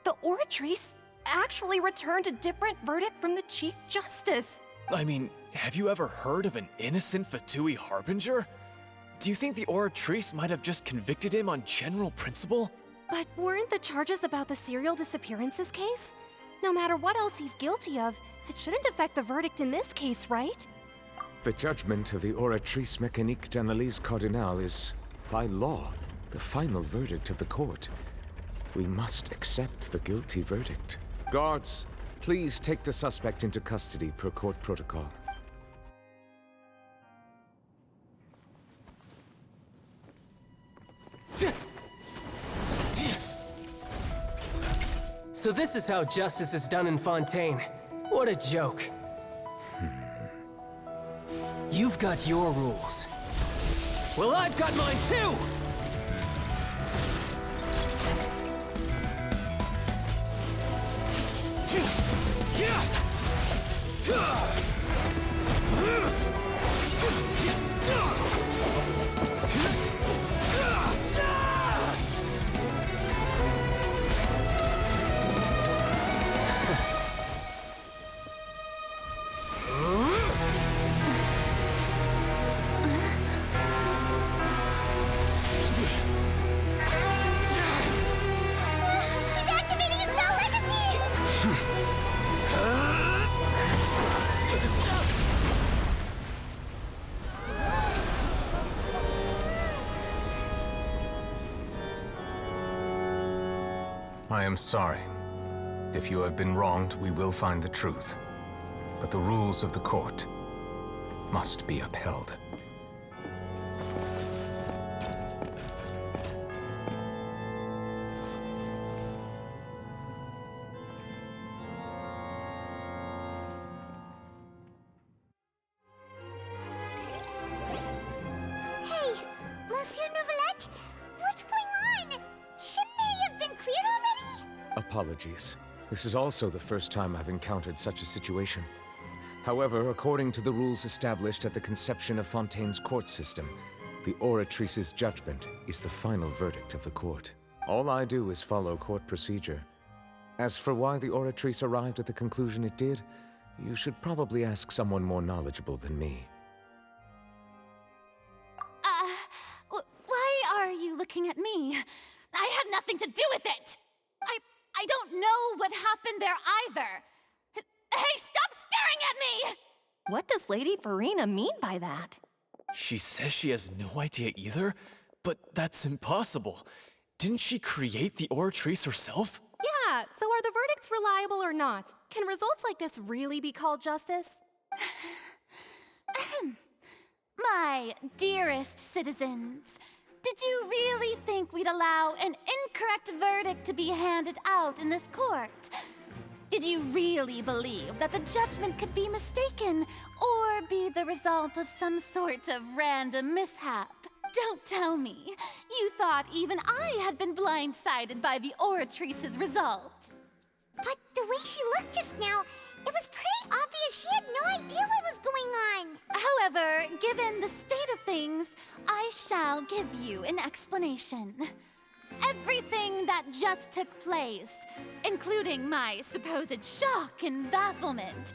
The Oratrice actually returned a different verdict from the Chief Justice. I mean, have you ever heard of an innocent Fatui Harbinger? Do you think the Oratrice might have just convicted him on general principle? But weren't the charges about the serial disappearances case? No matter what else he's guilty of, it shouldn't affect the verdict in this case, right? The judgment of the Oratrice Mécanique d'Analyse Cardinale is, by law, the final verdict of the court. We must accept the guilty verdict. Guards, please take the suspect into custody per court protocol. So this is how justice is done in Fontaine. What a joke. You've got your rules. Well, I've got mine too! He's activating his spell legacy! I am sorry. If you have been wronged, we will find the truth. But the rules of the court must be upheld. Hey, Monsieur Neuvillette, what's going on? Shouldn't they have been cleared already? Apologies. This is also the first time I've encountered such a situation. However, according to the rules established at the conception of Fontaine's court system, the Oratrice's judgment is the final verdict of the court. All I do is follow court procedure. As for why the Oratrice arrived at the conclusion it did, you should probably ask someone more knowledgeable than me. Why are you looking at me? I had nothing to do with it! I don't know what happened there either. Hey, stop staring at me! What does Lady Farina mean by that? She says she has no idea either, but that's impossible. Didn't she create the Oratrice herself? Yeah, so are the verdicts reliable or not? Can results like this really be called justice? My dearest citizens, did you really think we'd allow an incorrect verdict to be handed out in this court? Did you really believe that the judgment could be mistaken or be the result of some sort of random mishap? Don't tell me. You thought even I had been blindsided by the Oratrice's result. But the way she looked just now, it was pretty obvious she had no idea what was going on. However, given the state of things, I shall give you an explanation. Everything that just took place, including my supposed shock and bafflement,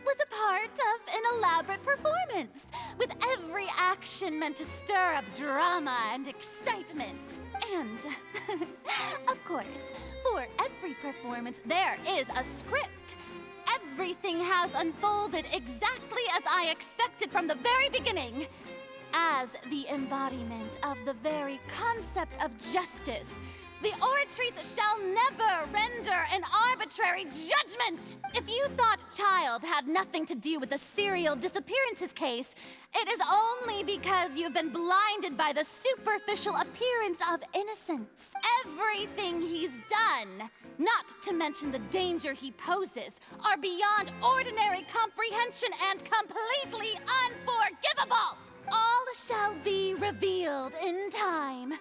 was a part of an elaborate performance, with every action meant to stir up drama and excitement. And, of course, for every performance, there is a script. Everything has unfolded exactly as I expected from the very beginning. As the embodiment of the very concept of justice, the Oratrice shall never render an arbitrary judgment! If you thought Child had nothing to do with the serial disappearances case, it is only because you've been blinded by the superficial appearance of innocence. Everything he's done, not to mention the danger he poses, are beyond ordinary comprehension and completely unforgivable! All shall be revealed in time.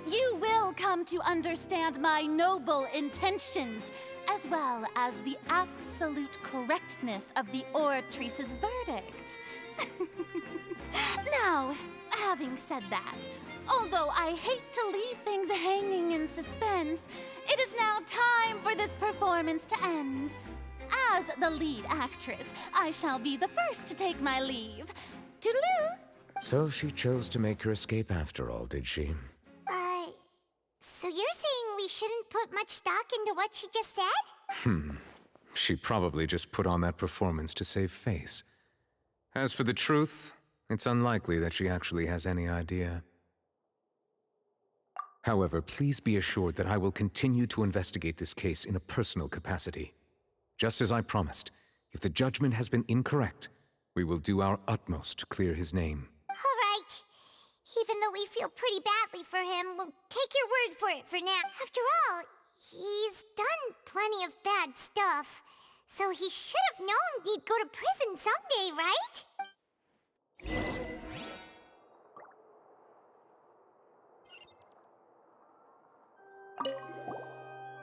You will come to understand my noble intentions, as well as the absolute correctness of the Oratrice's verdict. Now, having said that, although I hate to leave things hanging in suspense, it is now time for this performance to end. As the lead actress, I shall be the first to take my leave. Toodaloo! So she chose to make her escape after all, did she? So you're saying we shouldn't put much stock into what she just said? She probably just put on that performance to save face. As for the truth, it's unlikely that she actually has any idea. However, please be assured that I will continue to investigate this case in a personal capacity. Just as I promised, if the judgment has been incorrect, we will do our utmost to clear his name. All right. Even though we feel pretty badly for him, we'll take your word for it for now. After all, he's done plenty of bad stuff. So he should have known he'd go to prison someday, right?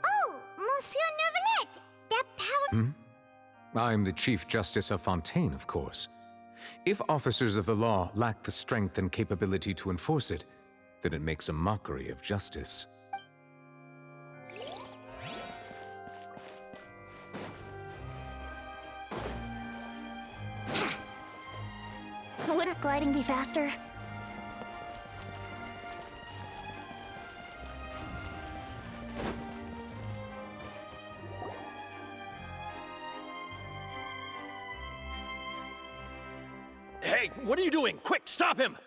Oh, Monsieur Neuvillette! That power... I'm the Chief Justice of Fontaine, of course. If officers of the law lack the strength and capability to enforce it, then it makes a mockery of justice. Wouldn't gliding be faster? Hey, what are you doing? Quick, stop him!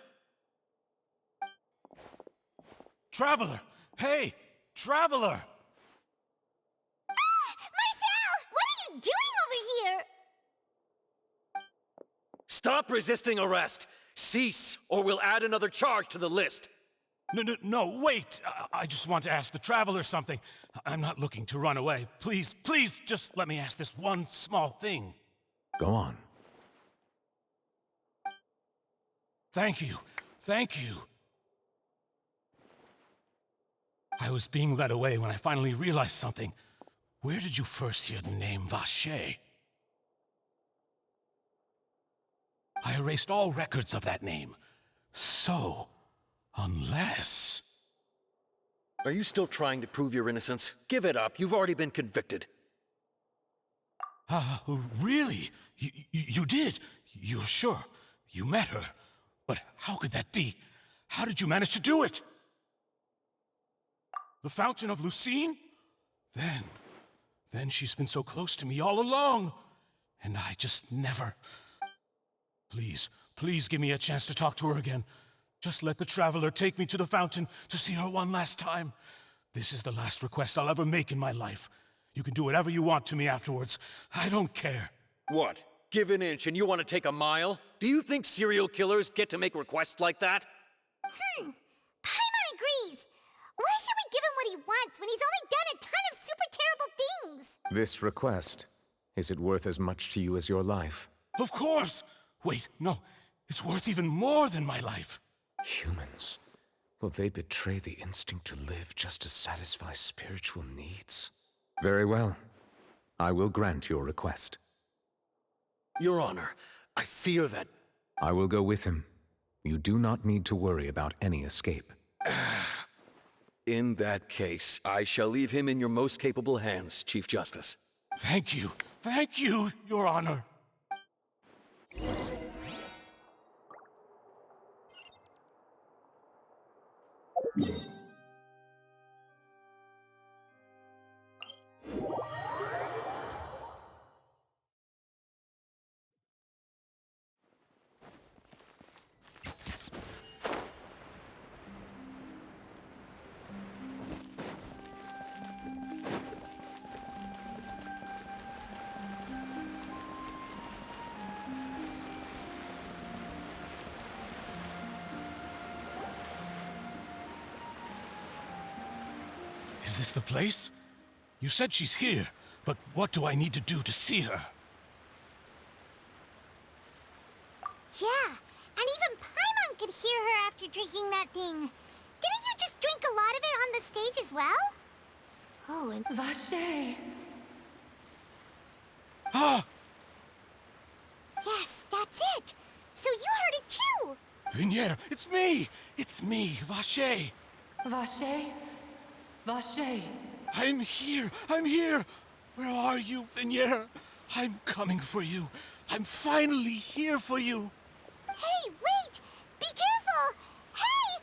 Traveler! Hey! Traveler! Marcel! What are you doing over here? Stop resisting arrest! Cease, or we'll add another charge to the list! No, wait! I just want to ask the Traveler something. I'm not looking to run away. Please, just let me ask this one small thing. Go on. Thank you. I was being led away when I finally realized something. Where did you first hear the name Vacher? I erased all records of that name. So, unless... Are you still trying to prove your innocence? Give it up. You've already been convicted. Really? You did? You're sure? You met her? But how could that be? How did you manage to do it? The Fountain of Lucine? Then she's been so close to me all along. And I just never... Please give me a chance to talk to her again. Just let the Traveler take me to the fountain to see her one last time. This is the last request I'll ever make in my life. You can do whatever you want to me afterwards. I don't care. What? Give an inch and you want to take a mile? Do you think serial killers get to make requests like that? Paimon agrees. Why should we give him what he wants when he's only done a ton of super terrible things? This request, is it worth as much to you as your life? Of course! Wait, no. It's worth even more than my life. Humans. Will they betray the instinct to live just to satisfy spiritual needs? Very well. I will grant your request. Your Honor, I fear that... I will go with him. You do not need to worry about any escape. In that case, I shall leave him in your most capable hands, Chief Justice. Thank you, Your Honor. Is this the place? You said she's here, but what do I need to do to see her? Yeah, and even Paimon could hear her after drinking that thing. Didn't you just drink a lot of it on the stage as well? Oh, and... Vache! Ah! Yes, that's it! So you heard it too! Vinier, it's me! It's me, Vache! Vache? Vache! I'm here! I'm here! Where are you, Vinier? I'm coming for you. I'm finally here for you. Hey, wait! Be careful! Hey,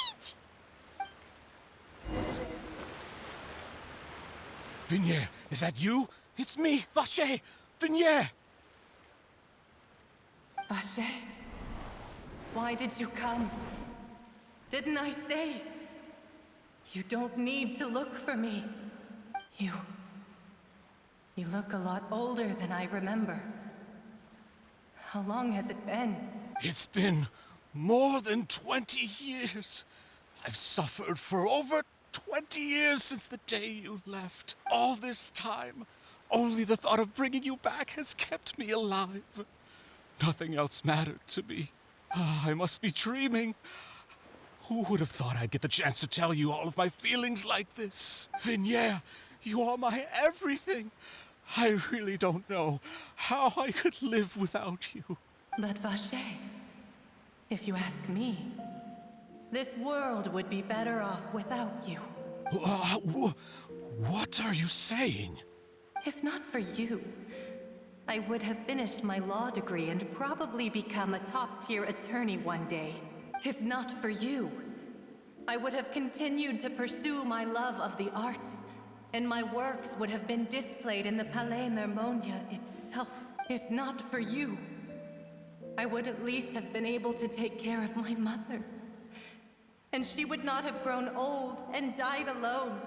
wait! Vinier, is that you? It's me, Vache! Vinier! Vache? Why did you come? Didn't I say? You don't need to look for me. You look a lot older than I remember. How long has it been? It's been more than 20 years. I've suffered for over 20 years since the day you left. All this time, only the thought of bringing you back has kept me alive. Nothing else mattered to me. I must be dreaming. Who would have thought I'd get the chance to tell you all of my feelings like this? Vinier, you are my everything. I really don't know how I could live without you. But Vache, if you ask me, this world would be better off without you. What are you saying? If not for you, I would have finished my law degree and probably become a top-tier attorney one day. If not for you, I would have continued to pursue my love of the arts, and my works would have been displayed in the Palais Mermonia itself. If not for you, I would at least have been able to take care of my mother. And she would not have grown old and died alone,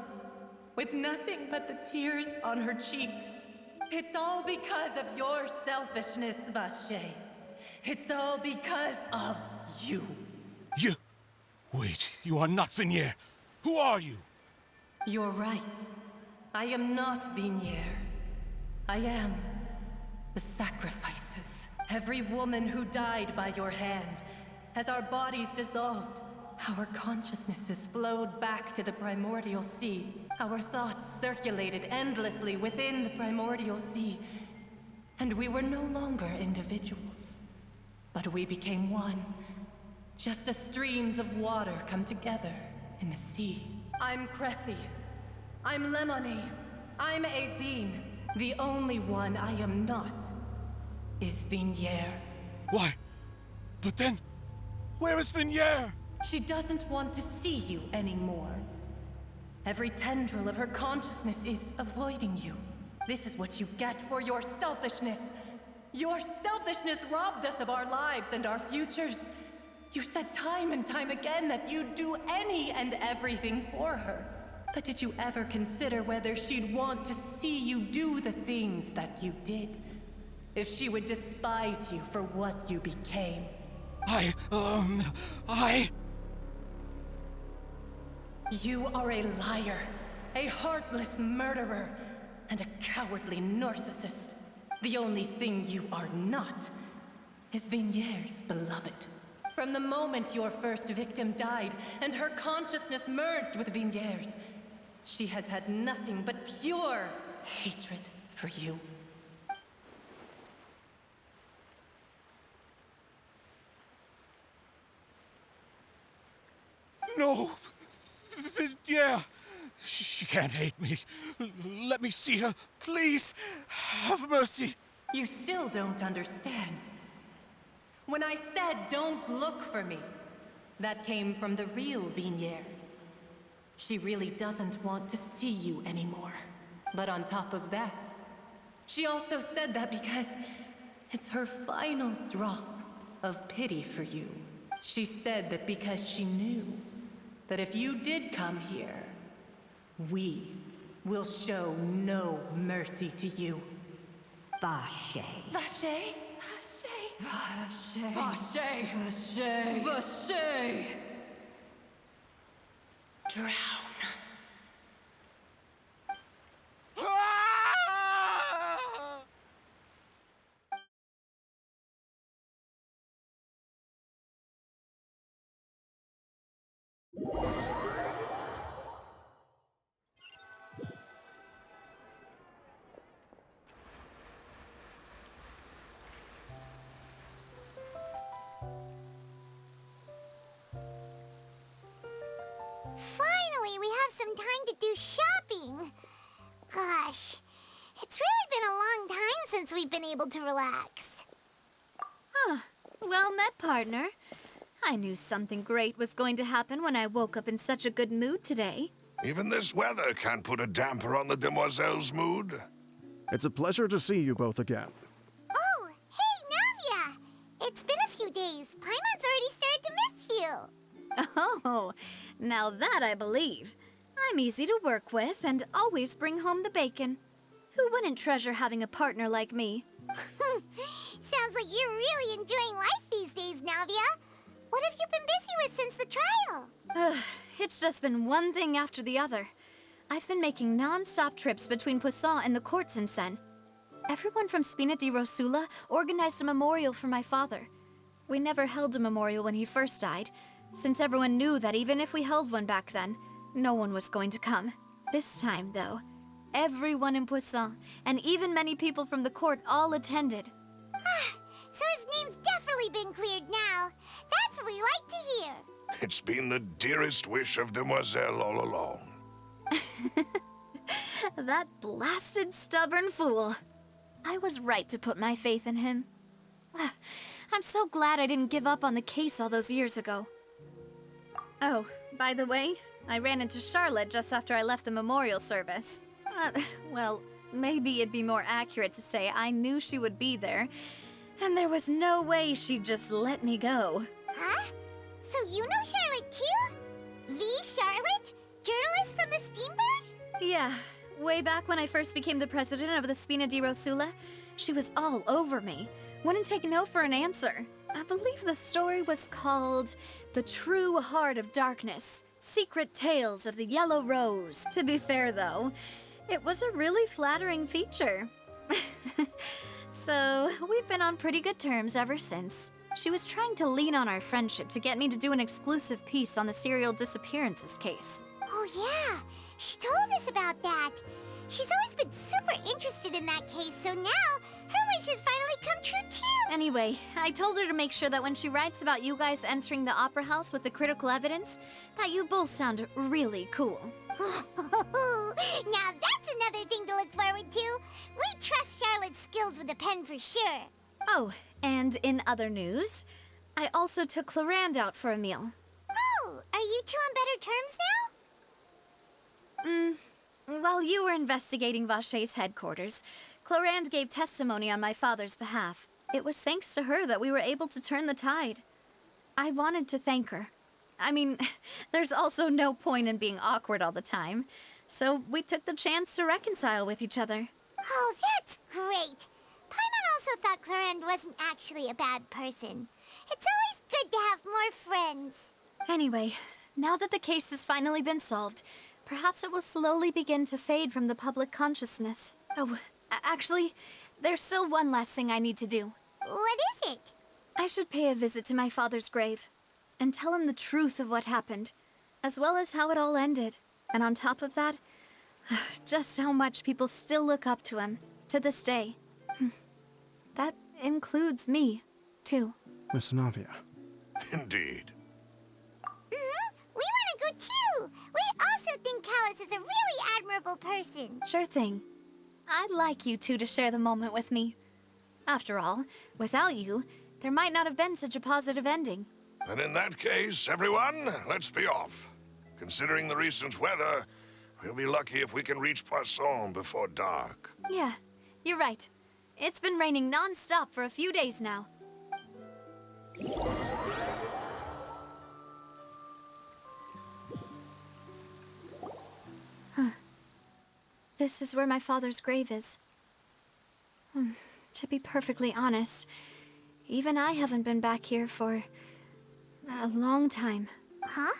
with nothing but the tears on her cheeks. It's all because of your selfishness, Vache. It's all because of you. You... Wait, you are not Vinier. Who are you? You're right. I am not Vinier. I am the sacrifices. Every woman who died by your hand, as our bodies dissolved, our consciousnesses flowed back to the primordial sea. Our thoughts circulated endlessly within the primordial sea. And we were no longer individuals, but we became one. Just as streams of water come together in the sea. I'm Cressy. I'm Lemony. I'm Azine. The only one I am not is Vinier. Why? But then, where is Vinier? She doesn't want to see you anymore. Every tendril of her consciousness is avoiding you. This is what you get for your selfishness. Your selfishness robbed us of our lives and our futures. You said time and time again that you'd do any and everything for her. But did you ever consider whether she'd want to see you do the things that you did? If she would despise you for what you became? You are a liar, a heartless murderer, and a cowardly narcissist. The only thing you are not is Vinier's beloved. From the moment your first victim died and her consciousness merged with Vinier's, she has had nothing but pure hatred for you. No! Vinyere! She can't hate me. Let me see her, please. Have mercy. You still don't understand. When I said don't look for me, that came from the real Vinyere. She really doesn't want to see you anymore. But on top of that, she also said that because it's her final drop of pity for you. She said that because she knew that if you did come here, we will show no mercy to you. Vache. Vache? Vache. Vache. Vache. Vache. Drown. Finally, we have some time to do shopping. Gosh, it's really been a long time since we've been able to relax. Huh. Well met, partner. I knew something great was going to happen when I woke up in such a good mood today. Even this weather can't put a damper on the demoiselle's mood. It's a pleasure to see you both again. Oh, hey, Navia! It's been a few days. Paimon's already started to miss you. Oh, now that I believe. I'm easy to work with and always bring home the bacon. Who wouldn't treasure having a partner like me? Sounds like you're really enjoying life these days, Navia. What have you been busy with since the trial? It's just been one thing after the other. I've been making non-stop trips between Poisson and the courts in Sen. Everyone from Spina di Rosula organized a memorial for my father. We never held a memorial when he first died, since everyone knew that even if we held one back then, no one was going to come. This time, though, everyone in Poisson, and even many people from the court, all attended. So his name's definitely been cleared now. That's what we like to hear. It's been the dearest wish of Demoiselle all along. That blasted stubborn fool. I was right to put my faith in him. I'm so glad I didn't give up on the case all those years ago. Oh, by the way, I ran into Charlotte just after I left the memorial service. Well, maybe it'd be more accurate to say I knew she would be there, and there was no way she'd just let me go. Huh? So you know Charlotte too? The Charlotte? Journalist from the Steambird? Yeah, way back when I first became the president of the Spina di Rosula, she was all over me. Wouldn't take no for an answer. I believe the story was called The True Heart of Darkness, Secret Tales of the Yellow Rose. To be fair, though, it was a really flattering feature. So, we've been on pretty good terms ever since. She was trying to lean on our friendship to get me to do an exclusive piece on the serial disappearances case. Oh yeah, she told us about that. She's always been super interested in that case, so now her wish has finally come true too. Anyway, I told her to make sure that when she writes about you guys entering the opera house with the critical evidence, that you both sound really cool. Now that's another thing to look forward to. We trust Charlotte's skills with a pen for sure. Oh, and in other news, I also took Clarand out for a meal. Oh, are you two on better terms now? While you were investigating Vache's headquarters, Clarand gave testimony on my father's behalf. It was thanks to her that we were able to turn the tide. I wanted to thank her. I mean, there's also no point in being awkward all the time, so we took the chance to reconcile with each other. Oh, that's great. Paimon also thought Clarand wasn't actually a bad person. It's always good to have more friends. Anyway, now that the case has finally been solved, perhaps it will slowly begin to fade from the public consciousness. Oh, actually, there's still one last thing I need to do. What is it? I should pay a visit to my father's grave and tell him the truth of what happened, as well as how it all ended. And on top of that, just how much people still look up to him to this day. That includes me, too. Miss Navia. Indeed. We want to go too. We all adorable person. Sure thing. I'd like you two to share the moment with me. After all, without you, there might not have been such a positive ending. And in that case, everyone, let's be off. Considering the recent weather, we'll be lucky if we can reach Poisson before dark. Yeah, you're right. It's been raining non-stop for a few days now. Huh. This is where my father's grave is. To be perfectly honest, even I haven't been back here for a long time. Huh?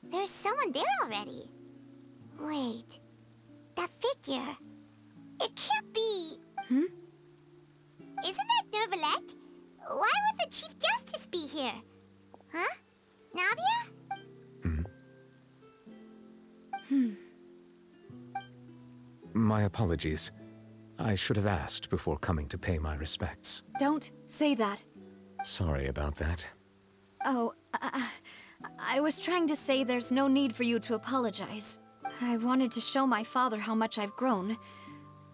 There's someone there already. Wait. That figure. It can't be... Hmm? Isn't that Nervalette? Why would the Chief Justice be here? Huh? Navia? My apologies. I should have asked before coming to pay my respects. Don't say that. Sorry about that. Oh, I was trying to say there's no need for you to apologize. I wanted to show my father how much I've grown.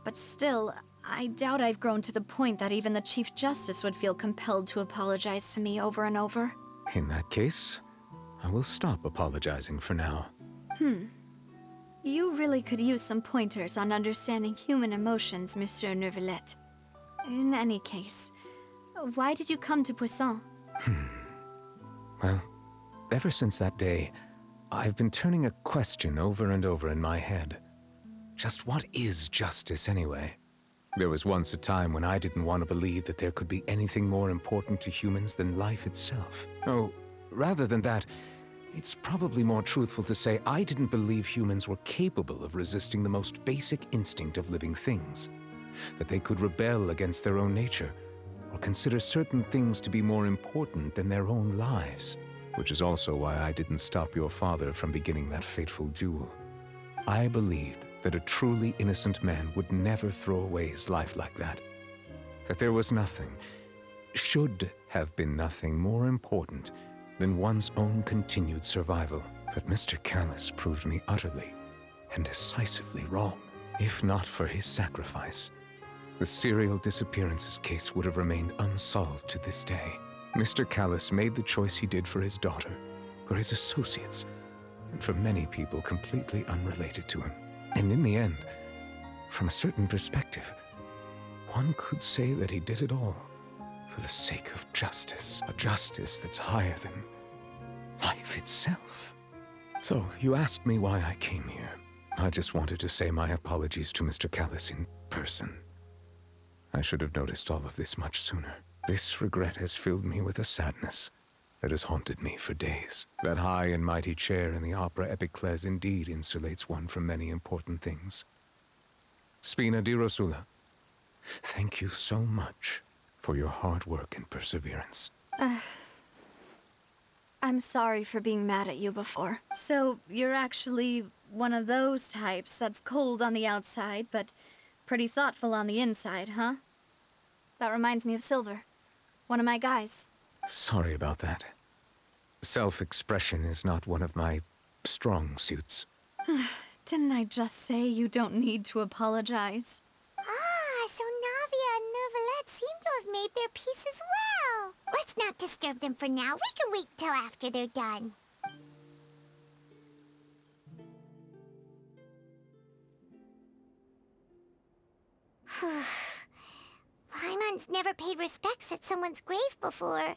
But still, I doubt I've grown to the point that even the Chief Justice would feel compelled to apologize to me over and over. In that case, I will stop apologizing for now. You really could use some pointers on understanding human emotions, Monsieur Nervalette. In any case, why did you come to Poisson? Well, ever since that day, I've been turning a question over and over in my head. Just what is justice anyway? There was once a time when I didn't want to believe that there could be anything more important to humans than life itself. Oh, rather than that, it's probably more truthful to say I didn't believe humans were capable of resisting the most basic instinct of living things. That they could rebel against their own nature, or consider certain things to be more important than their own lives. Which is also why I didn't stop your father from beginning that fateful duel. I believed that a truly innocent man would never throw away his life like that. That there was nothing, should have been nothing more important than one's own continued survival. But Mr. Callis proved me utterly and decisively wrong. If not for his sacrifice, the serial disappearances case would have remained unsolved to this day. Mr. Callis made the choice he did for his daughter, for his associates, and for many people completely unrelated to him. And in the end, from a certain perspective, one could say that he did it all for the sake of justice. A justice that's higher than life itself. So, you asked me why I came here. I just wanted to say my apologies to Mr. Callis in person. I should have noticed all of this much sooner. This regret has filled me with a sadness that has haunted me for days. That high and mighty chair in the Opera Epiclese indeed insulates one from many important things. Spina di Rosula, thank you so much for your hard work and perseverance. I'm sorry for being mad at you before. So, you're actually one of those types that's cold on the outside, but pretty thoughtful on the inside, huh? That reminds me of Silver, one of my guys. Sorry about that. Self-expression is not one of my strong suits. Didn't I just say you don't need to apologize? Ah, so Navia and Nervalette seem to have made their peace as well. Let's not disturb them for now. We can wait till after they're done. Paimon's never paid respects at someone's grave before.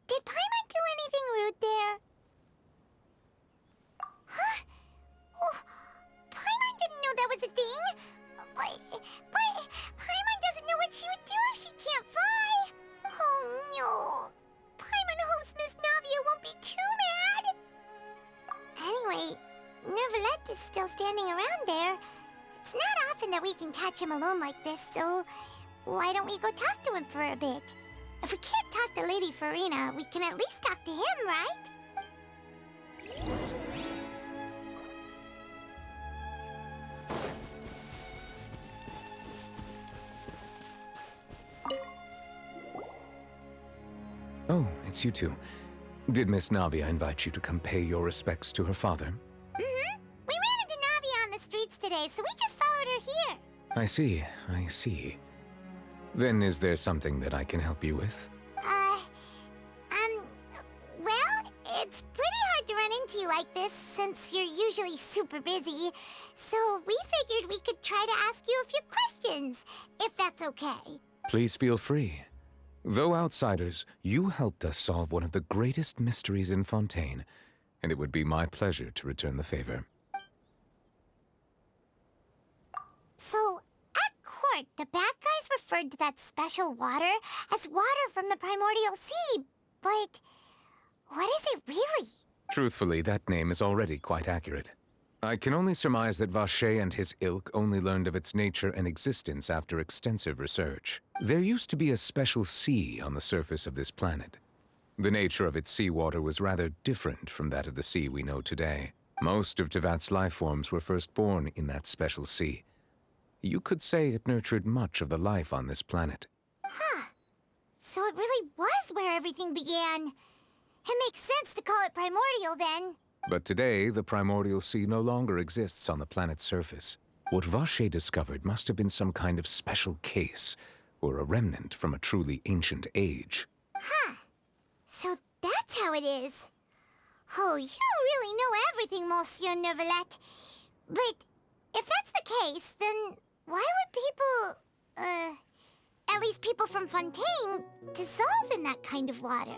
Did Paimon do anything rude there? Huh? Oh, Paimon didn't know that was a thing. But Paimon doesn't know what she would do if she can't fly. Oh no. Paimon hopes Miss Navia won't be too mad. Anyway, Nervalette is still standing around there. It's not often that we can catch him alone like this, so why don't we go talk to him for a bit? If we can't talk to Lady Farina, we can at least talk to him, right? Oh, it's you two. Did Miss Navia invite you to come pay your respects to her father? Mm-hmm. We ran into Navia today, so we just followed her here. I see, I see. Then is there something that I can help you with? Well, it's pretty hard to run into you like this since you're usually super busy. So we figured we could try to ask you a few questions, if that's okay. Please feel free. Though outsiders, you helped us solve one of the greatest mysteries in Fontaine, and it would be my pleasure to return the favor. So, at court, the bad guys referred to that special water as water from the primordial sea, but what is it really? Truthfully, that name is already quite accurate. I can only surmise that Vacher and his ilk only learned of its nature and existence after extensive research. There used to be a special sea on the surface of this planet. The nature of its seawater was rather different from that of the sea we know today. Most of Tevat's life forms were first born in that special sea. You could say it nurtured much of the life on this planet. Huh. So it really was where everything began. It makes sense to call it primordial then. But today, the primordial sea no longer exists on the planet's surface. What Vacher discovered must have been some kind of special case, or a remnant from a truly ancient age. Huh. So that's how it is. Oh, you really know everything, Monsieur Neuvillette. But if that's the case, then why would people, at least people from Fontaine, dissolve in that kind of water?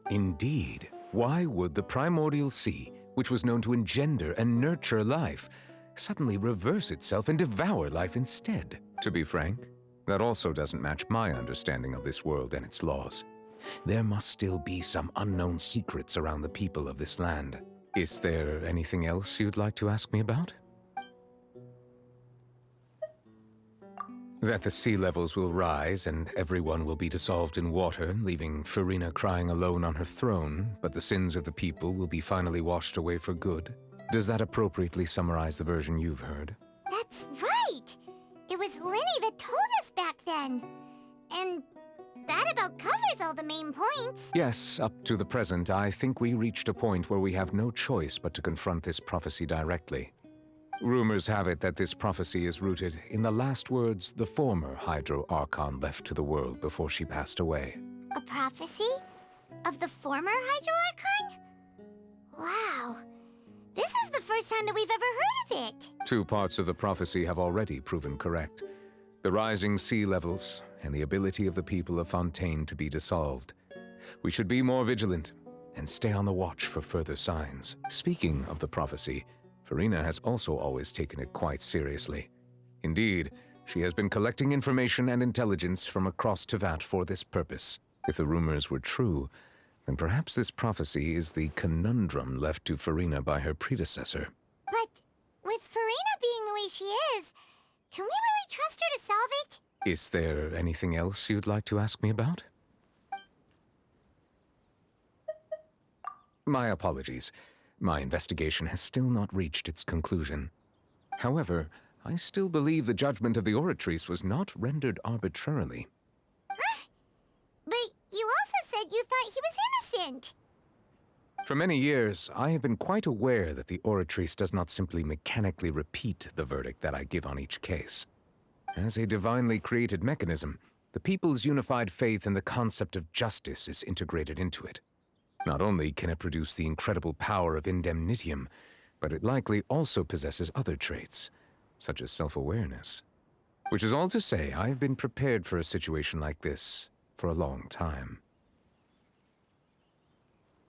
Indeed. Why would the primordial sea, which was known to engender and nurture life, suddenly reverse itself and devour life instead? To be frank, that also doesn't match my understanding of this world and its laws. There must still be some unknown secrets around the people of this land. Is there anything else you'd like to ask me about? That the sea levels will rise and everyone will be dissolved in water, leaving Farina crying alone on her throne, but the sins of the people will be finally washed away for good. Does that appropriately summarize the version you've heard? That's right! It was Linny that told us back then. And that about covers all the main points. Yes, up to the present, I think we reached a point where we have no choice but to confront this prophecy directly. Rumors have it that this prophecy is rooted in the last words the former Hydro Archon left to the world before she passed away. A prophecy? Of the former Hydro Archon? Wow. This is the first time that we've ever heard of it. Two parts of the prophecy have already proven correct. The rising sea levels and the ability of the people of Fontaine to be dissolved. We should be more vigilant and stay on the watch for further signs. Speaking of the prophecy, Farina has also always taken it quite seriously. Indeed, she has been collecting information and intelligence from across Tevat for this purpose. If the rumors were true, then perhaps this prophecy is the conundrum left to Farina by her predecessor. But with Farina being the way she is, can we really trust her to solve it? Is there anything else you'd like to ask me about? My apologies. My investigation has still not reached its conclusion. However, I still believe the judgment of the Oratrice was not rendered arbitrarily. Huh? But you also said you thought he was innocent. For many years, I have been quite aware that the Oratrice does not simply mechanically repeat the verdict that I give on each case. As a divinely created mechanism, the people's unified faith in the concept of justice is integrated into it. Not only can it produce the incredible power of indemnitium, but it likely also possesses other traits, such as self-awareness. Which is all to say, I have been prepared for a situation like this for a long time.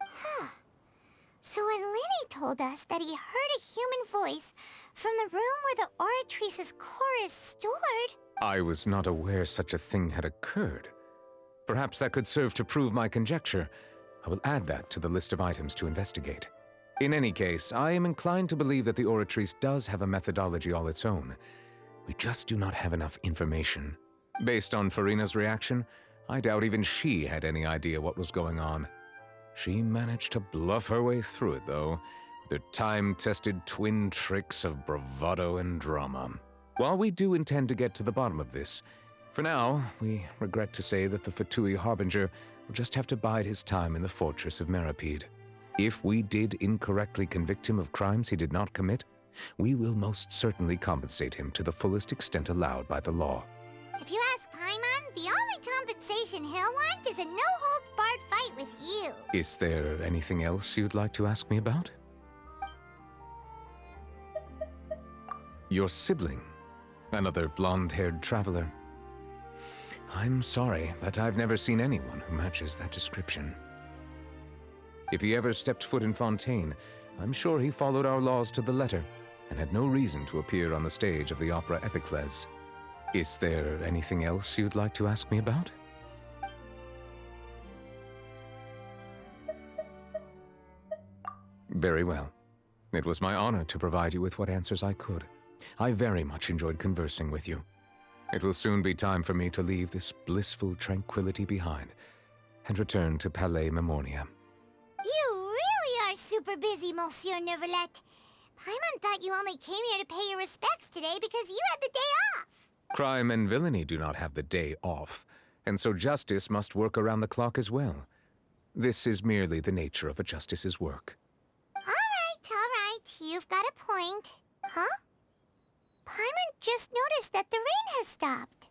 Huh. So when Linny told us that he heard a human voice from the room where the Oratrice's core is stored... I was not aware such a thing had occurred. Perhaps that could serve to prove my conjecture. I will add that to the list of items to investigate. In any case, I am inclined to believe that the Oratrice does have a methodology all its own. We just do not have enough information. Based on Farina's reaction, I doubt even she had any idea what was going on. She managed to bluff her way through it, though, with her time-tested twin tricks of bravado and drama. While we do intend to get to the bottom of this, for now, we regret to say that the Fatui Harbinger will just have to bide his time in the fortress of Meripede. If we did incorrectly convict him of crimes he did not commit, We will most certainly compensate him to the fullest extent allowed by the law. If you ask Paimon, the only compensation he'll want is a no-holds-barred fight with you. Is there anything else you'd like to ask me about? Your sibling, another blonde-haired traveler. I'm sorry, but I've never seen anyone who matches that description. If he ever stepped foot in Fontaine, I'm sure he followed our laws to the letter and had no reason to appear on the stage of the opera Epicles. Is there anything else you'd like to ask me about? Very well. It was my honor to provide you with what answers I could. I very much enjoyed conversing with you. It will soon be time for me to leave this blissful tranquility behind and return to Palais Memornia. You really are super busy, Monsieur Neuvillette. Paimon thought you only came here to pay your respects today because you had the day off. Crime and villainy do not have the day off, and so justice must work around the clock as well. This is merely the nature of a justice's work. All right. You've got a point. Huh? Paimon just noticed that the rain has stopped.